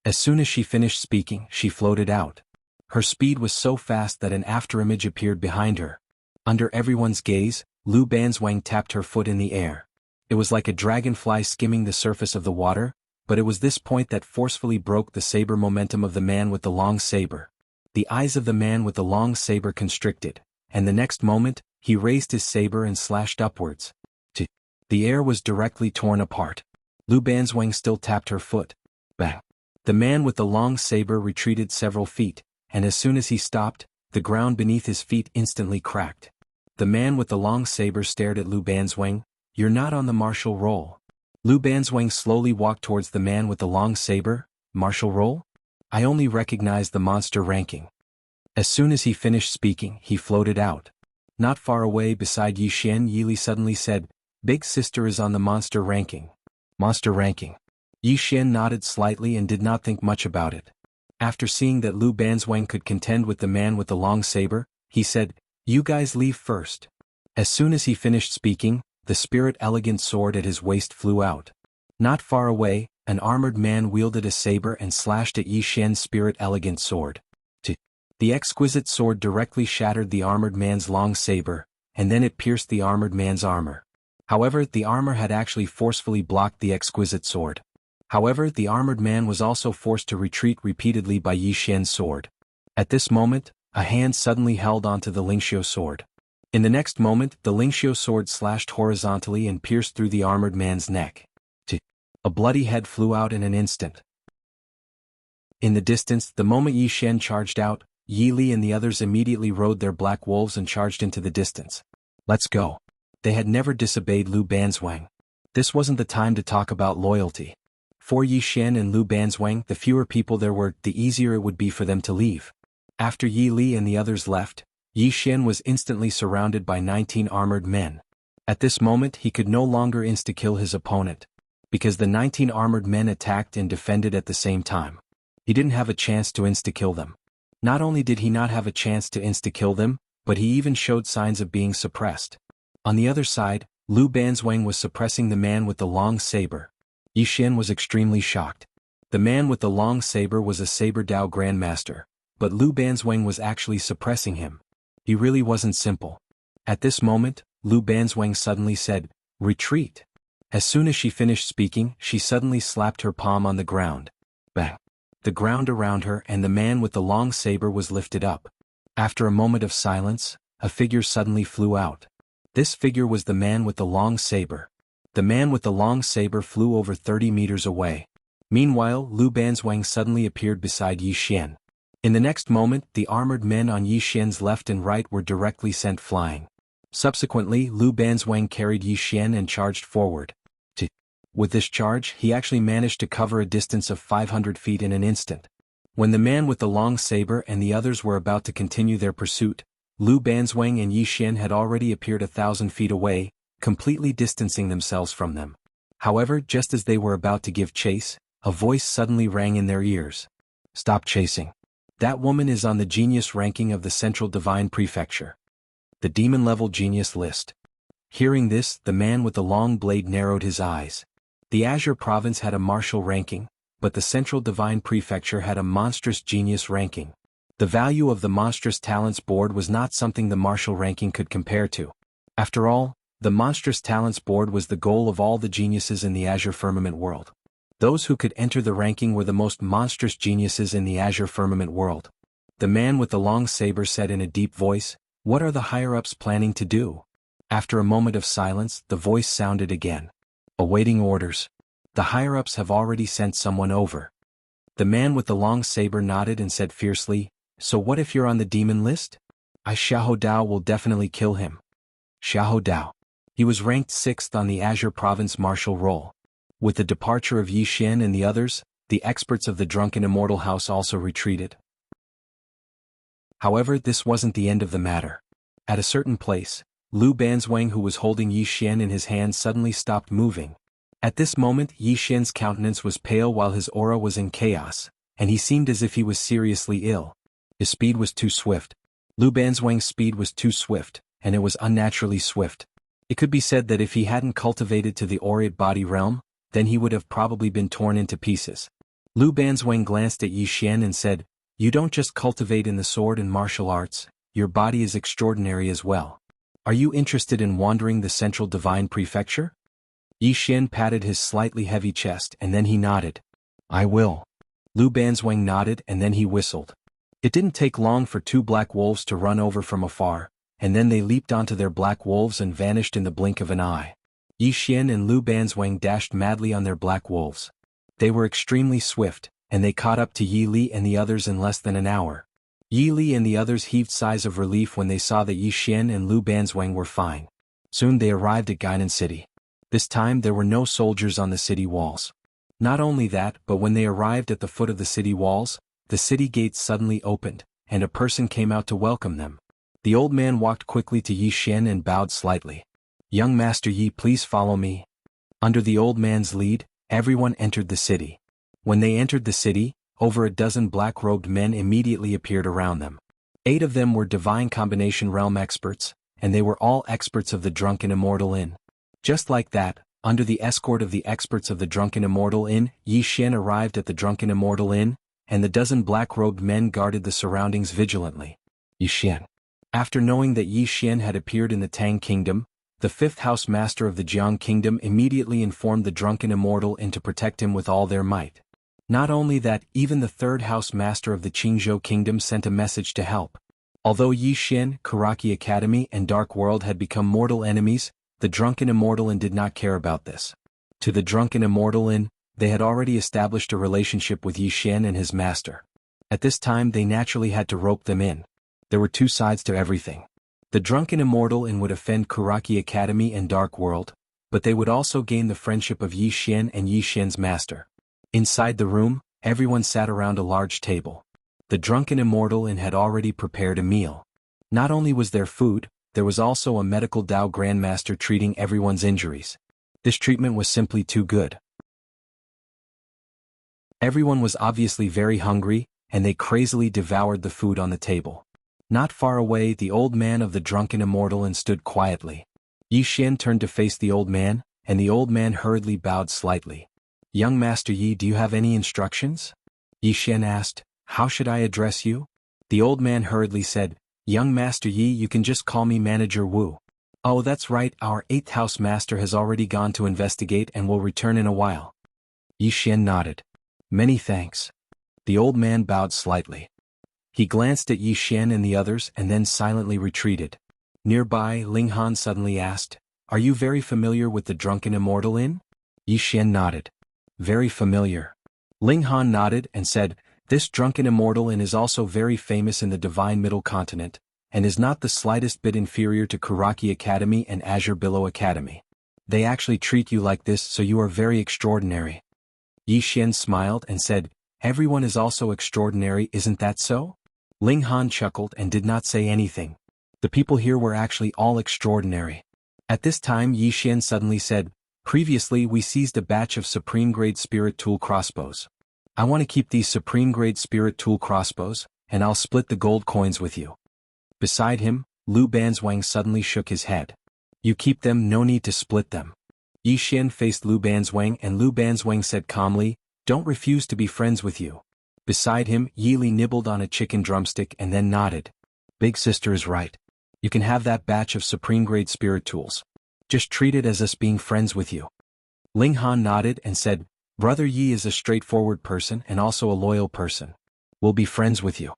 As soon as she finished speaking, she floated out. Her speed was so fast that an afterimage appeared behind her. Under everyone's gaze, Lu Banzwang tapped her foot in the air. It was like a dragonfly skimming the surface of the water, but it was this point that forcefully broke the saber momentum of the man with the long saber. The eyes of the man with the long saber constricted, and the next moment, he raised his saber and slashed upwards. The air was directly torn apart. Lu Banzwang still tapped her foot. Bang! The man with the long saber retreated several feet, and as soon as he stopped, the ground beneath his feet instantly cracked. The man with the long saber stared at Lu Banzwang. You're not on the martial roll. Lu Banzwang slowly walked towards the man with the long saber. Martial roll? I only recognize the monster ranking. As soon as he finished speaking, he floated out. Not far away beside Yi Xian, Yili suddenly said, Big sister is on the monster ranking. Monster ranking. Yi Xian nodded slightly and did not think much about it. After seeing that Lu Banzwang could contend with the man with the long saber, he said, You guys leave first. As soon as he finished speaking, the spirit elegant sword at his waist flew out. Not far away, an armored man wielded a saber and slashed at Yi Xian's spirit elegant sword. The exquisite sword directly shattered the armored man's long saber, and then it pierced the armored man's armor. However, the armor had actually forcefully blocked the exquisite sword. However, the armored man was also forced to retreat repeatedly by Yi Xian's sword. At this moment, a hand suddenly held onto the Lingxiu sword. In the next moment, the Lingxiu sword slashed horizontally and pierced through the armored man's neck. A bloody head flew out in an instant. In the distance, the moment Yi Xian charged out, Yi Li and the others immediately rode their black wolves and charged into the distance. Let's go. They had never disobeyed Lu Banzwang. This wasn't the time to talk about loyalty. For Yi Xian and Lu Banzwang, the fewer people there were, the easier it would be for them to leave. After Yi Li and the others left, Yi Xian was instantly surrounded by 19 armored men. At this moment he could no longer insta-kill his opponent, because the 19 armored men attacked and defended at the same time. He didn't have a chance to insta-kill them. Not only did he not have a chance to insta-kill them, but he even showed signs of being suppressed. On the other side, Lu Banzwang was suppressing the man with the long saber. Yi Xian was extremely shocked. The man with the long saber was a Saber Dao Grandmaster, but Lu Banzwang was actually suppressing him. He really wasn't simple. At this moment, Lu Banzwang suddenly said, Retreat. As soon as she finished speaking, she suddenly slapped her palm on the ground. Bang! The ground around her and the man with the long saber was lifted up. After a moment of silence, a figure suddenly flew out. This figure was the man with the long saber. The man with the long saber flew over 30 meters away. Meanwhile, Lu Banzwang suddenly appeared beside Yi Xian. In the next moment, the armored men on Yi Xian's left and right were directly sent flying. Subsequently, Lu Banzwang carried Yi Xian and charged forward. With this charge, he actually managed to cover a distance of 500 feet in an instant. When the man with the long saber and the others were about to continue their pursuit, Lu Banzwang and Yi Xian had already appeared 1,000 feet away, completely distancing themselves from them. However, just as they were about to give chase, a voice suddenly rang in their ears. Stop chasing. That woman is on the genius ranking of the Central Divine Prefecture. The demon-level genius list. Hearing this, the man with the long blade narrowed his eyes. The Azure Province had a martial ranking, but the Central Divine Prefecture had a monstrous genius ranking. The value of the monstrous talents board was not something the martial ranking could compare to. After all, the monstrous talents board was the goal of all the geniuses in the Azure Firmament world. Those who could enter the ranking were the most monstrous geniuses in the Azure Firmament world. The man with the long saber said in a deep voice, What are the higher-ups planning to do? After a moment of silence, the voice sounded again. Awaiting orders. The higher-ups have already sent someone over. The man with the long saber nodded and said fiercely, So what if you're on the demon list? Xiahou Dao will definitely kill him. Xiahou Dao. He was ranked 6th on the Azure Province martial roll. With the departure of Yi Xian and the others, the experts of the drunken immortal house also retreated. However, this wasn't the end of the matter. At a certain place, Lu Banzwang, who was holding Yi Xian in his hand, suddenly stopped moving. At this moment, Yi Xian's countenance was pale while his aura was in chaos, and he seemed as if he was seriously ill. His speed was too swift. Lu Banzwang's speed was too swift, and it was unnaturally swift. It could be said that if he hadn't cultivated to the aureate body realm, then he would have probably been torn into pieces. Lu Banzwang glanced at Yi Xian and said, "You don't just cultivate in the sword and martial arts, your body is extraordinary as well. Are you interested in wandering the central divine prefecture?" Yi Xian patted his slightly heavy chest and then he nodded. "I will." Lu Banzwang nodded and then he whistled. It didn't take long for two black wolves to run over from afar, and then they leaped onto their black wolves and vanished in the blink of an eye. Yi Xian and Lu Banzwang dashed madly on their black wolves. They were extremely swift, and they caught up to Yi Li and the others in less than an hour. Yi Li and the others heaved sighs of relief when they saw that Yi Xian and Lu Banzwang were fine. Soon they arrived at Guinan City. This time there were no soldiers on the city walls. Not only that, but when they arrived at the foot of the city walls, the city gates suddenly opened, and a person came out to welcome them. The old man walked quickly to Yi Xian and bowed slightly. "Young Master Yi, please follow me." Under the old man's lead, everyone entered the city. When they entered the city, over a dozen black-robed men immediately appeared around them. 8 of them were divine combination realm experts, and they were all experts of the Drunken Immortal Inn. Just like that, under the escort of the experts of the Drunken Immortal Inn, Yi Xian arrived at the Drunken Immortal Inn, and the dozen black-robed men guarded the surroundings vigilantly. Yi Xian. After knowing that Yi Xian had appeared in the Tang Kingdom, the 5th House Master of the Jiang Kingdom immediately informed the Drunken Immortal Inn to protect him with all their might. Not only that, even the 3rd House Master of the Qingzhou Kingdom sent a message to help. Although Yi Xian, Karaki Academy and Dark World had become mortal enemies, the Drunken Immortal Inn did not care about this. To the Drunken Immortal Inn, they had already established a relationship with Yi Xian and his master. At this time they naturally had to rope them in. There were 2 sides to everything. The Drunken Immortal Inn would offend Karaki Academy and Dark World, but they would also gain the friendship of Yi Xian and Yi Xian's master. Inside the room, everyone sat around a large table. The Drunken Immortal Inn had already prepared a meal. Not only was there food, there was also a medical Dao Grandmaster treating everyone's injuries. This treatment was simply too good. Everyone was obviously very hungry, and they crazily devoured the food on the table. Not far away, the old man of the Drunken Immortal Inn stood quietly. Yi Xian turned to face the old man, and the old man hurriedly bowed slightly. "Young Master Yi, do you have any instructions?" Yi Xian asked. "How should I address you?" The old man hurriedly said, "Young Master Yi, you can just call me Manager Wu." "Oh, that's right, our 8th House Master has already gone to investigate and will return in a while." Yi Xian nodded. "Many thanks." The old man bowed slightly. He glanced at Yi Xian and the others and then silently retreated. Nearby, Ling Han suddenly asked, "Are you very familiar with the Drunken Immortal Inn?" Yi Xian nodded. "Very familiar." Ling Han nodded and said, "This Drunken Immortal Inn is also very famous in the Divine Middle Continent, and is not the slightest bit inferior to Karaki Academy and Azure Billow Academy. They actually treat you like this, so you are very extraordinary." Yi Xian smiled and said, "Everyone is also extraordinary, isn't that so?" Ling Han chuckled and did not say anything. The people here were actually all extraordinary. At this time Yi Xian suddenly said, "Previously we seized a batch of Supreme-grade Spirit Tool crossbows. I want to keep these Supreme-grade Spirit Tool crossbows, and I'll split the gold coins with you." Beside him, Lu Banzwang suddenly shook his head. "You keep them, no need to split them." Yi Xian faced Lu Banzwang and Lu Banzwang said calmly, "Don't refuse to be friends with you." Beside him, Yi Li nibbled on a chicken drumstick and then nodded. "Big sister is right. You can have that batch of Supreme-grade Spirit Tools. Just treat it as us being friends with you." Ling Han nodded and said, "Brother Yi is a straightforward person and also a loyal person. We'll be friends with you."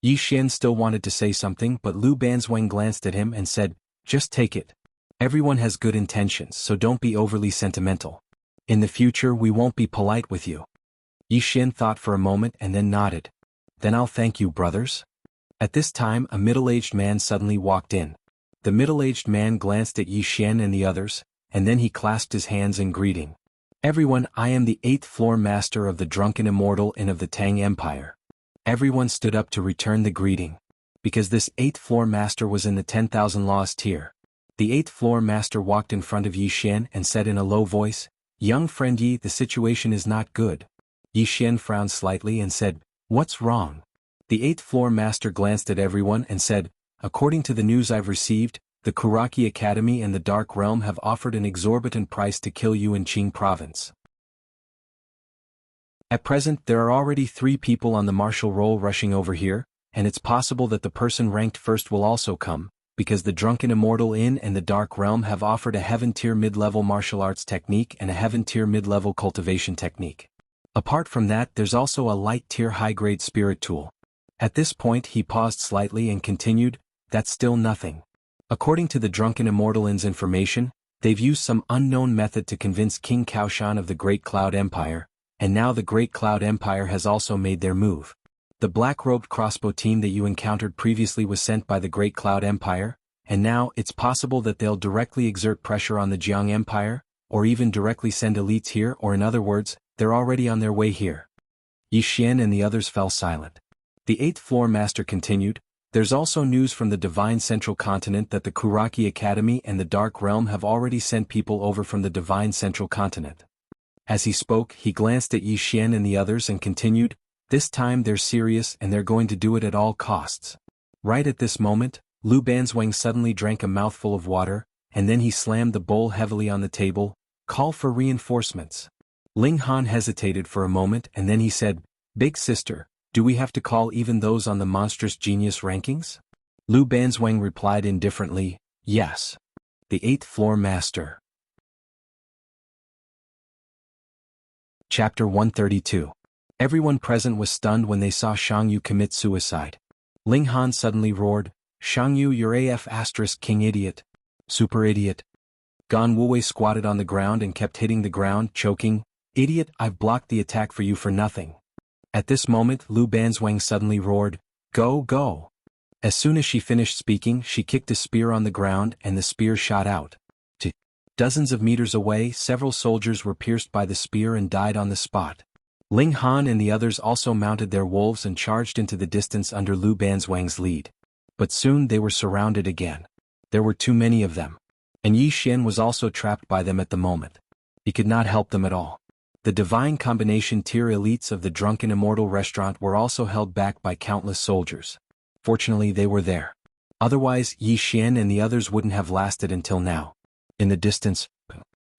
Yi Xian still wanted to say something, but Lu Banzwang glanced at him and said, "Just take it. Everyone has good intentions, so don't be overly sentimental. In the future we won't be polite with you." Yi Xian thought for a moment and then nodded. "Then I'll thank you, brothers." At this time a middle-aged man suddenly walked in. The middle-aged man glanced at Yi Xian and the others, and then he clasped his hands in greeting. Everyone, I am the 8th floor master of the Drunken Immortal and of the Tang Empire. Everyone stood up to return the greeting. Because this 8th floor master was in the 10,000 laws tier. The 8th floor master walked in front of Yi Xian and said in a low voice, "Young friend Yi, the situation is not good." Yi Xian frowned slightly and said, "What's wrong?" The 8th floor master glanced at everyone and said, "According to the news I've received, the Kuraki Academy and the Dark Realm have offered an exorbitant price to kill you in Qing province. At present there are already 3 people on the martial roll rushing over here, and it's possible that the person ranked first will also come, because the Drunken Immortal Inn and the Dark Realm have offered a Heaven-tier mid-level martial arts technique and a Heaven-tier mid-level cultivation technique. Apart from that there's also a light-tier high-grade spirit tool." At this point he paused slightly and continued, "That's still nothing. According to the Drunken Immortal Inn's information, they've used some unknown method to convince King Kaoshan of the Great Cloud Empire, and now the Great Cloud Empire has also made their move. The black-robed crossbow team that you encountered previously was sent by the Great Cloud Empire, and now it's possible that they'll directly exert pressure on the Jiang Empire, or even directly send elites here, or in other words, they're already on their way here." Yi Xian and the others fell silent. The 8th floor master continued, "There's also news from the Divine Central Continent that the Kuraki Academy and the Dark Realm have already sent people over from the Divine Central Continent." As he spoke, he glanced at Yi Xian and the others and continued, "This time they're serious and they're going to do it at all costs." Right at this moment, Lu Banzwang suddenly drank a mouthful of water, and then he slammed the bowl heavily on the table. "Call for reinforcements." Ling Han hesitated for a moment and then he said, "Big sister, do we have to call even those on the monstrous genius rankings?" Lu Banzwang replied indifferently, "Yes." The 8th floor master. Chapter 132. Everyone present was stunned when they saw Shang Yu commit suicide. Ling Han suddenly roared, "Shang Yu, you're AF * king idiot. Super idiot." Gan Wuwei squatted on the ground and kept hitting the ground, choking, "Idiot, I've blocked the attack for you for nothing." At this moment Lu Banzwang suddenly roared, "Go, go." As soon as she finished speaking she kicked a spear on the ground and the spear shot out. Dozens of meters away several soldiers were pierced by the spear and died on the spot. Ling Han and the others also mounted their wolves and charged into the distance under Lu Banzwang's lead. But soon they were surrounded again. There were too many of them. And Yi Xian was also trapped by them at the moment. He could not help them at all. The divine combination tier elites of the Drunken Immortal restaurant were also held back by countless soldiers. Fortunately they were there. Otherwise Yi Xian and the others wouldn't have lasted until now. In the distance,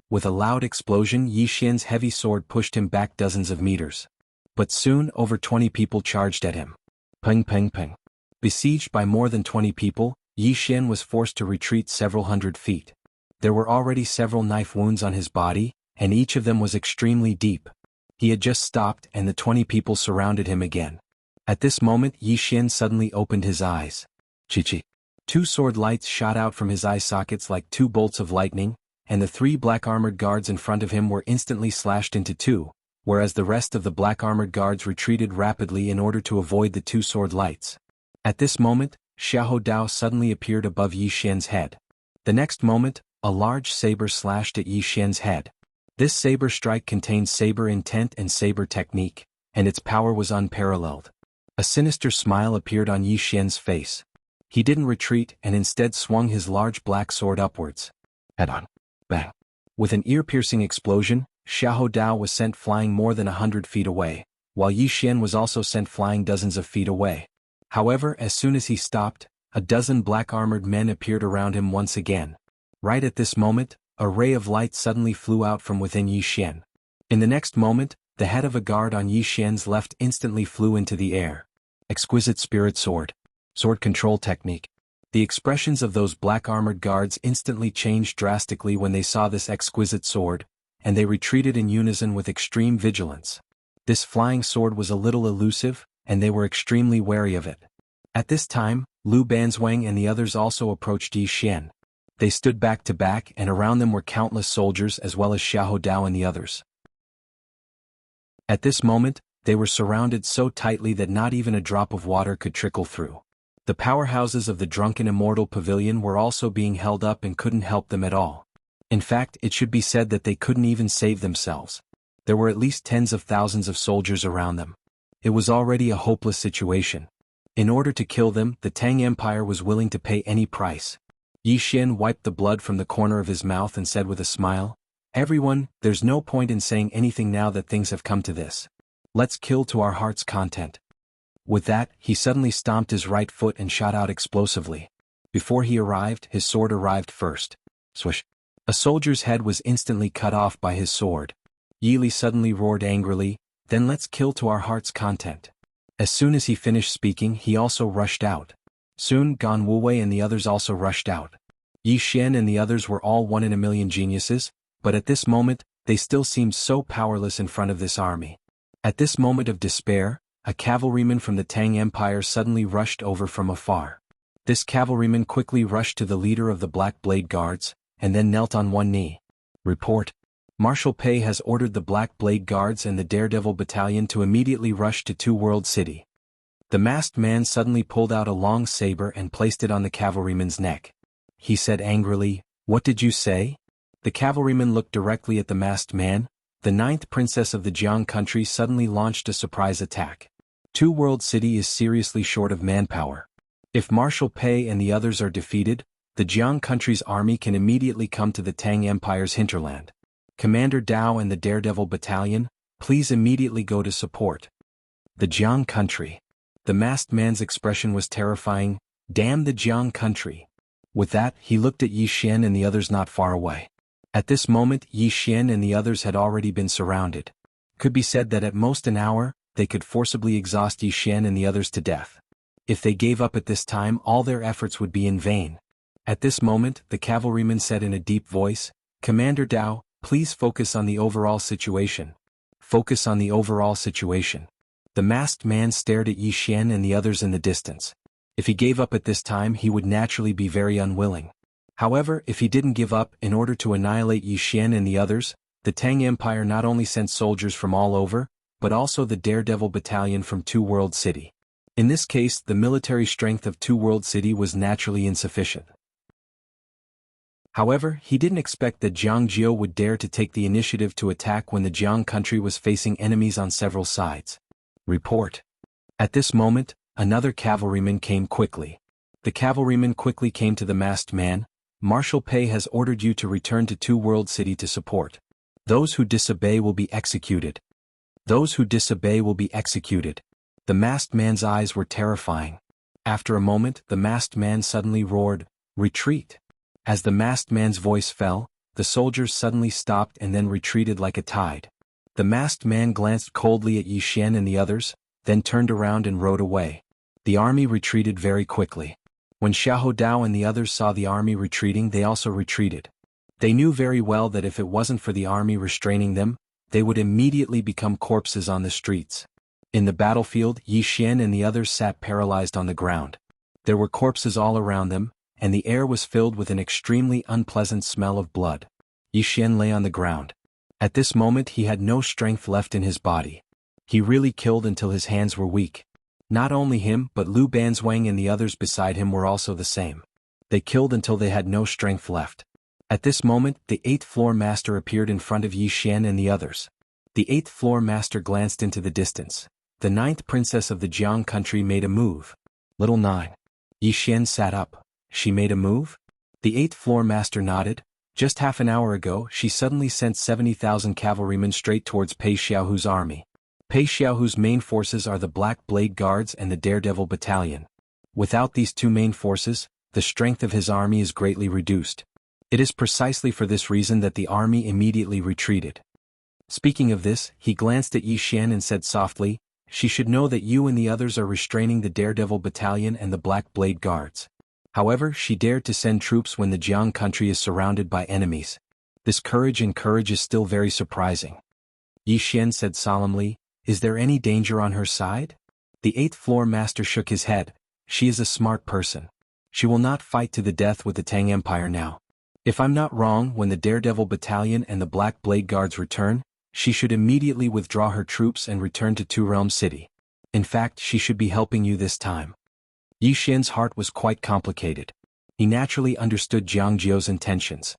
with a loud explosion Yi Xian's heavy sword pushed him back dozens of meters. But soon over 20 people charged at him. Peng peng peng. Besieged by more than 20 people, Yi Xian was forced to retreat several hundred feet. There were already several knife wounds on his body, and each of them was extremely deep. He had just stopped and the 20 people surrounded him again. At this moment Yi Xian suddenly opened his eyes. Chi-chi. 2 sword lights shot out from his eye sockets like 2 bolts of lightning, and the 3 black-armored guards in front of him were instantly slashed into 2, whereas the rest of the black-armored guards retreated rapidly in order to avoid the 2 sword lights. At this moment, Xiahou Dao suddenly appeared above Yi Xian's head. The next moment, a large saber slashed at Yi Xian's head. This saber strike contained saber intent and saber technique, and its power was unparalleled. A sinister smile appeared on Yi Xian's face. He didn't retreat and instead swung his large black sword upwards. Head-on. Bang. With an ear-piercing explosion, Xiahou Dao was sent flying more than 100 feet away, while Yi Xian was also sent flying dozens of feet away. However, as soon as he stopped, a dozen black-armored men appeared around him once again. Right at this moment, a ray of light suddenly flew out from within Yi Xian. In the next moment, the head of a guard on Yi Xian's left instantly flew into the air. Exquisite spirit sword. Sword control technique. The expressions of those black-armored guards instantly changed drastically when they saw this exquisite sword, and they retreated in unison with extreme vigilance. This flying sword was a little elusive, and they were extremely wary of it. At this time, Lu Banzwang and the others also approached Yi Xian. They stood back to back and around them were countless soldiers as well as Xiahou Dao and the others. At this moment, they were surrounded so tightly that not even a drop of water could trickle through. The powerhouses of the Drunken Immortal Pavilion were also being held up and couldn't help them at all. In fact, it should be said that they couldn't even save themselves. There were at least tens of thousands of soldiers around them. It was already a hopeless situation. In order to kill them, the Tang Empire was willing to pay any price. Yi Xian wiped the blood from the corner of his mouth and said with a smile, "Everyone, there's no point in saying anything now that things have come to this. Let's kill to our heart's content." With that, he suddenly stomped his right foot and shot out explosively. Before he arrived, his sword arrived first. Swish! A soldier's head was instantly cut off by his sword. Yi Li suddenly roared angrily, "Then let's kill to our heart's content." As soon as he finished speaking, he also rushed out. Soon, Gan Wuwei and the others also rushed out. Yi Xian and the others were all 1 in a million geniuses, but at this moment, they still seemed so powerless in front of this army. At this moment of despair, a cavalryman from the Tang Empire suddenly rushed over from afar. This cavalryman quickly rushed to the leader of the Black Blade Guards, and then knelt on one knee. Report. Marshal Pei has ordered the Black Blade Guards and the Daredevil Battalion to immediately rush to Two World City. The masked man suddenly pulled out a long saber and placed it on the cavalryman's neck. He said angrily, "What did you say?" The cavalryman looked directly at the masked man. The 9th princess of the Jiang country suddenly launched a surprise attack. Two World City is seriously short of manpower. If Marshal Pei and the others are defeated, the Jiang country's army can immediately come to the Tang Empire's hinterland. Commander Dao and the Daredevil Battalion, please immediately go to support. The Jiang country. The masked man's expression was terrifying. Damn the Jiang country. With that, he looked at Yi Xian and the others not far away. At this moment, Yi Xian and the others had already been surrounded. Could be said that at most an hour, they could forcibly exhaust Yi Xian and the others to death. If they gave up at this time, all their efforts would be in vain. At this moment, the cavalryman said in a deep voice, "Commander Dao, please focus on the overall situation. Focus on the overall situation." The masked man stared at Yi Xian and the others in the distance. If he gave up at this time, he would naturally be very unwilling. However, if he didn't give up, in order to annihilate Yi Xian and the others, the Tang Empire not only sent soldiers from all over, but also the Daredevil Battalion from Two World City. In this case, the military strength of Two World City was naturally insufficient. However, he didn't expect that Jiang Jiao would dare to take the initiative to attack when the Jiang country was facing enemies on several sides. Report. At this moment, another cavalryman came quickly. The cavalryman quickly came to the masked man. "Marshal Pei has ordered you to return to Two World City to support. Those who disobey will be executed. Those who disobey will be executed." The masked man's eyes were terrifying. After a moment, the masked man suddenly roared, "Retreat!" As the masked man's voice fell, the soldiers suddenly stopped and then retreated like a tide. The masked man glanced coldly at Yi Xian and the others, then turned around and rode away. The army retreated very quickly. When Xiahou Dao and the others saw the army retreating, they also retreated. They knew very well that if it wasn't for the army restraining them, they would immediately become corpses on the streets. In the battlefield, Yi Xian and the others sat paralyzed on the ground. There were corpses all around them, and the air was filled with an extremely unpleasant smell of blood. Yi Xian lay on the ground. At this moment he had no strength left in his body. He really killed until his hands were weak. Not only him, but Lu Banzwang and the others beside him were also the same. They killed until they had no strength left. At this moment, the 8th floor master appeared in front of Yi Xian and the others. The 8th floor master glanced into the distance. The 9th princess of the Jiang country made a move. Little 9. Yi Xian sat up. She made a move? The 8th floor master nodded. Just half an hour ago, she suddenly sent 70,000 cavalrymen straight towards Pei Xiaohu's army. Pei Xiaohu's main forces are the Black Blade Guards and the Daredevil Battalion. Without these two main forces, the strength of his army is greatly reduced. It is precisely for this reason that the army immediately retreated. Speaking of this, he glanced at Yi Xian and said softly, "She should know that you and the others are restraining the Daredevil Battalion and the Black Blade Guards." However, she dared to send troops when the Jiang country is surrounded by enemies. This courage is still very surprising. Yi Xian said solemnly, "Is there any danger on her side?" The 8th floor master shook his head. "She is a smart person. She will not fight to the death with the Tang Empire now. If I'm not wrong, when the Daredevil Battalion and the Black Blade Guards return, she should immediately withdraw her troops and return to Two Realm City. In fact, she should be helping you this time." Yi Xian's heart was quite complicated. He naturally understood Jiang Jiao's intentions.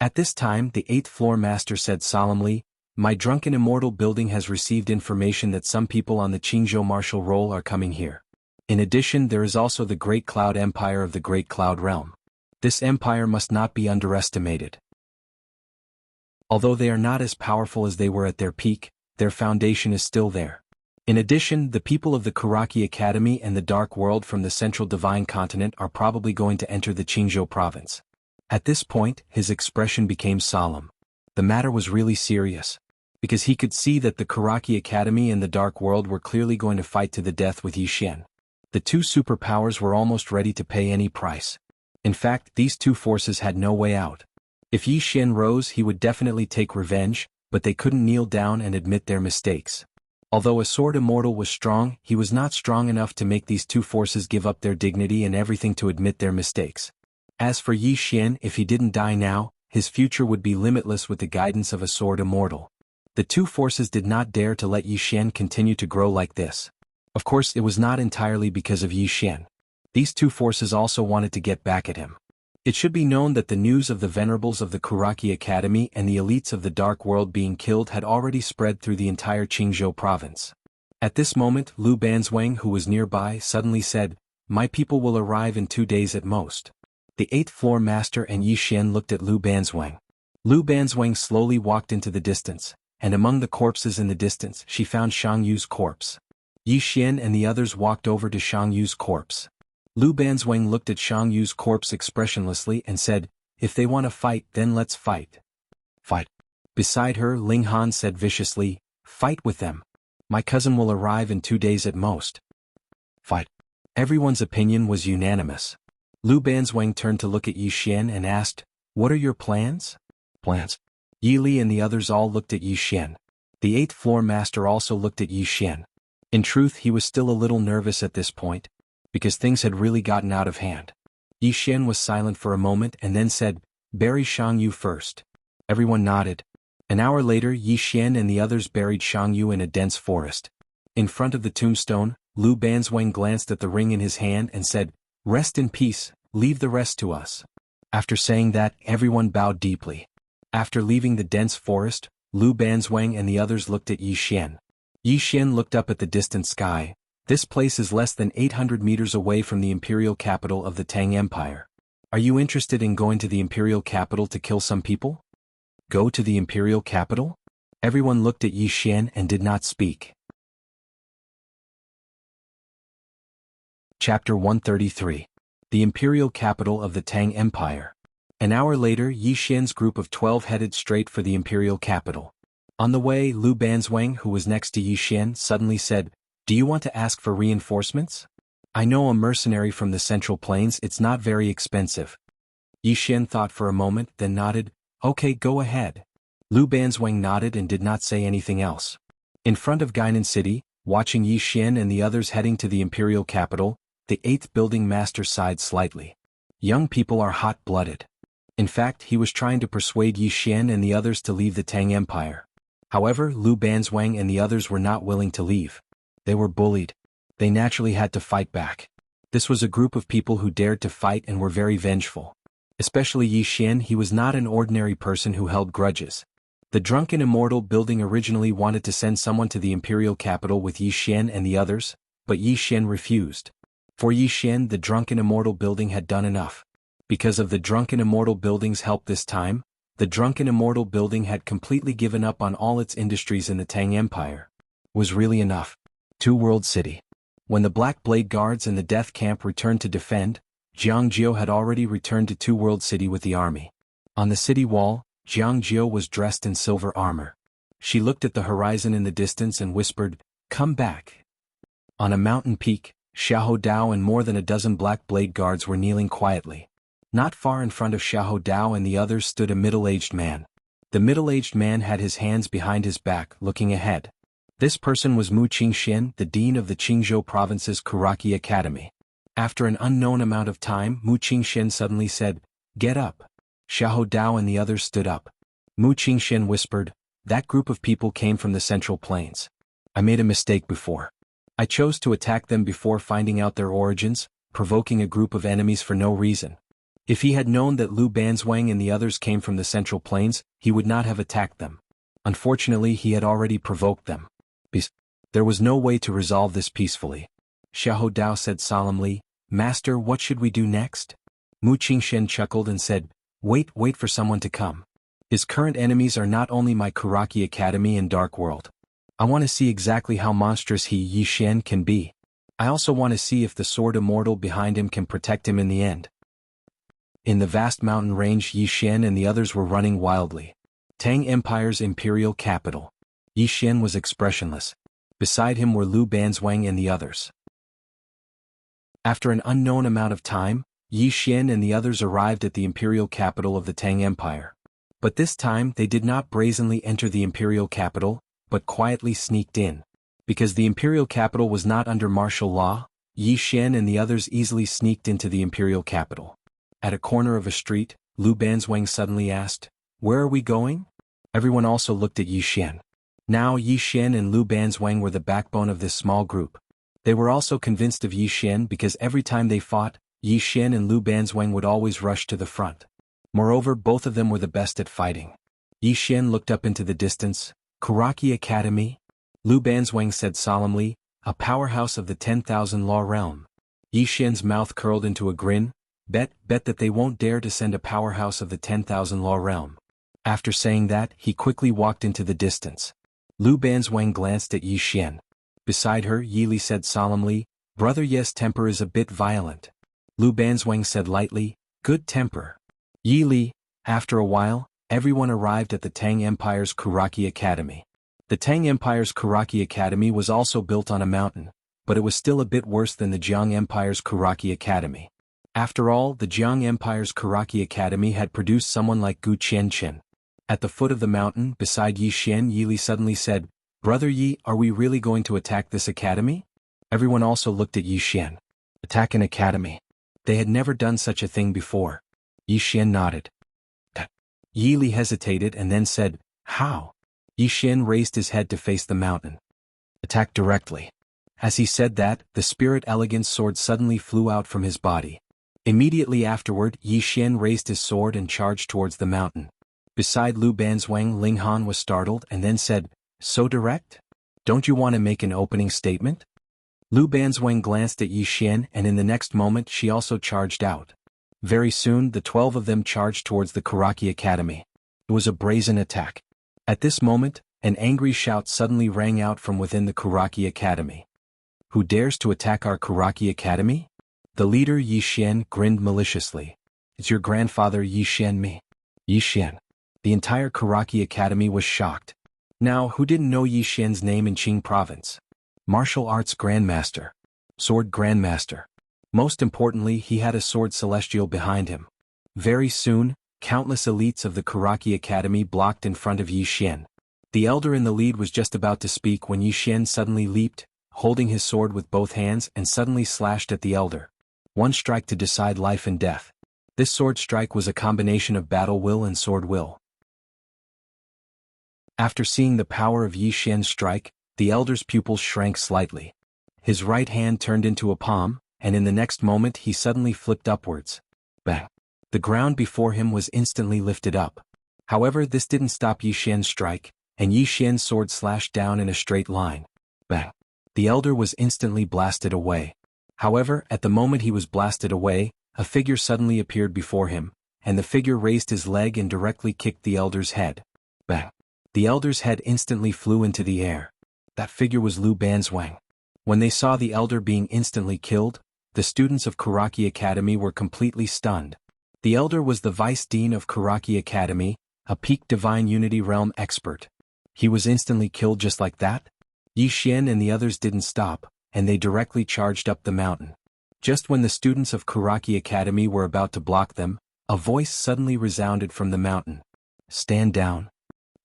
At this time the 8th floor master said solemnly, "My drunken immortal building has received information that some people on the Qingzhou martial roll are coming here. In addition there is also the Great Cloud Empire of the Great Cloud Realm. This empire must not be underestimated. Although they are not as powerful as they were at their peak, their foundation is still there. In addition, the people of the Kuraki Academy and the Dark World from the Central Divine Continent are probably going to enter the Qingzhou province." At this point, his expression became solemn. The matter was really serious, because he could see that the Kuraki Academy and the Dark World were clearly going to fight to the death with Yi Xian. The two superpowers were almost ready to pay any price. In fact, these two forces had no way out. If Yi Xian rose, he would definitely take revenge, but they couldn't kneel down and admit their mistakes. Although a sword immortal was strong, he was not strong enough to make these two forces give up their dignity and everything to admit their mistakes. As for Yi Xian, if he didn't die now, his future would be limitless with the guidance of a sword immortal. The two forces did not dare to let Yi Xian continue to grow like this. Of course, it was not entirely because of Yi Xian. These two forces also wanted to get back at him. It should be known that the news of the venerables of the Kuraki Academy and the elites of the Dark World being killed had already spread through the entire Qingzhou province. At this moment, Lu Banzwang, who was nearby, suddenly said, "My people will arrive in 2 days at most." The 8th floor master and Yi Xian looked at Lu Banzwang. Lu Banzwang slowly walked into the distance, and among the corpses in the distance she found Shang Yu's corpse. Yi Xian and the others walked over to Shang Yu's corpse. Lu Banzwang looked at Shang Yu's corpse expressionlessly and said, "If they want to fight, then let's fight." "Fight." Beside her, Ling Han said viciously, "Fight with them. My cousin will arrive in 2 days at most." "Fight." Everyone's opinion was unanimous. Lu Banzwang turned to look at Yi Xian and asked, "What are your plans?" "Plans?" Yi Li and the others all looked at Yi Xian. The 8th floor master also looked at Yi Xian. In truth, he was still a little nervous at this point, because things had really gotten out of hand. Yi Xian was silent for a moment and then said, "Bury Shang Yu first." Everyone nodded. An hour later, Yi Xian and the others buried Shang Yu in a dense forest. In front of the tombstone, Lu Banzwang glanced at the ring in his hand and said, "Rest in peace, leave the rest to us." After saying that, everyone bowed deeply. After leaving the dense forest, Lu Banzwang and the others looked at Yi Xian. Yi Xian looked up at the distant sky. "This place is less than 800 meters away from the imperial capital of the Tang Empire. Are you interested in going to the imperial capital to kill some people?" "Go to the imperial capital?" Everyone looked at Yi Xian and did not speak. Chapter 133. The imperial capital of the Tang Empire. An hour later, Yi Xian's group of 12 headed straight for the imperial capital. On the way, Lu Banzwang, who was next to Yi Xian, suddenly said, "Do you want to ask for reinforcements? I know a mercenary from the Central Plains. It's not very expensive." Yi Xian thought for a moment, then nodded, "Okay, go ahead." Lu Banzwang nodded and did not say anything else. In front of Guinan City, watching Yi Xian and the others heading to the imperial capital, the 8th building master sighed slightly. Young people are hot-blooded. In fact, he was trying to persuade Yi Xian and the others to leave the Tang Empire. However, Lu Banzwang and the others were not willing to leave. They were bullied. They naturally had to fight back. This was a group of people who dared to fight and were very vengeful. Especially Yi Xian. He was not an ordinary person who held grudges. The drunken immortal building originally wanted to send someone to the imperial capital with Yi Xian and the others, but Yi Xian refused. For Yi Xian, the drunken immortal building had done enough. Because of the drunken immortal building's help this time, the drunken immortal building had completely given up on all its industries in the Tang Empire. Was really enough. Two World City. When the Black Blade Guards and the Death Camp returned to defend, Jiang Jiao had already returned to Two World City with the army. On the city wall, Jiang Jiao was dressed in silver armor. She looked at the horizon in the distance and whispered, "Come back." On a mountain peak, Xiahou Dao and more than a dozen Black Blade Guards were kneeling quietly. Not far in front of Xiahou Dao and the others stood a middle-aged man. The middle-aged man had his hands behind his back, looking ahead. This person was Mu Qingxian, the dean of the Qingzhou province's Kuraki Academy. After an unknown amount of time, Mu Qingxian suddenly said, "Get up." Xiahou Dao and the others stood up. Mu Qingxian whispered, "That group of people came from the Central Plains. I made a mistake before. I chose to attack them before finding out their origins, provoking a group of enemies for no reason. If he had known that Lu Banzwang and the others came from the Central Plains, he would not have attacked them. Unfortunately, he had already provoked them. There was no way to resolve this peacefully. Xiahou Dao said solemnly, "Master, what should we do next?" Mu Qingshen chuckled and said, wait for someone to come. His current enemies are not only my Karaki Academy and Dark World. I want to see exactly how monstrous he Yishan can be. I also want to see if the sword immortal behind him can protect him in the end. In the vast mountain range, Yishan and the others were running wildly. Tang Empire's imperial capital. Yishan was expressionless. Beside him were Lu Banzwang and the others. After an unknown amount of time, Yishan and the others arrived at the imperial capital of the Tang Empire. But this time they did not brazenly enter the imperial capital, but quietly sneaked in. Because the imperial capital was not under martial law, Yishan and the others easily sneaked into the imperial capital. At a corner of a street, Lu Banzwang suddenly asked, "Where are we going?" Everyone also looked at Yishan. Now Yishan and Lu Banzwang were the backbone of this small group. They were also convinced of Yishan because every time they fought, Yishan and Lu Banzwang would always rush to the front. Moreover, both of them were the best at fighting. Yishan looked up into the distance. "Karaki Academy?" Lu Banzwang said solemnly, "A powerhouse of the 10,000 Law realm." Yishan's mouth curled into a grin. Bet that they won't dare to send a powerhouse of the 10,000 Law realm. After saying that, he quickly walked into the distance. Lu Banzwang glanced at Yishan. Beside her, Yili said solemnly, "Brother, yes, temper is a bit violent." Lu Banzwang said lightly, "Good temper." Yili. After a while, everyone arrived at the Tang Empire's Karaki Academy. The Tang Empire's Karaki Academy was also built on a mountain, but it was still a bit worse than the Jiang Empire's Karaki Academy. After all, the Jiang Empire's Karaki Academy had produced someone like Gu Qianchen. At the foot of the mountain, beside Yishan, Yili suddenly said, "Brother Yi, are we really going to attack this academy?" Everyone also looked at Yishan. Attack an academy. They had never done such a thing before. Yishan nodded. Yili hesitated and then said, "How?" Yishan raised his head to face the mountain. "Attack directly." As he said that, the spirit elegance sword suddenly flew out from his body. Immediately afterward, Yishan raised his sword and charged towards the mountain. Beside Lu Banzwang, Ling Han was startled and then said, "So direct? Don't you want to make an opening statement?" Lu Banzwang glanced at Yishan and in the next moment she also charged out. Very soon the 12 of them charged towards the Karaki Academy. It was a brazen attack. At this moment, an angry shout suddenly rang out from within the Karaki Academy. "Who dares to attack our Karaki Academy?" The leader Yishan grinned maliciously. "It's your grandfather Yishan me." Yishan. The entire Karaki Academy was shocked. Now, who didn't know Yishan's name in Qing Province? Martial Arts Grandmaster. Sword Grandmaster. Most importantly, he had a sword celestial behind him. Very soon, countless elites of the Karaki Academy blocked in front of Yishan. The elder in the lead was just about to speak when Yishan suddenly leaped, holding his sword with both hands and suddenly slashed at the elder. One strike to decide life and death. This sword strike was a combination of battle will and sword will. After seeing the power of Yishan's strike, the elder's pupils shrank slightly. His right hand turned into a palm, and in the next moment he suddenly flipped upwards. Bang! The ground before him was instantly lifted up. However, this didn't stop Yishan's strike, and Yishan's sword slashed down in a straight line. Bang! The elder was instantly blasted away. However, at the moment he was blasted away, a figure suddenly appeared before him, and the figure raised his leg and directly kicked the elder's head. Bang! The elder's head instantly flew into the air. That figure was Lu Banzwang. When they saw the elder being instantly killed, the students of Karaki Academy were completely stunned. The elder was the Vice Dean of Karaki Academy, a peak Divine Unity Realm expert. He was instantly killed just like that? Yishan and the others didn't stop, and they directly charged up the mountain. Just when the students of Karaki Academy were about to block them, a voice suddenly resounded from the mountain. "Stand down."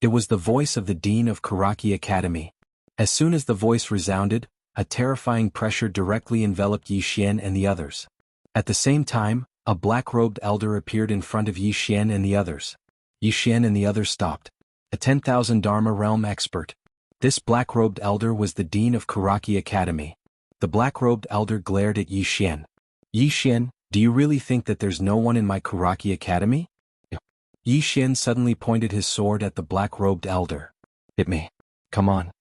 It was the voice of the Dean of Karaki Academy. As soon as the voice resounded, a terrifying pressure directly enveloped Yishan and the others. At the same time, a black-robed elder appeared in front of Yishan and the others. Yishan and the others stopped. A 10,000 Dharma realm expert. This black-robed elder was the Dean of Karaki Academy. The black-robed elder glared at Yishan. "Yishan, Do you really think that there's no one in my Karaki Academy? Yi Xian suddenly pointed his sword at the black-robed elder. Hit me. Come on.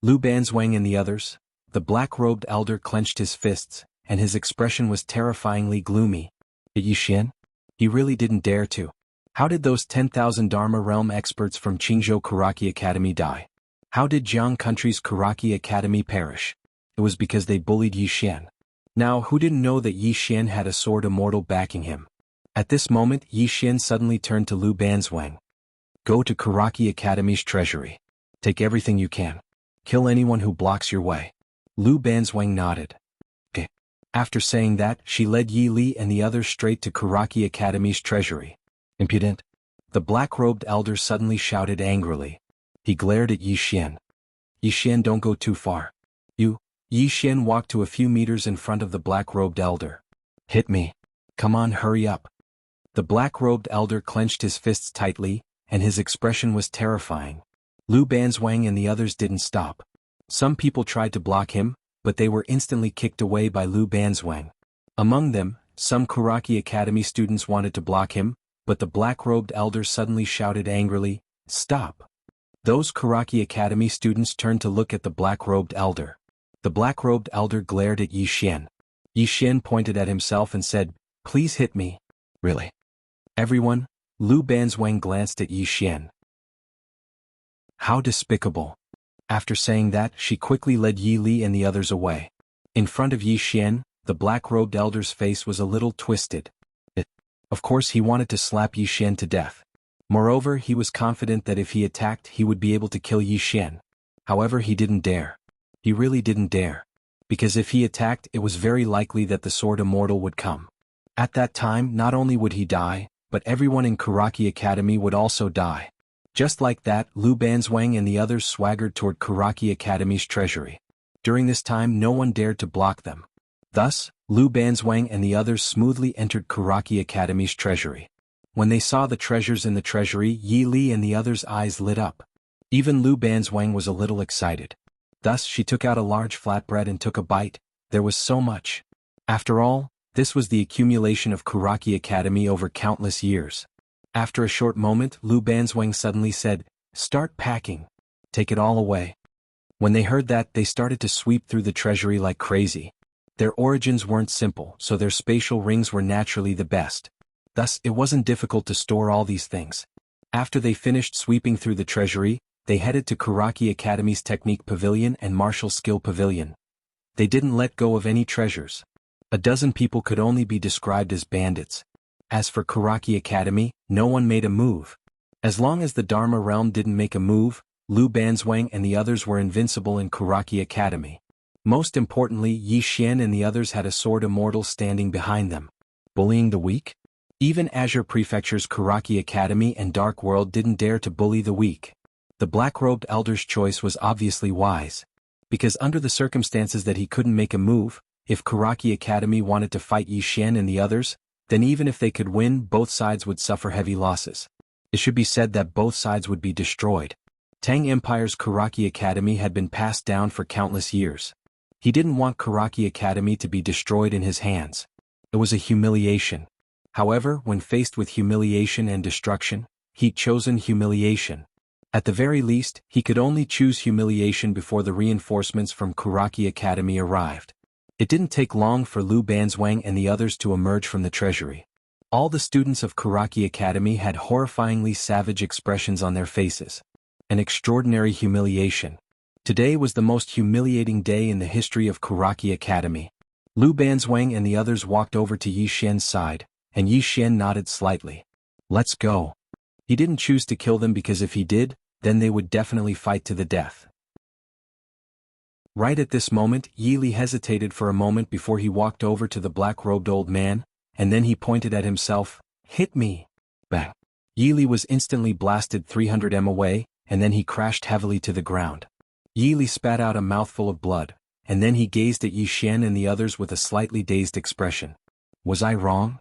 Lu Banzwang and the others. The black-robed elder clenched his fists, and his expression was terrifyingly gloomy. Yi Xian? He really didn't dare to. How did those 10,000 Dharma Realm experts from Qingzhou Karaki Academy die? How did Jiang Country's Karaki Academy perish? It was because they bullied Yi Xian. Now, who didn't know that Yi Xian had a sword immortal backing him? At this moment, Yi Xian suddenly turned to Lu Banzwang. Go to Karaki Academy's treasury. Take everything you can. Kill anyone who blocks your way. Lu Banzwang nodded. Okay. After saying that, she led Yi Li and the others straight to Karaki Academy's treasury. Impudent. The black-robed elder suddenly shouted angrily. He glared at Yi Xian. Yi Xian, don't go too far. Yi Xian walked to a few meters in front of the black-robed elder. Hit me. Come on, hurry up. The black-robed elder clenched his fists tightly, and his expression was terrifying. Lu Banzwang and the others didn't stop. Some people tried to block him, but they were instantly kicked away by Lu Banzwang. Among them, some Karaki Academy students wanted to block him, but the black-robed elder suddenly shouted angrily, Stop! Those Karaki Academy students turned to look at the black-robed elder. The black-robed elder glared at Yi Xian. Yi Xian pointed at himself and said, Please hit me. Really? Everyone? Lu Banzwang glanced at Yi Xian. How despicable. After saying that, she quickly led Yi Li and the others away. In front of Yi Xian, the black-robed elder's face was a little twisted. Of course he wanted to slap Yi Xian to death. Moreover, he was confident that if he attacked he would be able to kill Yi Xian. However, he didn't dare. He really didn't dare. Because if he attacked, it was very likely that the Sword Immortal would come. At that time, not only would he die, but everyone in Karaki Academy would also die. Just like that, Lu Banzwang and the others swaggered toward Karaki Academy's treasury. During this time, no one dared to block them. Thus, Lu Banzwang and the others smoothly entered Karaki Academy's treasury. When they saw the treasures in the treasury, Yi Li and the others' eyes lit up. Even Lu Banzwang was a little excited. Thus, she took out a large flatbread and took a bite. There was so much. After all, this was the accumulation of Karaki Academy over countless years. After a short moment, Lu Banzwang suddenly said, Start packing. Take it all away. When they heard that, they started to sweep through the treasury like crazy. Their origins weren't simple, so their spatial rings were naturally the best. Thus, it wasn't difficult to store all these things. After they finished sweeping through the treasury, they headed to Karaki Academy's Technique Pavilion and Martial Skill Pavilion. They didn't let go of any treasures. A dozen people could only be described as bandits. As for Karaki Academy, no one made a move. As long as the Dharma Realm didn't make a move, Lu Banzwang and the others were invincible in Karaki Academy. Most importantly, Yi Xian and the others had a sword immortal standing behind them. Bullying the weak? Even Azure Prefecture's Karaki Academy and Dark World didn't dare to bully the weak. The black-robed elder's choice was obviously wise. Because under the circumstances that he couldn't make a move, if Karaki Academy wanted to fight Yi Xian and the others, then even if they could win, both sides would suffer heavy losses. It should be said that both sides would be destroyed. Tang Empire's Karaki Academy had been passed down for countless years. He didn't want Karaki Academy to be destroyed in his hands. It was a humiliation. However, when faced with humiliation and destruction, he'd chosen humiliation. At the very least, he could only choose humiliation before the reinforcements from Karaki Academy arrived. It didn't take long for Lu Banzwang and the others to emerge from the treasury. All the students of Karaki Academy had horrifyingly savage expressions on their faces. An extraordinary humiliation. Today was the most humiliating day in the history of Karaki Academy. Lu Banzwang and the others walked over to Yi Xian's side, and Yi Xian nodded slightly. Let's go. He didn't choose to kill them because if he did, then they would definitely fight to the death. Right at this moment, Yi Li hesitated for a moment before he walked over to the black-robed old man, and then he pointed at himself, Hit me! Bang! Yi Li was instantly blasted 300 m away, and then he crashed heavily to the ground. Yi Li spat out a mouthful of blood, and then he gazed at Yi Xian and the others with a slightly dazed expression. Was I wrong?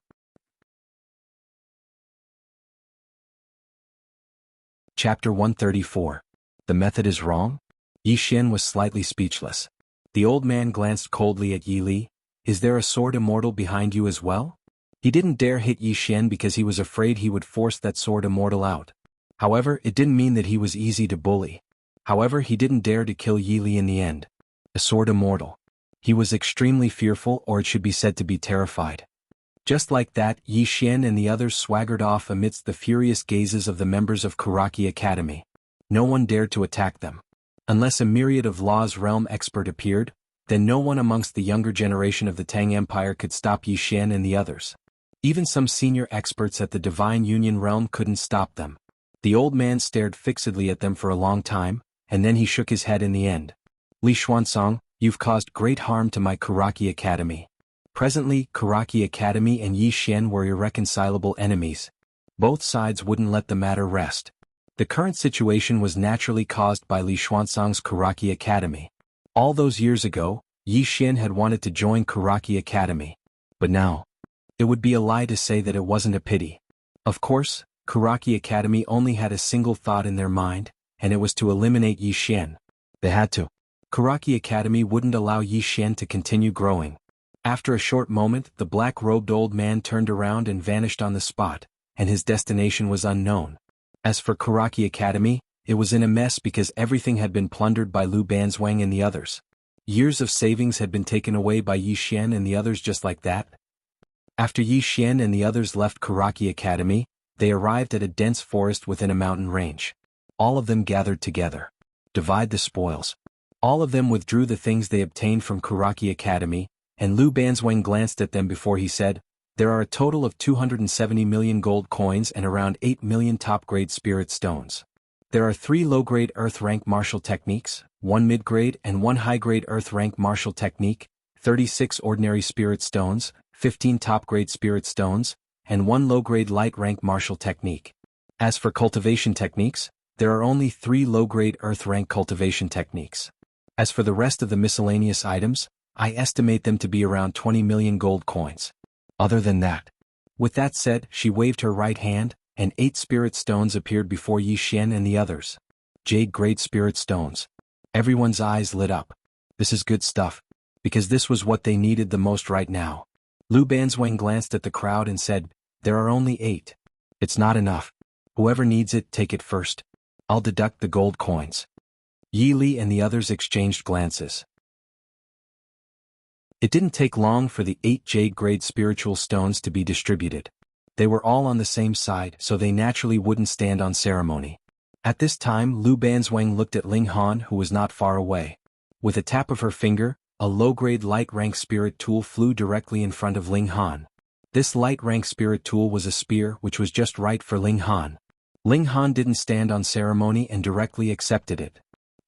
Chapter 134. The method is wrong? Yi Xian was slightly speechless. The old man glanced coldly at Yi Li. Is there a sword immortal behind you as well? He didn't dare hit Yi Xian because he was afraid he would force that sword immortal out. However, it didn't mean that he was easy to bully. However, he didn't dare to kill Yi Li in the end. A sword immortal. He was extremely fearful, or it should be said to be terrified. Just like that, Yi Xian and the others swaggered off amidst the furious gazes of the members of Kuraki Academy. No one dared to attack them. Unless a myriad of Law's Realm expert appeared, then no one amongst the younger generation of the Tang Empire could stop Yi Xian and the others. Even some senior experts at the Divine Union Realm couldn't stop them. The old man stared fixedly at them for a long time, and then he shook his head in the end. Li Xuanzong, you've caused great harm to my Kuraki Academy. Presently, Kuraki Academy and Yi Xian were irreconcilable enemies. Both sides wouldn't let the matter rest. The current situation was naturally caused by Li Xuanzong's Kuraki Academy. All those years ago, Yi Xian had wanted to join Kuraki Academy. But now, it would be a lie to say that it wasn't a pity. Of course, Kuraki Academy only had a single thought in their mind, and it was to eliminate Yi Xian. They had to. Kuraki Academy wouldn't allow Yi Xian to continue growing. After a short moment, the black-robed old man turned around and vanished on the spot, and his destination was unknown. As for Kuraki Academy, it was in a mess because everything had been plundered by Lu Banzwang and the others. Years of savings had been taken away by Yi Xian and the others just like that. After Yi Xian and the others left Kuraki Academy, they arrived at a dense forest within a mountain range. All of them gathered together. Divide the spoils. All of them withdrew the things they obtained from Kuraki Academy, and Lu Banzwang glanced at them before he said, there are a total of 270 million gold coins and around 8 million top-grade spirit stones. There are 3 low-grade earth-rank martial techniques, 1 mid-grade and 1 high-grade earth-rank martial technique, 36 ordinary spirit stones, 15 top-grade spirit stones, and 1 low-grade light-rank martial technique. As for cultivation techniques, there are only 3 low-grade earth-rank cultivation techniques. As for the rest of the miscellaneous items, I estimate them to be around 20 million gold coins. Other than that. With that said, she waved her right hand, and 8 spirit stones appeared before Yi Xian and the others. Jade-grade spirit stones. Everyone's eyes lit up. This is good stuff. Because this was what they needed the most right now. Lu Banzwang glanced at the crowd and said, there are only 8. It's not enough. Whoever needs it, take it first. I'll deduct the gold coins. Yi Li and the others exchanged glances. It didn't take long for the 8 jade-grade spiritual stones to be distributed. They were all on the same side, so they naturally wouldn't stand on ceremony. At this time, Lu Banzwang looked at Ling Han, who was not far away. With a tap of her finger, a low-grade light-rank spirit tool flew directly in front of Ling Han. This light-rank spirit tool was a spear which was just right for Ling Han. Ling Han didn't stand on ceremony and directly accepted it.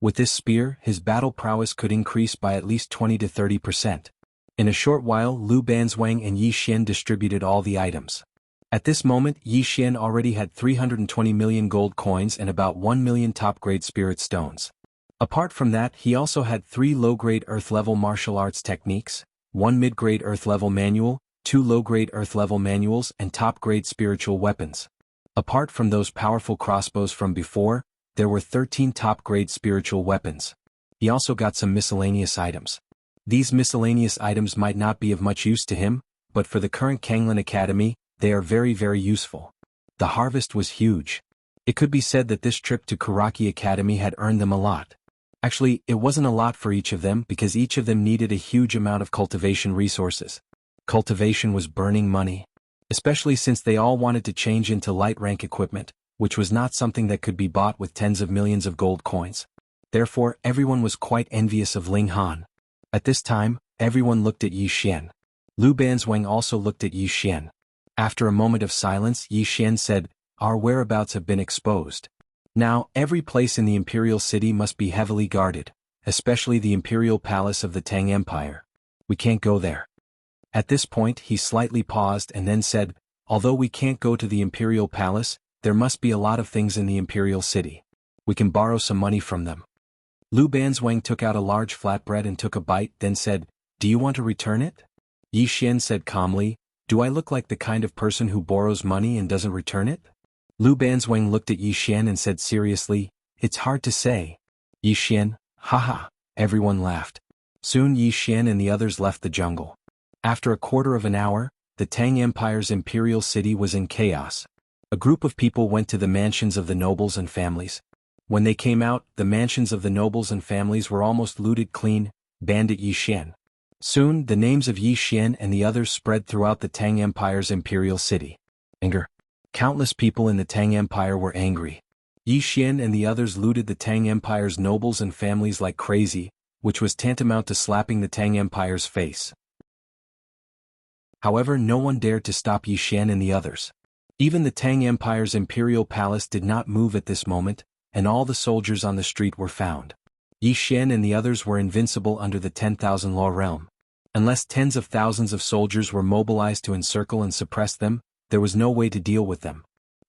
With this spear, his battle prowess could increase by at least 20 to 30%. In a short while, Lu Banzwang and Yi Xian distributed all the items. At this moment, Yi Xian already had 320 million gold coins and about 1 million top-grade spirit stones. Apart from that, he also had 3 low-grade earth-level martial arts techniques, 1 mid-grade earth-level manual, 2 low-grade earth-level manuals, and top-grade spiritual weapons. Apart from those powerful crossbows from before, there were 13 top-grade spiritual weapons. He also got some miscellaneous items. These miscellaneous items might not be of much use to him, but for the current Kanglin Academy, they are very, very useful. The harvest was huge. It could be said that this trip to Kuraki Academy had earned them a lot. Actually, it wasn't a lot for each of them because each of them needed a huge amount of cultivation resources. Cultivation was burning money. Especially since they all wanted to change into light-rank equipment, which was not something that could be bought with tens of millions of gold coins. Therefore, everyone was quite envious of Ling Han. At this time, everyone looked at Yi Xian. Lu Banzwang also looked at Yi Xian. After a moment of silence, Yi Xian said, our whereabouts have been exposed. Now, every place in the Imperial City must be heavily guarded, especially the Imperial Palace of the Tang Empire. We can't go there. At this point, he slightly paused and then said, although we can't go to the Imperial Palace, there must be a lot of things in the Imperial City. We can borrow some money from them. Lu Banzwang took out a large flatbread and took a bite, then said, do you want to return it? Yi Xian said calmly, do I look like the kind of person who borrows money and doesn't return it? Lu Banzwang looked at Yi Xian and said seriously, it's hard to say. Yi Xian, haha, everyone laughed. Soon Yi Xian and the others left the jungle. After a quarter of an hour, the Tang Empire's imperial city was in chaos. A group of people went to the mansions of the nobles and families. When they came out, the mansions of the nobles and families were almost looted clean. Bandit Yi Xian. Soon, the names of Yi Xian and the others spread throughout the Tang Empire's imperial city. Anger. Countless people in the Tang Empire were angry. Yi Xian and the others looted the Tang Empire's nobles and families like crazy, which was tantamount to slapping the Tang Empire's face. However, no one dared to stop Yi Xian and the others. Even the Tang Empire's imperial palace did not move at this moment, and all the soldiers on the street were found. Yi Xian and the others were invincible under the 10,000 law realm. Unless tens of thousands of soldiers were mobilized to encircle and suppress them, there was no way to deal with them.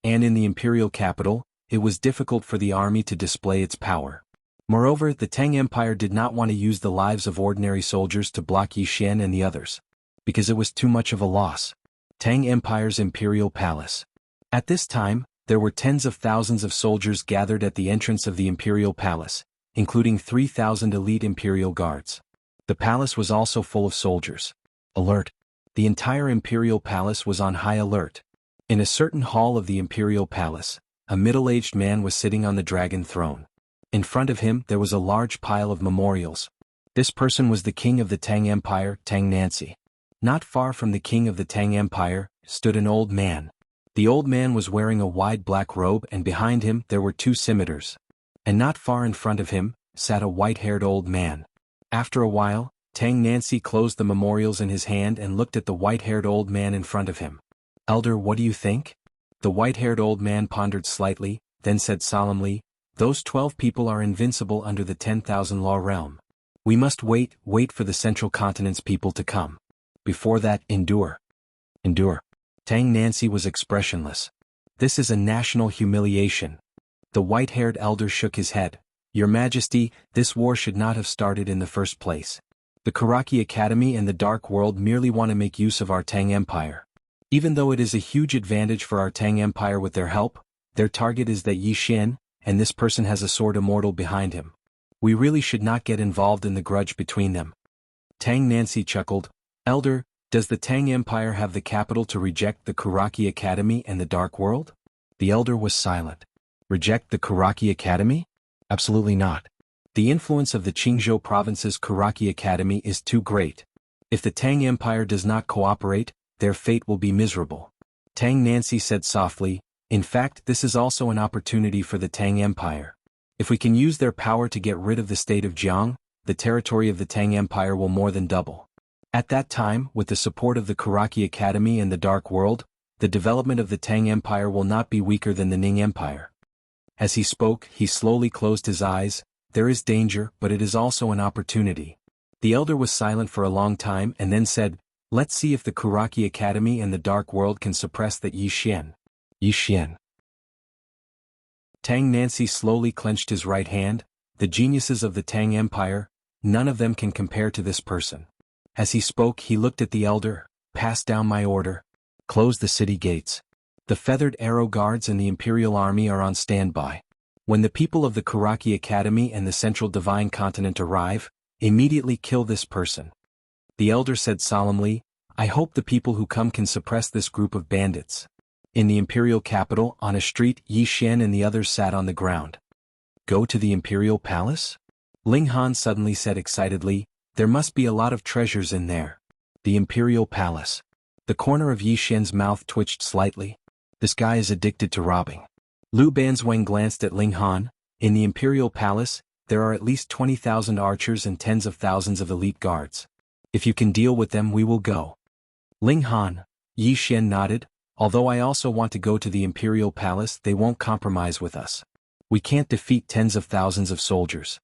And in the imperial capital, it was difficult for the army to display its power. Moreover, the Tang Empire did not want to use the lives of ordinary soldiers to block Yi Xian and the others, because it was too much of a loss. Tang Empire's imperial palace. At this time, there were tens of thousands of soldiers gathered at the entrance of the imperial palace, including 3,000 elite imperial guards. The palace was also full of soldiers. Alert! The entire imperial palace was on high alert. In a certain hall of the imperial palace, a middle-aged man was sitting on the dragon throne. In front of him there was a large pile of memorials. This person was the king of the Tang Empire, Tang Nancy. Not far from the king of the Tang Empire stood an old man. The old man was wearing a wide black robe, and behind him there were two scimitars. And not far in front of him sat a white-haired old man. After a while, Tang Nancy closed the memorials in his hand and looked at the white-haired old man in front of him. "Elder, what do you think?" The white-haired old man pondered slightly, then said solemnly, "Those 12 people are invincible under the 10,000 law realm. We must wait for the central continent's people to come. Before that, endure." Endure. Tang Nancy was expressionless. This is a national humiliation. The white-haired elder shook his head. "Your Majesty, this war should not have started in the first place. The Karaki Academy and the Dark World merely want to make use of our Tang Empire. Even though it is a huge advantage for our Tang Empire with their help, their target is that Yi Xian, and this person has a sword immortal behind him. We really should not get involved in the grudge between them." Tang Nancy chuckled. "Elder, does the Tang Empire have the capital to reject the Karaki Academy and the Dark World?" The elder was silent. Reject the Karaki Academy? Absolutely not. The influence of the Qingzhou province's Karaki Academy is too great. If the Tang Empire does not cooperate, their fate will be miserable. Tang Nancy said softly, "In fact, this is also an opportunity for the Tang Empire. If we can use their power to get rid of the state of Jiang, the territory of the Tang Empire will more than double. At that time, with the support of the Karaki Academy and the Dark World, the development of the Tang Empire will not be weaker than the Ning Empire." As he spoke, he slowly closed his eyes. There is danger, but it is also an opportunity. The elder was silent for a long time and then said, "Let's see if the Karaki Academy and the Dark World can suppress that Yi Xian." Yi Xian. Tang Nancy slowly clenched his right hand. The geniuses of the Tang Empire, none of them can compare to this person. As he spoke, he looked at the elder. "Pass down my order. Close the city gates. The feathered arrow guards and the imperial army are on standby. When the people of the Karaki Academy and the Central Divine Continent arrive, immediately kill this person." The elder said solemnly, "I hope the people who come can suppress this group of bandits." In the imperial capital, on a street, Yi Xian and the others sat on the ground. "Go to the imperial palace?" Ling Han suddenly said excitedly, "There must be a lot of treasures in there." The imperial palace. The corner of Yi Xian's mouth twitched slightly. This guy is addicted to robbing. Lu Banzwang glanced at Ling Han. In the imperial palace, there are at least 20,000 archers and tens of thousands of elite guards. If you can deal with them, we will go. Ling Han. Yi Xian nodded. Although I also want to go to the imperial palace, they won't compromise with us. We can't defeat tens of thousands of soldiers.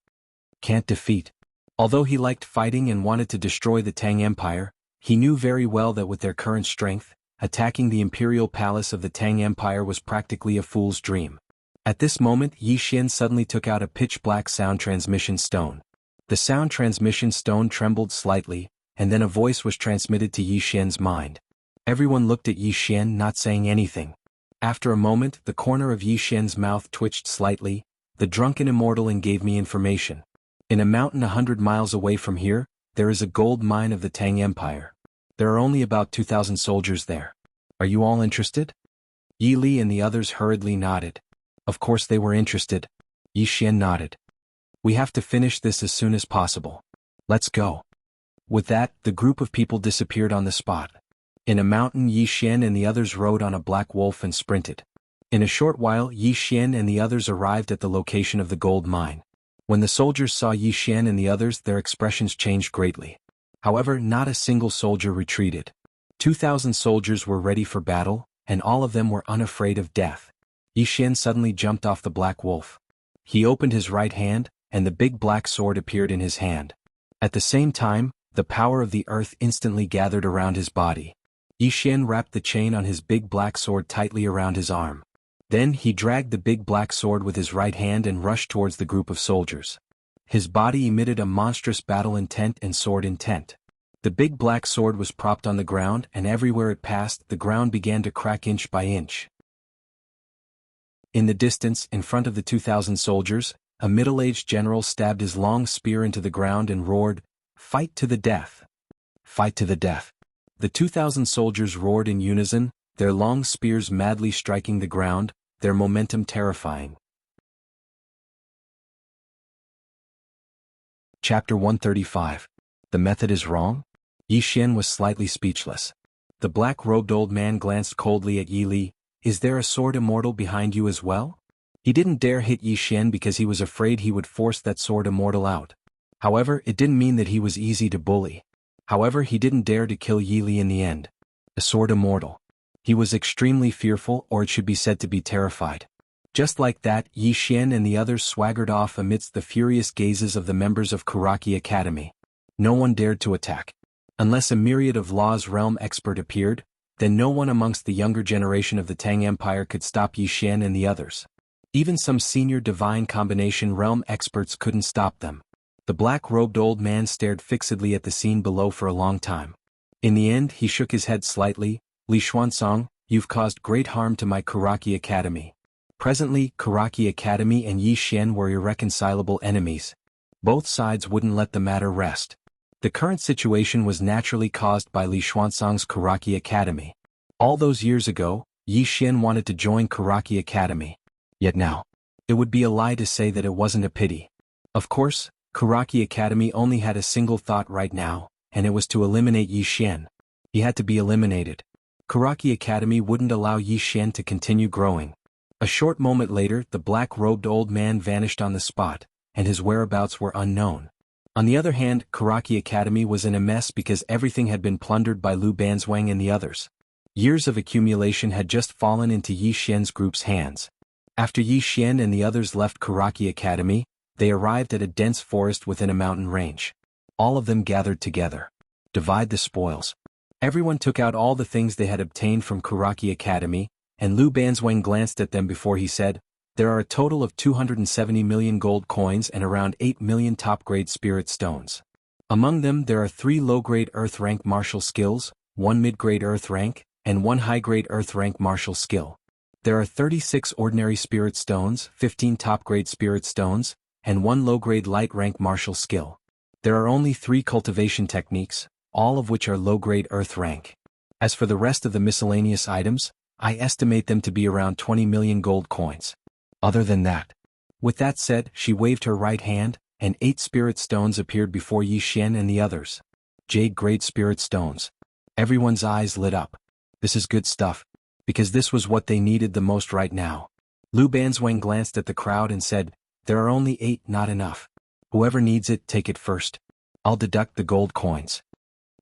Can't defeat. Although he liked fighting and wanted to destroy the Tang Empire, he knew very well that with their current strength, attacking the imperial palace of the Tang Empire was practically a fool's dream. At this moment, Yi Xian suddenly took out a pitch-black sound transmission stone. The sound transmission stone trembled slightly, and then a voice was transmitted to Yi Xian's mind. Everyone looked at Yi Xian, not saying anything. After a moment, the corner of Yi Xian's mouth twitched slightly. "The drunken immortal gave me information. In a mountain 100 miles away from here, there is a gold mine of the Tang Empire. There are only about 2,000 soldiers there. Are you all interested? Yi Li and the others hurriedly nodded. Of course they were interested. Yi Xian nodded. We have to finish this as soon as possible. Let's go. With that, the group of people disappeared on the spot. In a mountain, Yi Xian and the others rode on a black wolf and sprinted. In a short while, Yi Xian and the others arrived at the location of the gold mine. When the soldiers saw Yi Xian and the others, their expressions changed greatly. However, not a single soldier retreated. 2,000 soldiers were ready for battle, and all of them were unafraid of death. Yi Xian suddenly jumped off the black wolf. He opened his right hand, and the big black sword appeared in his hand. At the same time, the power of the earth instantly gathered around his body. Yi Xian wrapped the chain on his big black sword tightly around his arm. Then he dragged the big black sword with his right hand and rushed towards the group of soldiers. His body emitted a monstrous battle intent and sword intent. The big black sword was propped on the ground, and everywhere it passed, the ground began to crack inch by inch. In the distance, in front of the 2,000 soldiers, a middle-aged general stabbed his long spear into the ground and roared, "Fight to the death! Fight to the death!" The 2,000 soldiers roared in unison, their long spears madly striking the ground, their momentum terrifying. Chapter 135. The method is wrong? Yi Xian was slightly speechless. The black-robed old man glanced coldly at Yi Li. Is there a sword immortal behind you as well? He didn't dare hit Yi Xian because he was afraid he would force that sword immortal out. However, it didn't mean that he was easy to bully. However, he didn't dare to kill Yi Li in the end. A sword immortal. He was extremely fearful, or it should be said to be terrified. Just like that, Yi Xian and the others swaggered off amidst the furious gazes of the members of Kuraki Academy. No one dared to attack. Unless a myriad of Law's Realm expert appeared, then no one amongst the younger generation of the Tang Empire could stop Yi Xian and the others. Even some senior divine combination realm experts couldn't stop them. The black-robed old man stared fixedly at the scene below for a long time. In the end, he shook his head slightly. Li Xuanzong, you've caused great harm to my Kuraki Academy. Presently, Kuraki Academy and Yi Xian were irreconcilable enemies. Both sides wouldn't let the matter rest. The current situation was naturally caused by Li Xuanzong's Kuraki Academy. All those years ago, Yi Xian wanted to join Kuraki Academy. Yet now, it would be a lie to say that it wasn't a pity. Of course, Kuraki Academy only had a single thought right now, and it was to eliminate Yi Xian. He had to be eliminated. Kuraki Academy wouldn't allow Yi Xian to continue growing. A short moment later, the black-robed old man vanished on the spot, and his whereabouts were unknown. On the other hand, Kuraki Academy was in a mess because everything had been plundered by Lu Banzwang and the others. Years of accumulation had just fallen into Yi Xian's group's hands. After Yi Xian and the others left Kuraki Academy, they arrived at a dense forest within a mountain range. All of them gathered together. Divide the spoils. Everyone took out all the things they had obtained from Kuraki Academy, and Lu Banzwang glanced at them before he said, there are a total of 270 million gold coins and around 8 million top-grade spirit stones. Among them there are 3 low-grade earth rank martial skills, 1 mid-grade earth rank, and 1 high-grade earth rank martial skill. There are 36 ordinary spirit stones, 15 top-grade spirit stones, and 1 low-grade light rank martial skill. There are only 3 cultivation techniques, all of which are low-grade earth rank. As for the rest of the miscellaneous items, I estimate them to be around 20 million gold coins. Other than that. With that said, she waved her right hand, and 8 spirit stones appeared before Yi Xian and the others. Jade-grade spirit stones. Everyone's eyes lit up. This is good stuff, because this was what they needed the most right now. Lu Banzwang glanced at the crowd and said, there are only 8, not enough. Whoever needs it, take it first. I'll deduct the gold coins.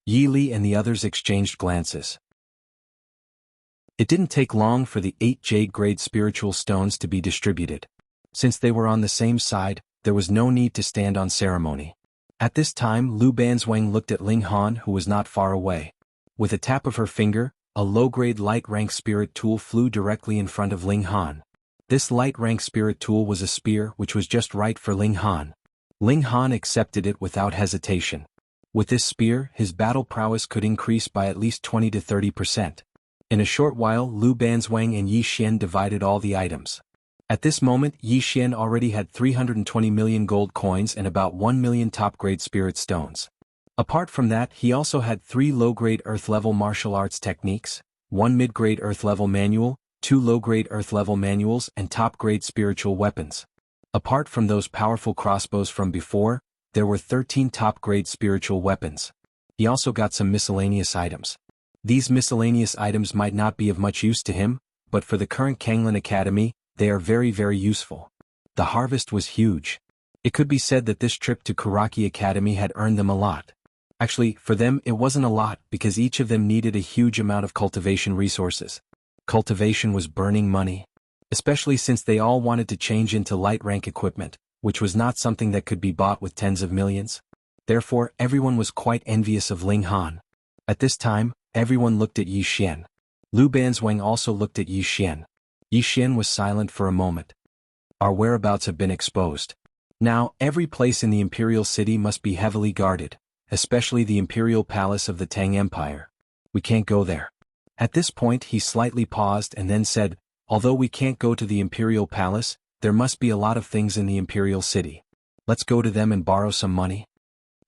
Yi Li and the others exchanged glances. It didn't take long for the 8 jade-grade spiritual stones to be distributed. Since they were on the same side, there was no need to stand on ceremony. At this time, Lu Banzwang looked at Ling Han, who was not far away. With a tap of her finger, a low-grade light-rank spirit tool flew directly in front of Ling Han. This light-rank spirit tool was a spear which was just right for Ling Han. Ling Han accepted it without hesitation. With this spear, his battle prowess could increase by at least 20 to 30%. In a short while, Lu Banzwang and Yi Xian divided all the items. At this moment, Yi Xian already had 320 million gold coins and about 1 million top-grade spirit stones. Apart from that, he also had 3 low-grade Earth-level martial arts techniques, 1 mid-grade Earth-level manual, 2 low-grade Earth-level manuals, and top-grade spiritual weapons. Apart from those powerful crossbows from before, there were 13 top-grade spiritual weapons. He also got some miscellaneous items. These miscellaneous items might not be of much use to him, but for the current Kanglin Academy, they are very, very useful. The harvest was huge. It could be said that this trip to Karaki Academy had earned them a lot. Actually, for them it wasn't a lot because each of them needed a huge amount of cultivation resources. Cultivation was burning money. Especially since they all wanted to change into light rank equipment, which was not something that could be bought with tens of millions. Therefore, everyone was quite envious of Ling Han. At this time, everyone looked at Yi Xian. Lu Banzwang also looked at Yi Xian. Yi Xian was silent for a moment. Our whereabouts have been exposed. Now, every place in the Imperial City must be heavily guarded, especially the Imperial Palace of the Tang Empire. We can't go there. At this point he slightly paused and then said, although we can't go to the Imperial Palace, there must be a lot of things in the Imperial City. Let's go to them and borrow some money.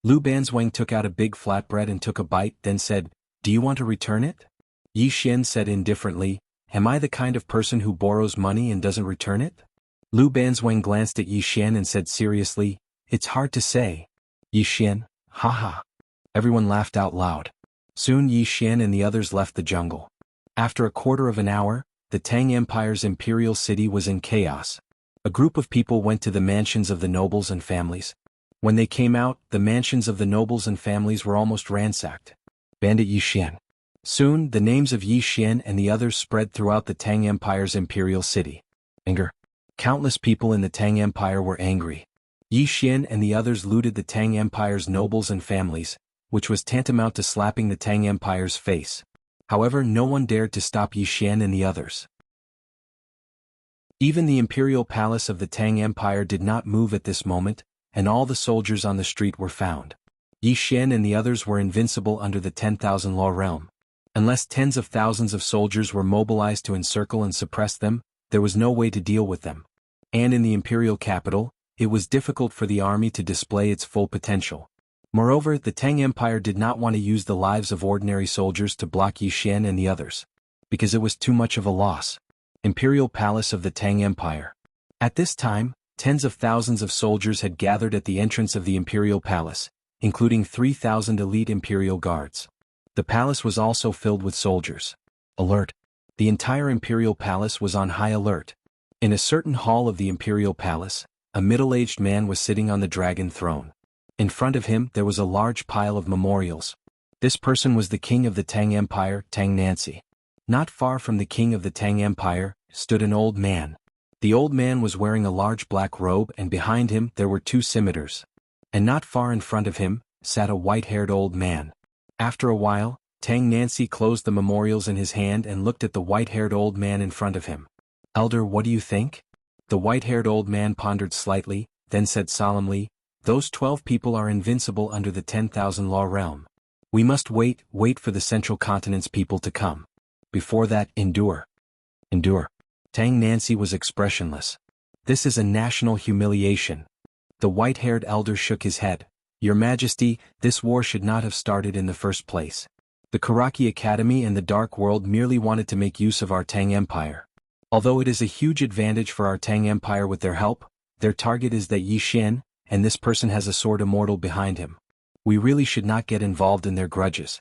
Lu Banzwang took out a big flatbread and took a bite, then said, do you want to return it? Yi Xian said indifferently, am I the kind of person who borrows money and doesn't return it? Lu Banzwang glanced at Yi Xian and said seriously, it's hard to say. Yi Xian, haha. Everyone laughed out loud. Soon Yi Xian and the others left the jungle. After a quarter of an hour, the Tang Empire's imperial city was in chaos. A group of people went to the mansions of the nobles and families. When they came out, the mansions of the nobles and families were almost ransacked. Bandit Yi Xian. Soon, the names of Yi Xian and the others spread throughout the Tang Empire's imperial city. Anger. Countless people in the Tang Empire were angry. Yi Xian and the others looted the Tang Empire's nobles and families, which was tantamount to slapping the Tang Empire's face. However, no one dared to stop Yi Xian and the others. Even the imperial palace of the Tang Empire did not move at this moment, and all the soldiers on the street were found. Yi Xian and the others were invincible under the 10,000 law realm. Unless tens of thousands of soldiers were mobilized to encircle and suppress them, there was no way to deal with them. And in the imperial capital, it was difficult for the army to display its full potential. Moreover, the Tang Empire did not want to use the lives of ordinary soldiers to block Yi Xian and the others, because it was too much of a loss. Imperial Palace of the Tang Empire. At this time, tens of thousands of soldiers had gathered at the entrance of the Imperial Palace, including 3,000 elite Imperial Guards. The palace was also filled with soldiers. Alert! The entire Imperial Palace was on high alert. In a certain hall of the Imperial Palace, a middle-aged man was sitting on the dragon throne. In front of him there was a large pile of memorials. This person was the king of the Tang Empire, Tang Nancy. Not far from the king of the Tang Empire, stood an old man. The old man was wearing a large black robe and behind him there were 2 scimitars. And not far in front of him, sat a white-haired old man. After a while, Tang Nancy closed the memorials in his hand and looked at the white-haired old man in front of him. Elder, what do you think? The white-haired old man pondered slightly, then said solemnly, those 12 people are invincible under the 10,000 law realm. We must wait for the Central Continent's people to come. Before that, endure. Endure. Tang Nancy was expressionless. This is a national humiliation. The white-haired elder shook his head. Your Majesty, this war should not have started in the first place. The Karaki Academy and the Dark World merely wanted to make use of our Tang Empire. Although it is a huge advantage for our Tang Empire with their help, their target is that Yi Xian, and this person has a sword immortal behind him. We really should not get involved in their grudges.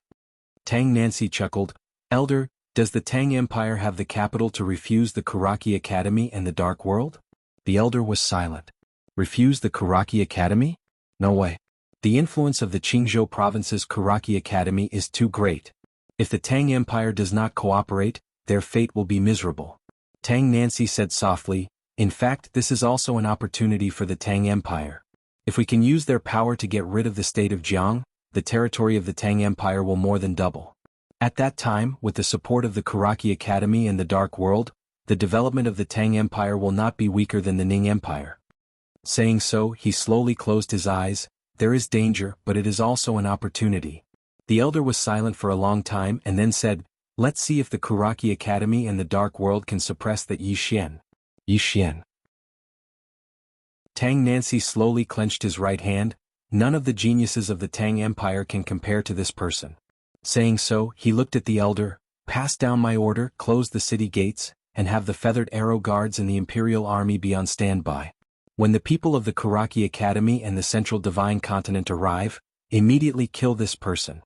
Tang Nancy chuckled. Elder, does the Tang Empire have the capital to refuse the Karaki Academy and the Dark World? The elder was silent. Refuse the Karaki Academy? No way. The influence of the Qingzhou province's Karaki Academy is too great. If the Tang Empire does not cooperate, their fate will be miserable. Tang Nancy said softly, in fact this is also an opportunity for the Tang Empire. If we can use their power to get rid of the state of Jiang, the territory of the Tang Empire will more than double. At that time, with the support of the Karaki Academy and the Dark World, the development of the Tang Empire will not be weaker than the Ning Empire. Saying so, he slowly closed his eyes. There is danger, but it is also an opportunity. The elder was silent for a long time and then said, let's see if the Karaki Academy and the Dark World can suppress that Yi Xian. Yi Xian. Tang Nancy slowly clenched his right hand. None of the geniuses of the Tang Empire can compare to this person. Saying so, he looked at the elder, pass down my order, close the city gates, and have the feathered arrow guards and the imperial army be on standby. When the people of the Kuraki Academy and the Central Divine Continent arrive, immediately kill this person.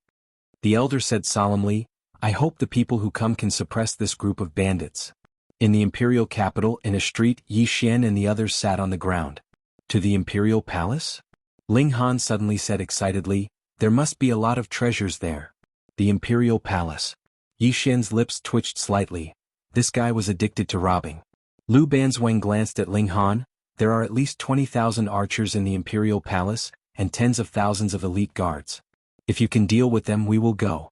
The elder said solemnly, I hope the people who come can suppress this group of bandits. In the imperial capital, in a street, Yi Xian and the others sat on the ground. To the imperial palace? Ling Han suddenly said excitedly, there must be a lot of treasures there. The imperial palace. Yi Xian's lips twitched slightly. This guy was addicted to robbing. Lu Banzwang glanced at Ling Han. There are at least 20,000 archers in the imperial palace, and tens of thousands of elite guards. If you can deal with them, we will go.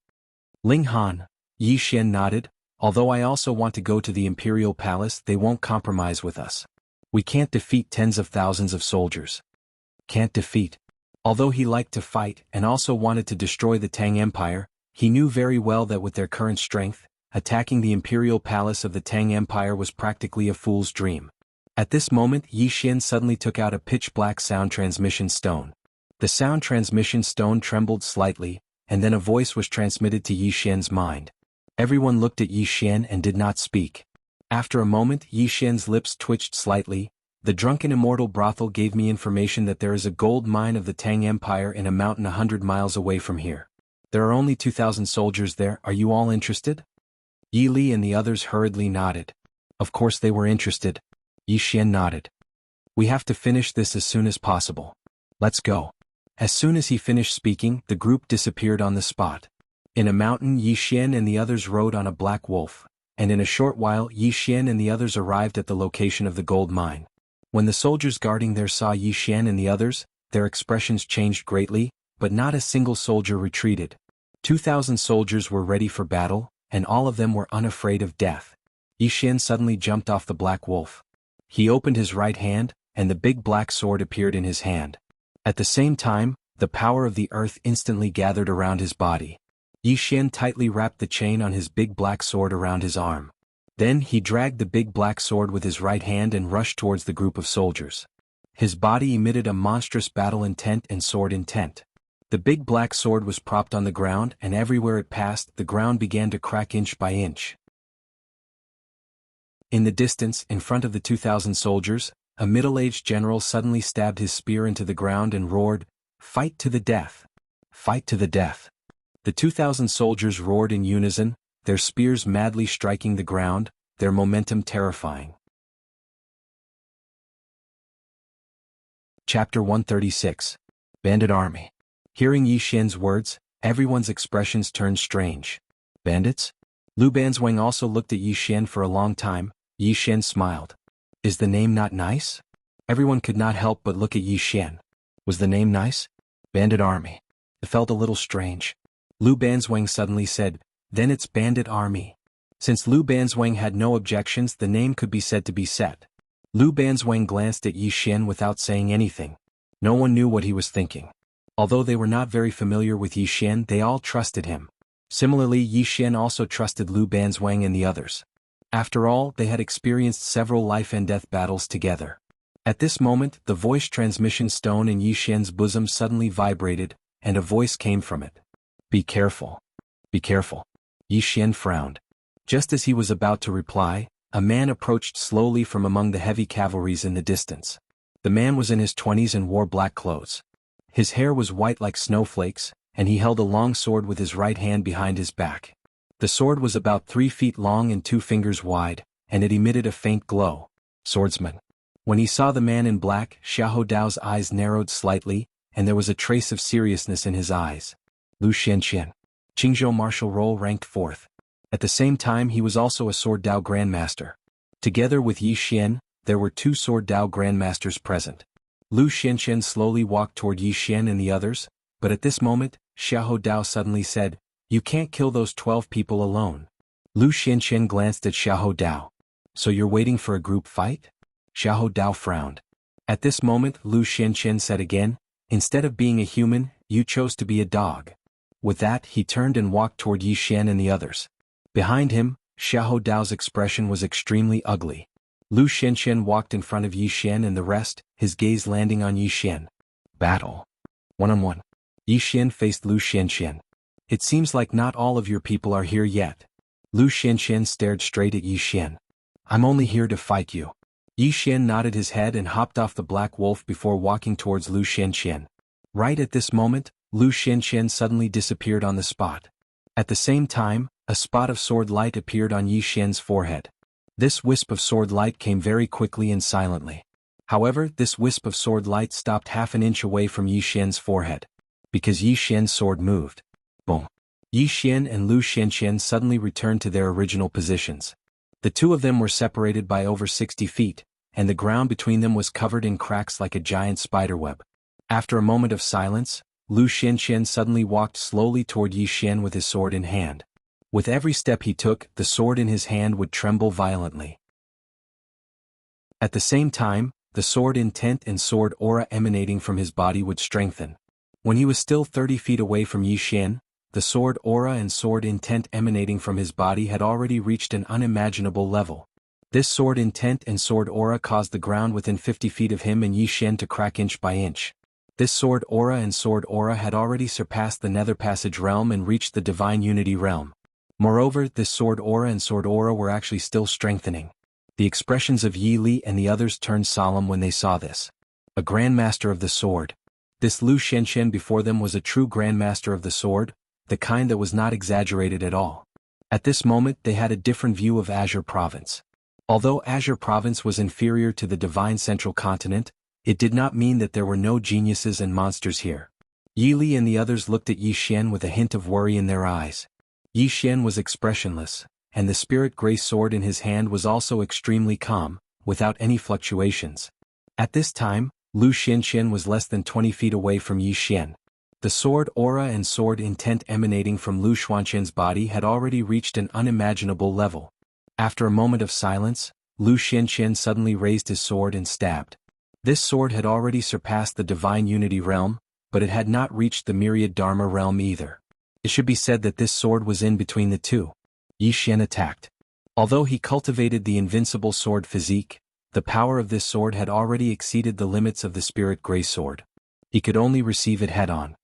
Ling Han. Yi Xian nodded. Although I also want to go to the imperial palace, they won't compromise with us. We can't defeat tens of thousands of soldiers. Can't defeat. Although he liked to fight and also wanted to destroy the Tang Empire, he knew very well that with their current strength, attacking the imperial palace of the Tang Empire was practically a fool's dream. At this moment, Yi Xian suddenly took out a pitch-black sound transmission stone. The sound transmission stone trembled slightly, and then a voice was transmitted to Yi Xian's mind. Everyone looked at Yi Xian and did not speak. After a moment, Yi Xian's lips twitched slightly. The drunken immortal brothel gave me information that there is a gold mine of the Tang Empire in a mountain 100 miles away from here. There are only 2,000 soldiers there. Are you all interested? Yi Li and the others hurriedly nodded. Of course they were interested. Yi Xian nodded. We have to finish this as soon as possible. Let's go. As soon as he finished speaking, the group disappeared on the spot. In a mountain, Yi Xian and the others rode on a black wolf, and in a short while Yi Xian and the others arrived at the location of the gold mine. When the soldiers guarding there saw Yi Xian and the others, their expressions changed greatly, but not a single soldier retreated. 2,000 soldiers were ready for battle, and all of them were unafraid of death. Yi Xian suddenly jumped off the black wolf. He opened his right hand, and the big black sword appeared in his hand. At the same time, the power of the earth instantly gathered around his body. Yi Xian tightly wrapped the chain on his big black sword around his arm. Then he dragged the big black sword with his right hand and rushed towards the group of soldiers. His body emitted a monstrous battle intent and sword intent. The big black sword was propped on the ground, and everywhere it passed, the ground began to crack inch by inch. In the distance, in front of the 2,000 soldiers, a middle-aged general suddenly stabbed his spear into the ground and roared, "Fight to the death! Fight to the death!" The 2,000 soldiers roared in unison, their spears madly striking the ground, their momentum terrifying. Chapter 136. Bandit Army. Hearing Yi Xian's words, everyone's expressions turned strange. Bandits? Lu Banzwang also looked at Yi Xian for a long time. Yi Xian smiled. Is the name not nice? Everyone could not help but look at Yi Xian. Was the name nice? Bandit Army. It felt a little strange. Lu Banzwang suddenly said, then it's Bandit Army. Since Lu Banzwang had no objections, the name could be said to be set. Lu Banzwang glanced at Yi Xian without saying anything. No one knew what he was thinking. Although they were not very familiar with Yi Xian, they all trusted him. Similarly, Yi Xian also trusted Lu Banzwang and the others. After all, they had experienced several life and death battles together. At this moment, the voice transmission stone in Yi Xian's bosom suddenly vibrated, and a voice came from it. Be careful. Be careful. Yi Xian frowned. Just as he was about to reply, a man approached slowly from among the heavy cavalries in the distance. The man was in his 20s and wore black clothes. His hair was white like snowflakes, and he held a long sword with his right hand behind his back. The sword was about 3 feet long and 2 fingers wide, and it emitted a faint glow. Swordsman. When he saw the man in black, Xiahou Dao's eyes narrowed slightly, and there was a trace of seriousness in his eyes. Lu Xianqian. Qingzhou martial role ranked 4th. At the same time he was also a Sword Dao Grandmaster. Together with Yi Xian, there were 2 Sword Dao Grandmasters present. Lu Xianqian slowly walked toward Yi Xian and the others, but at this moment, Xiahou Dao suddenly said, You can't kill those 12 people alone. Lu Xianqian glanced at Xiahou Dao. So you're waiting for a group fight? Xiahou Dao frowned. At this moment, Lu Xianqian said again, Instead of being a human, you chose to be a dog. With that, he turned and walked toward Yi Xian and the others. Behind him, Xiahou Dao's expression was extremely ugly. Lu Xianqian walked in front of Yi Xian and the rest, his gaze landing on Yi Xian. Battle. One-on-one. Yi Xian faced Lu Xianxian. It seems like not all of your people are here yet. Lu Xianxian stared straight at Yi Xian. I'm only here to fight you. Yi Xian nodded his head and hopped off the black wolf before walking towards Lu Xianxian. Right at this moment, Lu Xianxian suddenly disappeared on the spot. At the same time, a spot of sword light appeared on Yi Xian's forehead. This wisp of sword light came very quickly and silently. However, this wisp of sword light stopped half an inch away from Yi Xian's forehead. Because Yi Xian's sword moved. Boom. Yi Xian and Lu Xianxian suddenly returned to their original positions. The two of them were separated by over 60 feet, and the ground between them was covered in cracks like a giant spiderweb. After a moment of silence, Lu Xianxian suddenly walked slowly toward Yi Xian with his sword in hand. With every step he took, the sword in his hand would tremble violently. At the same time, the sword intent and sword aura emanating from his body would strengthen. When he was still 30 feet away from Yi Xian, the sword aura and sword intent emanating from his body had already reached an unimaginable level. This sword intent and sword aura caused the ground within 50 feet of him and Yi Xian to crack inch by inch. This sword aura and sword aura had already surpassed the Nether Passage realm and reached the Divine Unity realm. Moreover, this sword aura and sword aura were actually still strengthening. The expressions of Yi Li and the others turned solemn when they saw this. A Grandmaster of the Sword. This Lu Xianxian before them was a true Grandmaster of the Sword, the kind that was not exaggerated at all. At this moment they had a different view of Azure Province. Although Azure Province was inferior to the Divine Central Continent, it did not mean that there were no geniuses and monsters here. Yi Li and the others looked at Yi Xian with a hint of worry in their eyes. Yi Xian was expressionless, and the spirit gray sword in his hand was also extremely calm, without any fluctuations. At this time, Lu Xianxian was less than 20 feet away from Yi Xian. The sword aura and sword intent emanating from Lu Xuanxian's body had already reached an unimaginable level. After a moment of silence, Lu Xianxian suddenly raised his sword and stabbed. This sword had already surpassed the Divine Unity realm, but it had not reached the Myriad Dharma realm either. It should be said that this sword was in between the two. Yi Xian attacked. Although he cultivated the invincible sword physique, the power of this sword had already exceeded the limits of the spirit gray sword. He could only receive it head-on.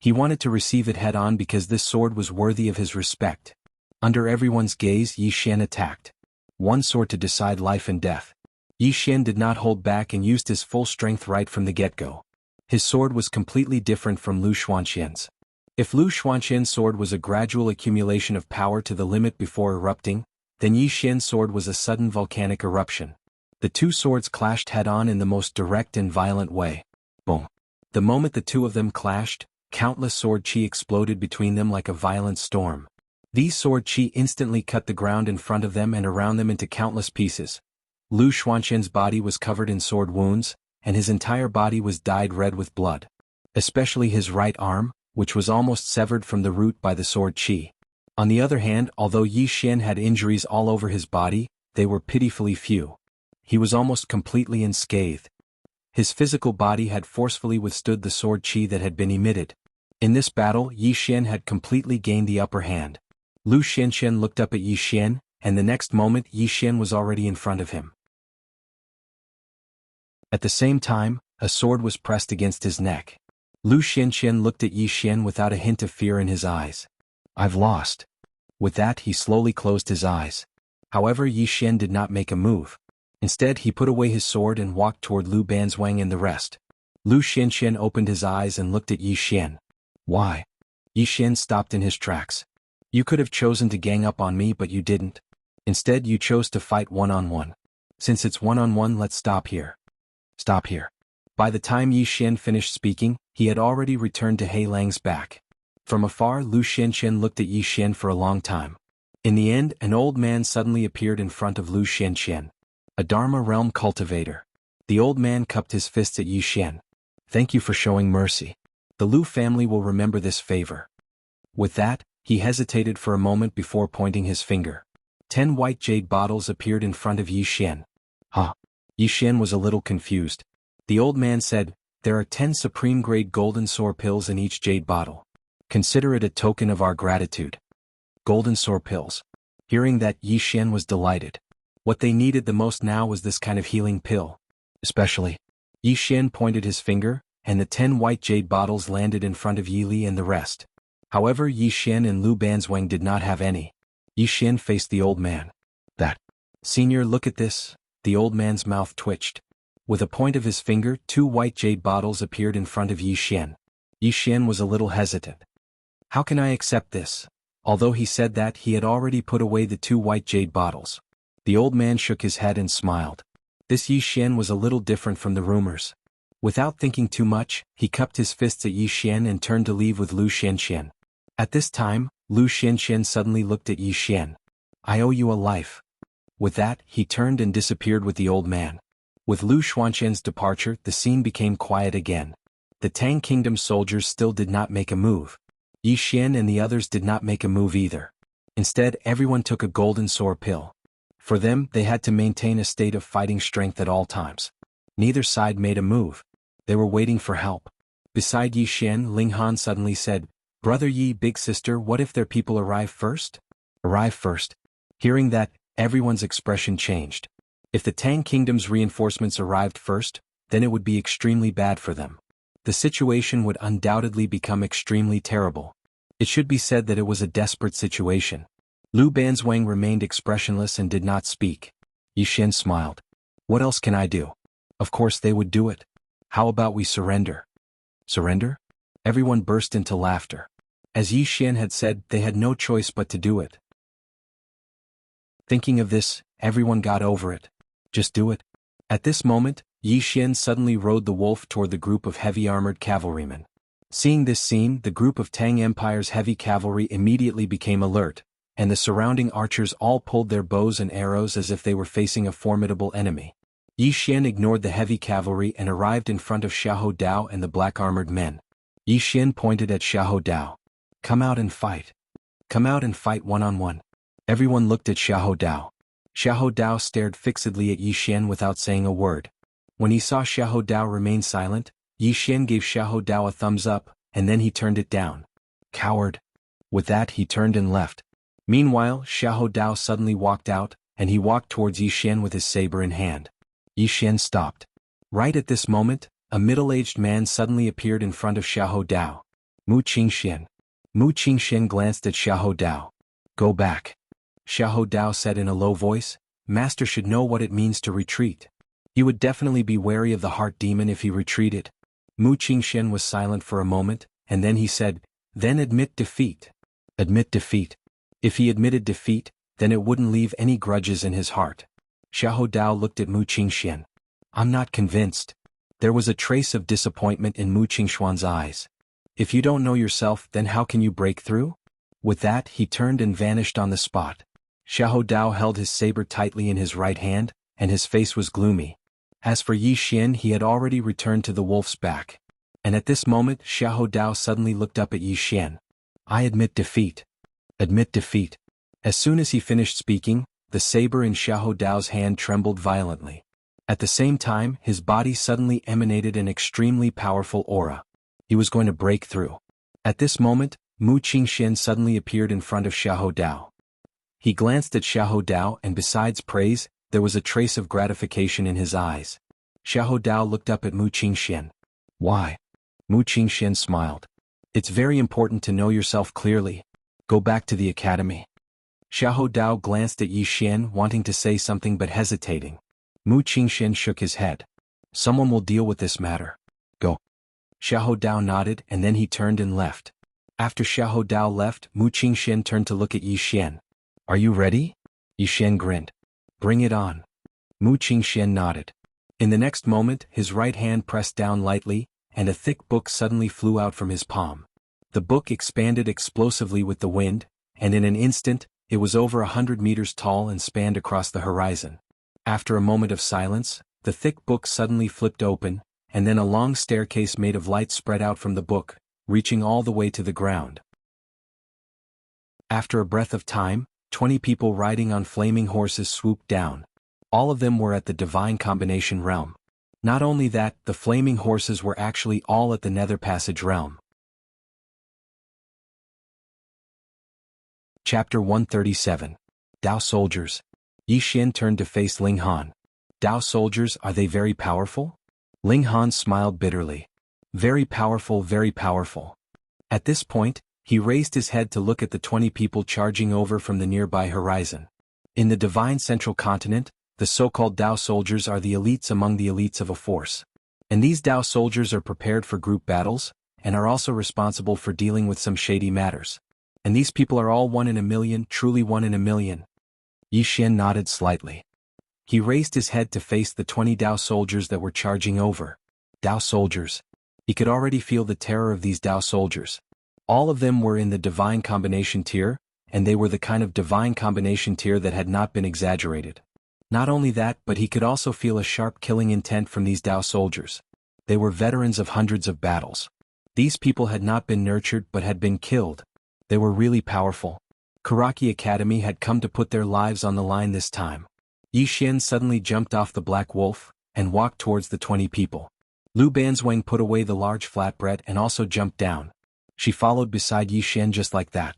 He wanted to receive it head-on because this sword was worthy of his respect. Under everyone's gaze, Yi Xian attacked. One sword to decide life and death. Yi Xian did not hold back and used his full strength right from the get-go. His sword was completely different from Lu Xuanxian's. If Lu Xuanxian's sword was a gradual accumulation of power to the limit before erupting, then Yi Xian's sword was a sudden volcanic eruption. The two swords clashed head-on in the most direct and violent way. Boom. The moment the two of them clashed, countless sword chi exploded between them like a violent storm. These sword chi instantly cut the ground in front of them and around them into countless pieces. Lu Xuanxian's body was covered in sword wounds, and his entire body was dyed red with blood. Especially his right arm, which was almost severed from the root by the sword chi. On the other hand, although Yi Xian had injuries all over his body, they were pitifully few. He was almost completely unscathed. His physical body had forcefully withstood the sword chi that had been emitted. In this battle, Yi Xian had completely gained the upper hand. Lu Xianxian looked up at Yi Xian, and the next moment Yi Xian was already in front of him. At the same time, a sword was pressed against his neck. Lu Xianxian looked at Yi Xian without a hint of fear in his eyes. I've lost. With that he slowly closed his eyes. However, Yi Xian did not make a move. Instead he put away his sword and walked toward Lu Banzwang and the rest. Lu Xianxian opened his eyes and looked at Yi Xian. Why? Yi Xian stopped in his tracks. You could have chosen to gang up on me but you didn't. Instead you chose to fight one-on-one. Since it's one-on-one, let's stop here. Stop here. By the time Yi Xian finished speaking, he had already returned to He Lang's back. From afar, Lu Xianxian looked at Yi Xian for a long time. In the end, an old man suddenly appeared in front of Lu Xianxian. A Dharma realm cultivator. The old man cupped his fists at Yi Xian. Thank you for showing mercy. The Lu family will remember this favor. With that, he hesitated for a moment before pointing his finger. 10 white jade bottles appeared in front of Yi Xian. Huh. Yi Xian was a little confused. The old man said, there are 10 supreme-grade golden sour pills in each jade bottle. Consider it a token of our gratitude. Golden sour pills. Hearing that, Yi Xian was delighted. What they needed the most now was this kind of healing pill. Especially. Yi Xian pointed his finger, and the 10 white jade bottles landed in front of Yi Li and the rest. However, Yi Xian and Lu Banzwang did not have any. Yi Xian faced the old man. That. Senior, look at this. The old man's mouth twitched. With a point of his finger, 2 white jade bottles appeared in front of Yi Xian. Yi Xian was a little hesitant. How can I accept this? Although he said that, he had already put away the 2 white jade bottles. The old man shook his head and smiled. This Yi Xian was a little different from the rumors. Without thinking too much, he cupped his fists at Yi Xian and turned to leave with Lu Xianxian. At this time, Lu Xianxian suddenly looked at Yi Xian. I owe you a life. With that, he turned and disappeared with the old man. With Lu Xuanxian's departure, the scene became quiet again. The Tang Kingdom soldiers still did not make a move. Yi Xian and the others did not make a move either. Instead, everyone took a golden sore pill. For them, they had to maintain a state of fighting strength at all times. Neither side made a move. They were waiting for help. Beside Yi Xian, Ling Han suddenly said, Brother Yi, big sister, what if their people arrive first? Arrive first. Hearing that, everyone's expression changed. If the Tang Kingdom's reinforcements arrived first, then it would be extremely bad for them. The situation would undoubtedly become extremely terrible. It should be said that it was a desperate situation. Lu Banzwang remained expressionless and did not speak. Yi Xian smiled. What else can I do? Of course they would do it. How about we surrender? Surrender? Everyone burst into laughter. As Yi Xian had said, they had no choice but to do it. Thinking of this, everyone got over it. Just do it. At this moment, Yi Xian suddenly rode the wolf toward the group of heavy-armored cavalrymen. Seeing this scene, the group of Tang Empire's heavy cavalry immediately became alert, and the surrounding archers all pulled their bows and arrows as if they were facing a formidable enemy. Yi Xian ignored the heavy cavalry and arrived in front of Xiahou Dao and the black-armored men. Yi Xian pointed at Xiahou Dao. Come out and fight. Come out and fight one-on-one. Everyone looked at Xiahou Dao. Xiahou Dao stared fixedly at Yi Xian without saying a word. When he saw Xiahou Dao remain silent, Yi Xian gave Xiahou Dao a thumbs up, and then he turned it down. Coward. With that he turned and left. Meanwhile, Xiahou Dao suddenly walked out, and he walked towards Yi Xian with his saber in hand. Yi Xian stopped. Right at this moment, a middle-aged man suddenly appeared in front of Xiahou Dao. Mu Qingxian. Mu Qingxian glanced at Xiahou Dao. Go back. Xiahou Dao said in a low voice, Master should know what it means to retreat. He would definitely be wary of the heart demon if he retreated. Mu Qingxian was silent for a moment, and then he said, Then admit defeat. Admit defeat. If he admitted defeat, then it wouldn't leave any grudges in his heart. Xiahou Dao looked at Mu Qingxian. I'm not convinced. There was a trace of disappointment in Mu Qingxuan's eyes. If you don't know yourself, then how can you break through? With that, he turned and vanished on the spot. Xiahou Dao held his saber tightly in his right hand, and his face was gloomy. As for Yi Xian, he had already returned to the wolf's back. And at this moment, Xiahou Dao suddenly looked up at Yi Xian. I admit defeat. Admit defeat. As soon as he finished speaking, the saber in Xiahou Dao's hand trembled violently. At the same time, his body suddenly emanated an extremely powerful aura. He was going to break through. At this moment, Mu Qingxian suddenly appeared in front of Xiahou Dao. He glanced at Xiahou Dao, and besides praise, there was a trace of gratification in his eyes. Xiahou Dao looked up at Mu Qingxian. Why? Mu Qingxian smiled. It's very important to know yourself clearly. Go back to the academy. Xiahou Dao glanced at Yi Xian, wanting to say something but hesitating. Mu Qingxian shook his head. Someone will deal with this matter. Go. Xiahou Dao nodded, and then he turned and left. After Xiahou Dao left, Mu Qingxian turned to look at Yi Xian. Are you ready? Yi Xian grinned. Bring it on. Mu Qingxian nodded. In the next moment, his right hand pressed down lightly, and a thick book suddenly flew out from his palm. The book expanded explosively with the wind, and in an instant, it was over 100 meters tall and spanned across the horizon. After a moment of silence, the thick book suddenly flipped open, and then a long staircase made of light spread out from the book, reaching all the way to the ground. After a breath of time, 20 people riding on flaming horses swooped down. All of them were at the Divine Combination realm. Not only that, the flaming horses were actually all at the Nether Passage realm. Chapter 137. Dao Soldiers. Yi Xian turned to face Ling Han. Dao soldiers, are they very powerful? Ling Han smiled bitterly. Very powerful, very powerful. At this point, he raised his head to look at the 20 people charging over from the nearby horizon. In the divine central continent, the so-called Dao soldiers are the elites among the elites of a force. And these Dao soldiers are prepared for group battles, and are also responsible for dealing with some shady matters. And these people are all 1 in a million, truly 1 in a million. Yi Xian nodded slightly. He raised his head to face the 20 Dao soldiers that were charging over. Dao soldiers. He could already feel the terror of these Dao soldiers. All of them were in the divine combination tier, and they were the kind of divine combination tier that had not been exaggerated. Not only that, but he could also feel a sharp killing intent from these Dao soldiers. They were veterans of hundreds of battles. These people had not been nurtured but had been killed. They were really powerful. Karaki Academy had come to put their lives on the line this time. Yi Xian suddenly jumped off the black wolf, and walked towards the 20 people. Lu Banzwang put away the large flatbread and also jumped down. She followed beside Yi Xian just like that.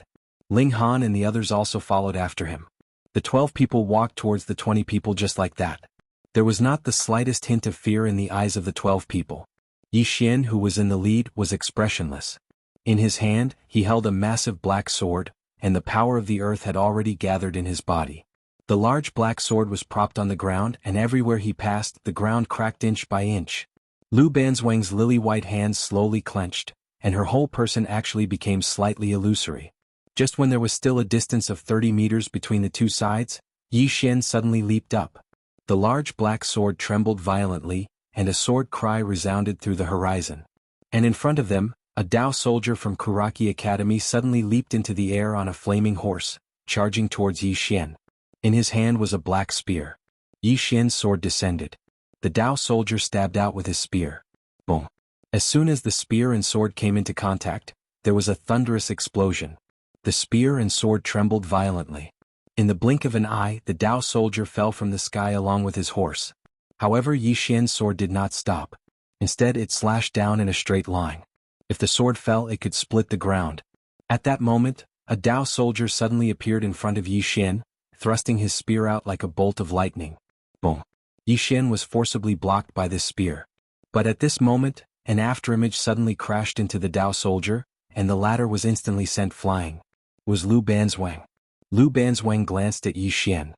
Ling Han and the others also followed after him. The 12 people walked towards the 20 people just like that. There was not the slightest hint of fear in the eyes of the 12 people. Yi Xian, who was in the lead, was expressionless. In his hand, he held a massive black sword, and the power of the earth had already gathered in his body. The large black sword was propped on the ground, and everywhere he passed, the ground cracked inch by inch. Lu Banzwang's lily-white hands slowly clenched, and her whole person actually became slightly illusory. Just when there was still a distance of 30 meters between the two sides, Yi Xian suddenly leaped up. The large black sword trembled violently, and a sword cry resounded through the horizon. And in front of them, a Dao soldier from Karaki Academy suddenly leaped into the air on a flaming horse, charging towards Yi Xian. In his hand was a black spear. Yi Xian's sword descended. The Dao soldier stabbed out with his spear. Boom. As soon as the spear and sword came into contact, there was a thunderous explosion. The spear and sword trembled violently. In the blink of an eye, the Dao soldier fell from the sky along with his horse. However, Yi Xian's sword did not stop. Instead, it slashed down in a straight line. If the sword fell, it could split the ground. At that moment, a Dao soldier suddenly appeared in front of Yi Xian, thrusting his spear out like a bolt of lightning. Boom. Yi Xian was forcibly blocked by this spear. But at this moment, an afterimage suddenly crashed into the Dao soldier, and the latter was instantly sent flying. It was Lu Banzwang. Lu Banzwang glanced at Yi Xian.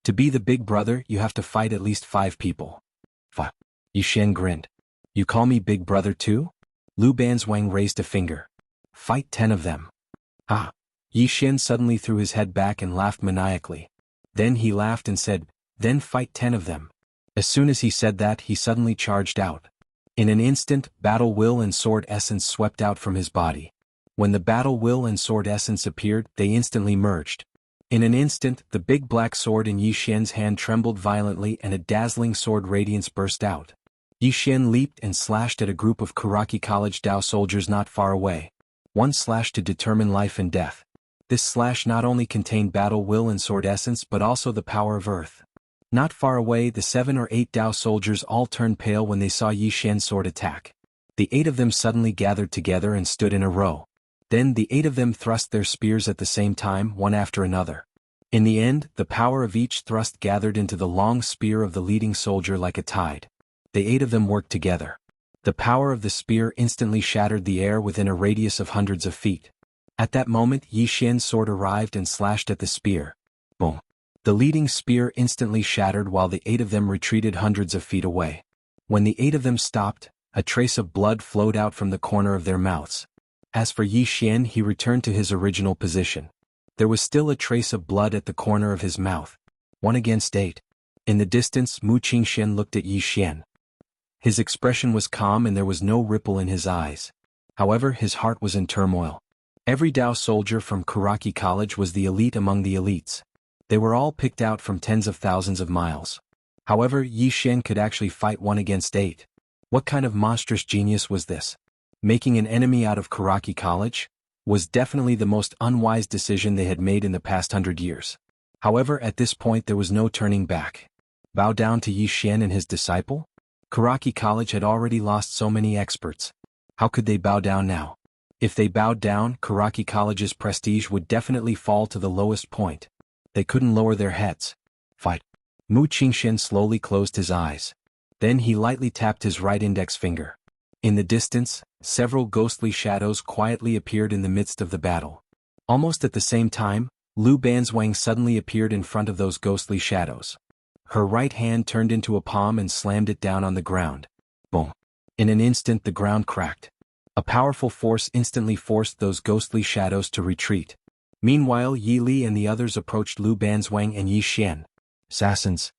To be the big brother, you have to fight at least 5 people. 5. Yi Xian grinned. You call me big brother too? Lu Banzwang raised a finger. Fight 10 of them. Ah. Yi Xian suddenly threw his head back and laughed maniacally. Then he laughed and said, then fight 10 of them. As soon as he said that, he suddenly charged out. In an instant, battle will and sword essence swept out from his body. When the battle will and sword essence appeared, they instantly merged. In an instant, the big black sword in Yi Xian's hand trembled violently and a dazzling sword radiance burst out. Yi Xian leaped and slashed at a group of Karaki College Dao soldiers not far away. One slash to determine life and death. This slash not only contained battle will and sword essence but also the power of earth. Not far away, the 7 or 8 Dao soldiers all turned pale when they saw Yi Xian's sword attack. The 8 of them suddenly gathered together and stood in a row. Then the 8 of them thrust their spears at the same time, one after another. In the end, the power of each thrust gathered into the long spear of the leading soldier like a tide. The 8 of them worked together. The power of the spear instantly shattered the air within a radius of hundreds of feet. At that moment, Yi Xian's sword arrived and slashed at the spear. Boom. The leading spear instantly shattered while the 8 of them retreated hundreds of feet away. When the 8 of them stopped, a trace of blood flowed out from the corner of their mouths. As for Yi Xian, he returned to his original position. There was still a trace of blood at the corner of his mouth. 1 against 8. In the distance, Mu Qingxian looked at Yi Xian. His expression was calm and there was no ripple in his eyes. However, his heart was in turmoil. Every Dao soldier from Karaki College was the elite among the elites. They were all picked out from tens of thousands of miles. However, Yi Xian could actually fight 1 against 8. What kind of monstrous genius was this? Making an enemy out of Karaki College was definitely the most unwise decision they had made in the past 100 years. However, at this point there was no turning back. Bow down to Yi Xian and his disciple? Karaki College had already lost so many experts. How could they bow down now? If they bowed down, Karaki College's prestige would definitely fall to the lowest point. They couldn't lower their heads. Fight. Mu Qingxian slowly closed his eyes. Then he lightly tapped his right index finger. In the distance, several ghostly shadows quietly appeared in the midst of the battle. Almost at the same time, Lu Banzwang suddenly appeared in front of those ghostly shadows. Her right hand turned into a palm and slammed it down on the ground. Boom! In an instant the ground cracked. A powerful force instantly forced those ghostly shadows to retreat. Meanwhile, Yi Li and the others approached Lu Banzwang and Yi Xian. Assassins.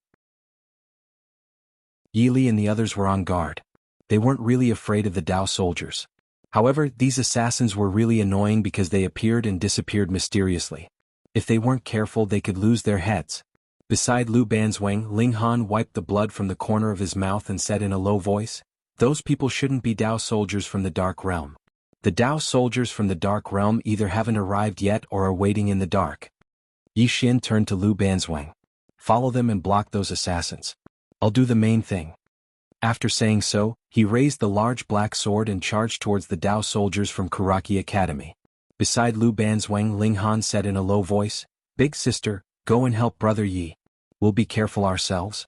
Yi Li and the others were on guard. They weren't really afraid of the Dao soldiers. However, these assassins were really annoying because they appeared and disappeared mysteriously. If they weren't careful, they could lose their heads. Beside Lu Banzwang, Ling Han wiped the blood from the corner of his mouth and said in a low voice, "Those people shouldn't be Dao soldiers from the Dark Realm. The Dao soldiers from the Dark Realm either haven't arrived yet or are waiting in the dark." Yi Xian turned to Lu Banzwang. "Follow them and block those assassins. I'll do the main thing." After saying so, he raised the large black sword and charged towards the Dao soldiers from Kuraki Academy. Beside Lu Banzwang, Ling Han said in a low voice, "Big sister, go and help brother Yi. We'll be careful ourselves."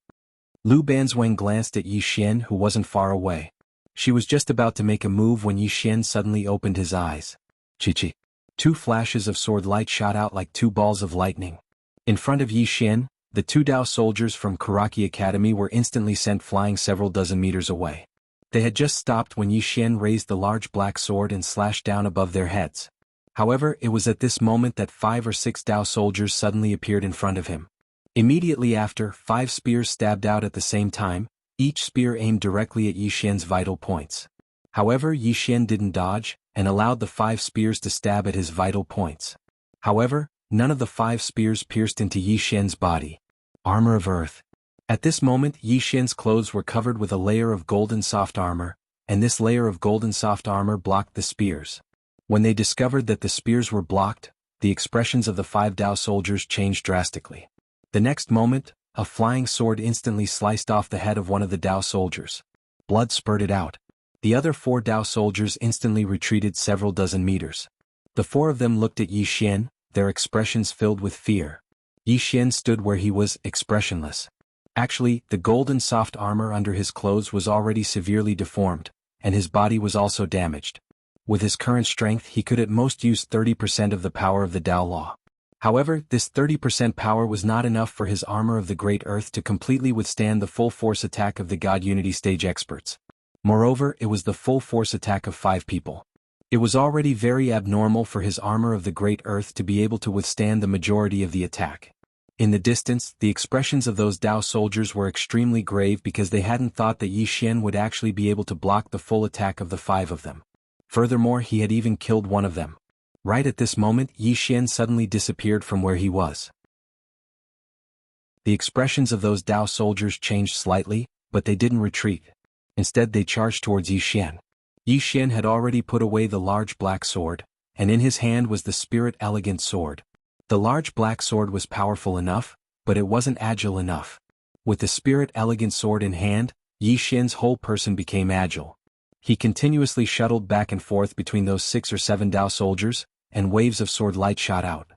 Lu Banzwang glanced at Yi Xian, who wasn't far away. She was just about to make a move when Yi Xian suddenly opened his eyes. Chi-chi. Two flashes of sword light shot out like two balls of lightning. In front of Yi Xian, the two Dao soldiers from Kuraki Academy were instantly sent flying several dozen meters away. They had just stopped when Yi Xian raised the large black sword and slashed down above their heads. However, it was at this moment that 5 or 6 Dao soldiers suddenly appeared in front of him. Immediately after, 5 spears stabbed out at the same time, each spear aimed directly at Yi Xian's vital points. However, Yi Xian didn't dodge, and allowed the 5 spears to stab at his vital points. However, none of the 5 spears pierced into Yi Xian's body. Armor of Earth. At this moment, Yi Xian's clothes were covered with a layer of golden soft armor, and this layer of golden soft armor blocked the spears. When they discovered that the spears were blocked, the expressions of the 5 Dao soldiers changed drastically. The next moment, a flying sword instantly sliced off the head of one of the Dao soldiers. Blood spurted out. The other 4 Dao soldiers instantly retreated several dozen meters. The 4 of them looked at Yi Xian, their expressions filled with fear. Yi Xian stood where he was, expressionless. Actually, the golden soft armor under his clothes was already severely deformed, and his body was also damaged. With his current strength, he could at most use 30% of the power of the Dao Law. However, this 30% power was not enough for his armor of the Great Earth to completely withstand the full force attack of the God Unity stage experts. Moreover, it was the full force attack of 5 people. It was already very abnormal for his armor of the Great Earth to be able to withstand the majority of the attack. In the distance, the expressions of those Dao soldiers were extremely grave because they hadn't thought that Yi Xian would actually be able to block the full attack of the 5 of them. Furthermore, he had even killed one of them. Right at this moment, Yi Xian suddenly disappeared from where he was. The expressions of those Dao soldiers changed slightly, but they didn't retreat. Instead, they charged towards Yi Xian. Yi Xian had already put away the large black sword, and in his hand was the Spirit Elegant Sword. The large black sword was powerful enough, but it wasn't agile enough. With the Spirit Elegant Sword in hand, Yi Xian's whole person became agile. He continuously shuttled back and forth between those 6 or 7 Dao soldiers, and waves of sword light shot out.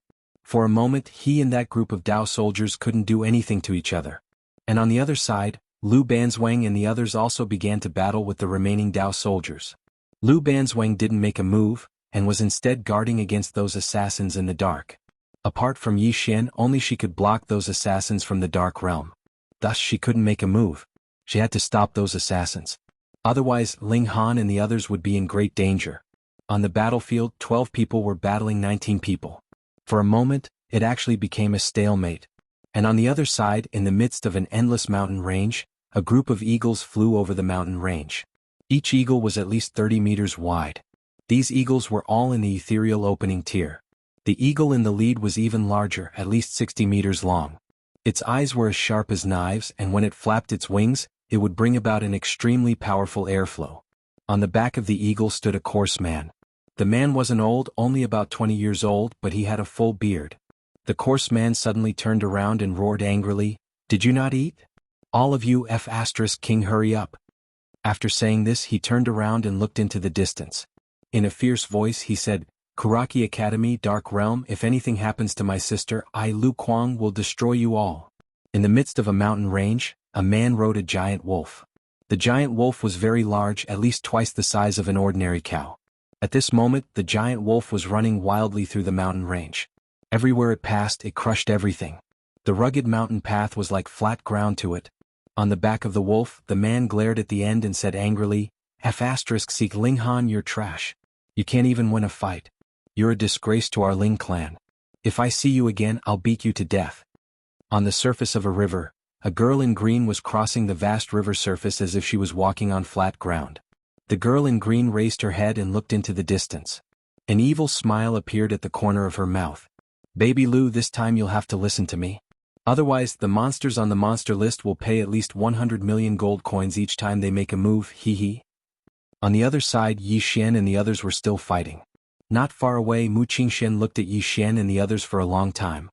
For a moment, he and that group of Dao soldiers couldn't do anything to each other. And on the other side, Lu Banzwang and the others also began to battle with the remaining Dao soldiers. Lu Banzwang didn't make a move, and was instead guarding against those assassins in the dark. Apart from Yi Xian, only she could block those assassins from the Dark Realm. Thus she couldn't make a move. She had to stop those assassins. Otherwise, Ling Han and the others would be in great danger. On the battlefield, 12 people were battling 19 people. For a moment, it actually became a stalemate. And on the other side, in the midst of an endless mountain range, a group of eagles flew over the mountain range. Each eagle was at least 30 meters wide. These eagles were all in the ethereal opening tier. The eagle in the lead was even larger, at least 60 meters long. Its eyes were as sharp as knives, and when it flapped its wings, it would bring about an extremely powerful airflow. On the back of the eagle stood a coarse man. The man wasn't old, only about 20 years old, but he had a full beard. The coarse man suddenly turned around and roared angrily, "Did you not eat? All of you King, hurry up." After saying this, he turned around and looked into the distance. In a fierce voice he said, "Kuraki Academy, Dark Realm, if anything happens to my sister, I, Lu Kuang, will destroy you all." In the midst of a mountain range, a man rode a giant wolf. The giant wolf was very large, at least twice the size of an ordinary cow. At this moment, the giant wolf was running wildly through the mountain range. Everywhere it passed, it crushed everything. The rugged mountain path was like flat ground to it. On the back of the wolf, the man glared at the end and said angrily, F***seek Ling Han, you're trash. You can't even win a fight. You're a disgrace to our Ling clan. If I see you again, I'll beat you to death. On the surface of a river, a girl in green was crossing the vast river surface as if she was walking on flat ground. The girl in green raised her head and looked into the distance. An evil smile appeared at the corner of her mouth. Baby Lou, this time you'll have to listen to me. Otherwise, the monsters on the monster list will pay at least 100 million gold coins each time they make a move, hee hee. On the other side, Yi Xian and the others were still fighting. Not far away, Mu Qingxian looked at Yi Xian and the others for a long time.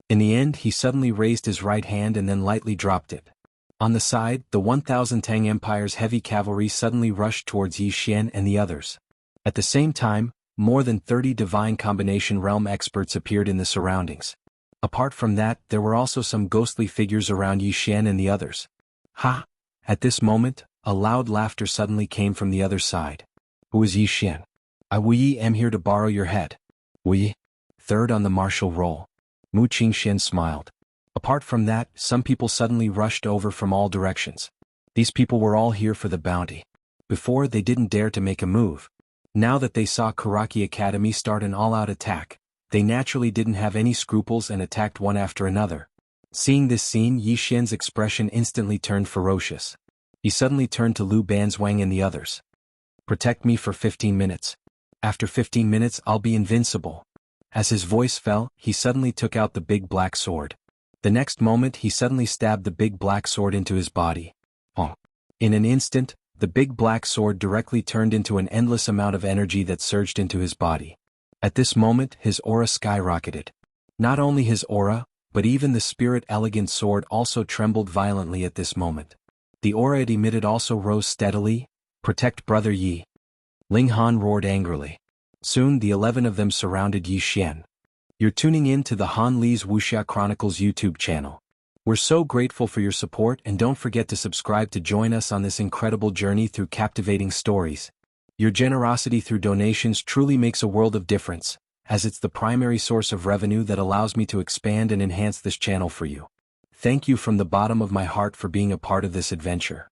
In the end, he suddenly raised his right hand and then lightly dropped it. On the side, the 1000 Tang Empire's heavy cavalry suddenly rushed towards Yi Xian and the others. At the same time, more than 30 divine combination realm experts appeared in the surroundings. Apart from that, there were also some ghostly figures around Yi Xian and the others. Ha! At this moment, a loud laughter suddenly came from the other side. Who is Yi Xian? I am here to borrow your head. Third on the martial roll. Mu Qingxian smiled. Apart from that, some people suddenly rushed over from all directions. These people were all here for the bounty. Before, they didn't dare to make a move. Now that they saw Karaki Academy start an all-out attack, they naturally didn't have any scruples and attacked one after another. Seeing this scene, Yi Xian's expression instantly turned ferocious. He suddenly turned to Lu Banzwang and the others. Protect me for 15 minutes. After 15 minutes, I'll be invincible. As his voice fell, he suddenly took out the big black sword. The next moment, he suddenly stabbed the big black sword into his body. In an instant, the big black sword directly turned into an endless amount of energy that surged into his body. At this moment, his aura skyrocketed. Not only his aura, but even the spirit elegant sword also trembled violently at this moment. The aura it emitted also rose steadily. Protect Brother Yi. Ling Han roared angrily. Soon the 11 of them surrounded Yi Xian. You're tuning in to the Han Li's Wuxia Chronicles YouTube channel. We're so grateful for your support, and don't forget to subscribe to join us on this incredible journey through captivating stories. Your generosity through donations truly makes a world of difference, as it's the primary source of revenue that allows me to expand and enhance this channel for you. Thank you from the bottom of my heart for being a part of this adventure.